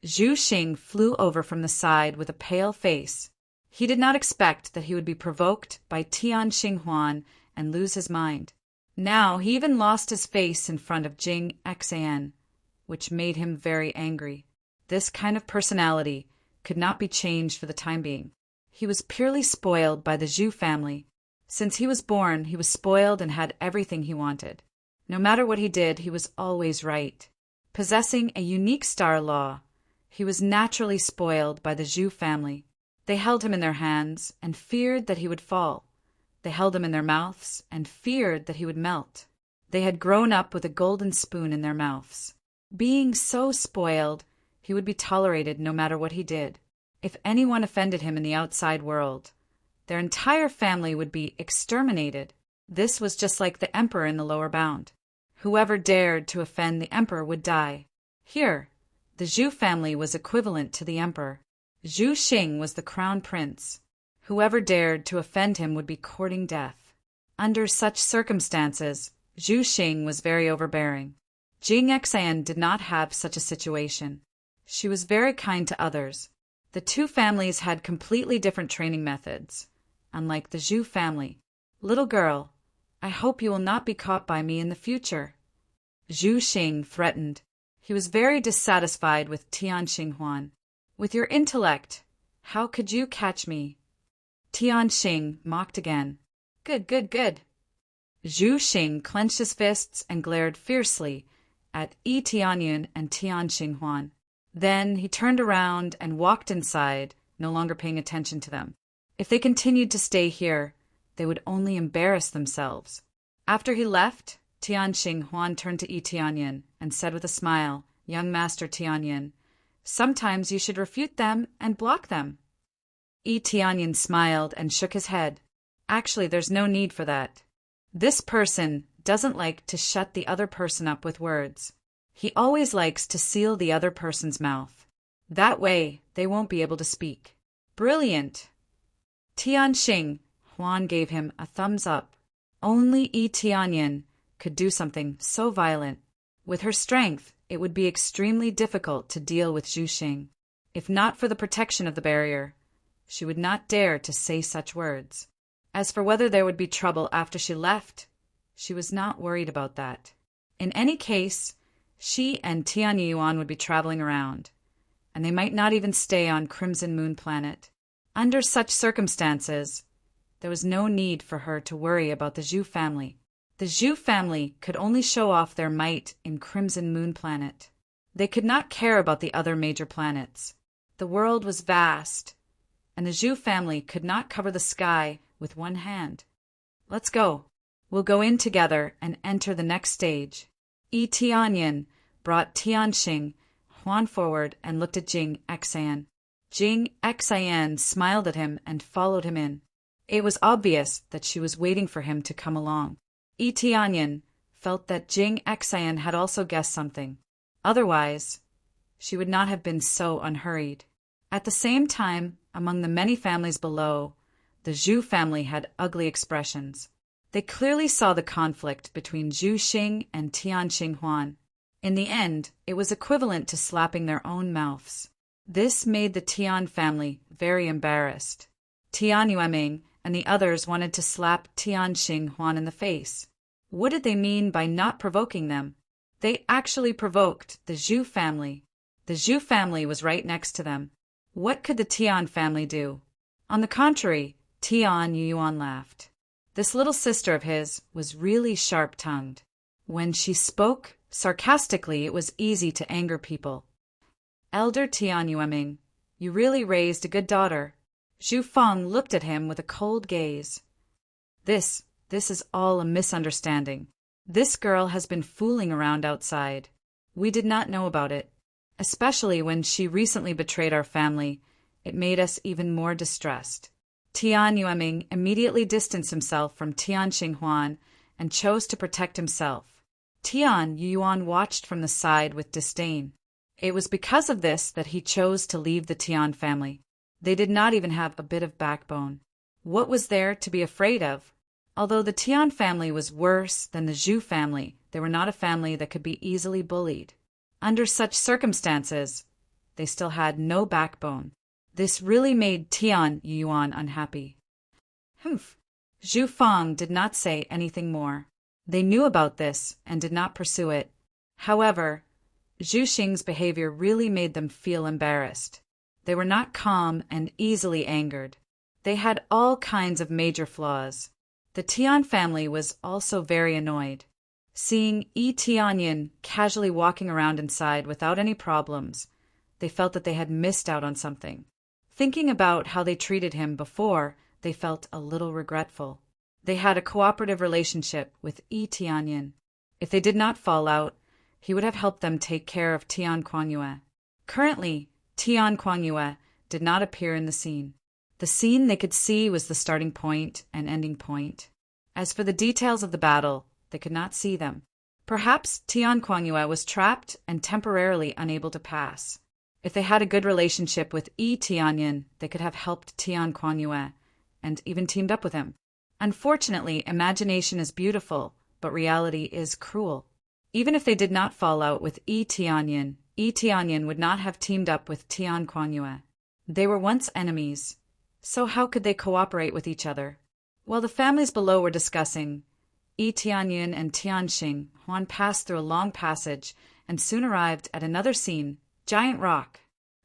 Zhu Xing flew over from the side with a pale face. He did not expect that he would be provoked by Tianxing Huan and lose his mind. Now he even lost his face in front of Jing Xian, which made him very angry. This kind of personality could not be changed for the time being. He was purely spoiled by the Zhu family. Since he was born, he was spoiled and had everything he wanted. No matter what he did, he was always right. Possessing a unique star law, he was naturally spoiled by the Zhu family. They held him in their hands and feared that he would fall. They held him in their mouths and feared that he would melt. They had grown up with a golden spoon in their mouths. Being so spoiled, he would be tolerated no matter what he did. If anyone offended him in the outside world, their entire family would be exterminated. This was just like the emperor in the lower bound. Whoever dared to offend the emperor would die. Here, the Zhu family was equivalent to the emperor. Zhu Xing was the crown prince. Whoever dared to offend him would be courting death. Under such circumstances, Zhu Xing was very overbearing. Jing Xian did not have such a situation. She was very kind to others. The two families had completely different training methods, unlike the Zhu family. Little girl, I hope you will not be caught by me in the future. Zhu Xing threatened. He was very dissatisfied with Tian Xinghuan. With your intellect, how could you catch me? Tian Xing mocked again. Good, good, good. Zhu Xing clenched his fists and glared fiercely at Yi Tianyun and Tian Xinghuan. Then he turned around and walked inside, no longer paying attention to them. If they continued to stay here, they would only embarrass themselves. After he left, Tian Xinghuan turned to Yi Tianyun and said with a smile, Young Master Tianyun, sometimes you should refute them and block them. Yi Tianyun smiled and shook his head. Actually, there's no need for that. This person doesn't like to shut the other person up with words. He always likes to seal the other person's mouth. That way, they won't be able to speak. Brilliant! Tian Xinghuan gave him a thumbs up. Only Yi Tianyun could do something so violent. With her strength, it would be extremely difficult to deal with Zhu Xing. If not for the protection of the barrier, she would not dare to say such words. As for whether there would be trouble after she left, she was not worried about that. In any case, she and Tian Yuan would be traveling around, and they might not even stay on Crimson Moon Planet. Under such circumstances, there was no need for her to worry about the Zhu family. The Zhu family could only show off their might in Crimson Moon Planet. They could not care about the other major planets. The world was vast, and the Zhu family could not cover the sky with one hand. Let's go. We'll go in together and enter the next stage. Yi Tianyun brought Tian Xinghuan forward and looked at Jing Xian. Jing Xian smiled at him and followed him in. It was obvious that she was waiting for him to come along. Yi Tianyun felt that Jing Xian had also guessed something. Otherwise, she would not have been so unhurried. At the same time, among the many families below, the Zhu family had ugly expressions. They clearly saw the conflict between Zhu Xing and Tian Xinghuan. In the end, it was equivalent to slapping their own mouths. This made the Tian family very embarrassed. Tian Yueming and the others wanted to slap Tian Xinghuan in the face. What did they mean by not provoking them? They actually provoked the Zhu family. The Zhu family was right next to them. What could the Tian family do? On the contrary, Tian Yuan laughed. This little sister of his was really sharp-tongued. When she spoke sarcastically, it was easy to anger people. Elder Tian Yueming, you really raised a good daughter. Zhu Feng looked at him with a cold gaze. This is all a misunderstanding. This girl has been fooling around outside. We did not know about it. Especially when she recently betrayed our family, it made us even more distressed. Tian Yueming immediately distanced himself from Tian Xinghuan and chose to protect himself. Tian Yuan watched from the side with disdain. It was because of this that he chose to leave the Tian family. They did not even have a bit of backbone. What was there to be afraid of? Although the Tian family was worse than the Zhu family, they were not a family that could be easily bullied. Under such circumstances, they still had no backbone. This really made Tian Yuan unhappy. Humph. Zhu Feng did not say anything more. They knew about this and did not pursue it. However, Zhu Xing's behavior really made them feel embarrassed. They were not calm and easily angered. They had all kinds of major flaws. The Tian family was also very annoyed. Seeing Yi Tianyun casually walking around inside without any problems, they felt that they had missed out on something. Thinking about how they treated him before, they felt a little regretful. They had a cooperative relationship with Yi Tianyun. If they did not fall out, he would have helped them take care of Tian Kuangyue. Currently, Tian Kuangyue did not appear in the scene. The scene they could see was the starting point and ending point. As for the details of the battle, they could not see them. Perhaps Tian Kuangyue was trapped and temporarily unable to pass. If they had a good relationship with Yi Tianyun, they could have helped Tian Kuangyue and even teamed up with him. Unfortunately, imagination is beautiful, but reality is cruel. Even if they did not fall out with Tianyin would not have teamed up with Tian Quanyue. They were once enemies, so how could they cooperate with each other? While the families below were discussing, Tianyin and Tianxing, Huan passed through a long passage and soon arrived at another scene, Giant Rock.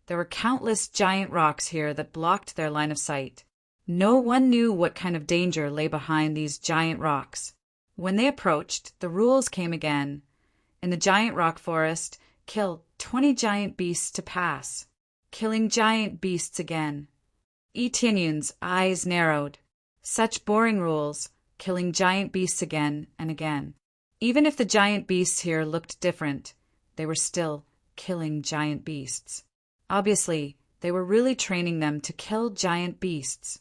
There were countless giant rocks here that blocked their line of sight. No one knew what kind of danger lay behind these giant rocks. When they approached, the rules came again. In the giant rock forest, kill 20 giant beasts to pass. Killing giant beasts again. Tianyun's eyes narrowed. Such boring rules, killing giant beasts again and again. Even if the giant beasts here looked different, they were still killing giant beasts. Obviously, they were really training them to kill giant beasts.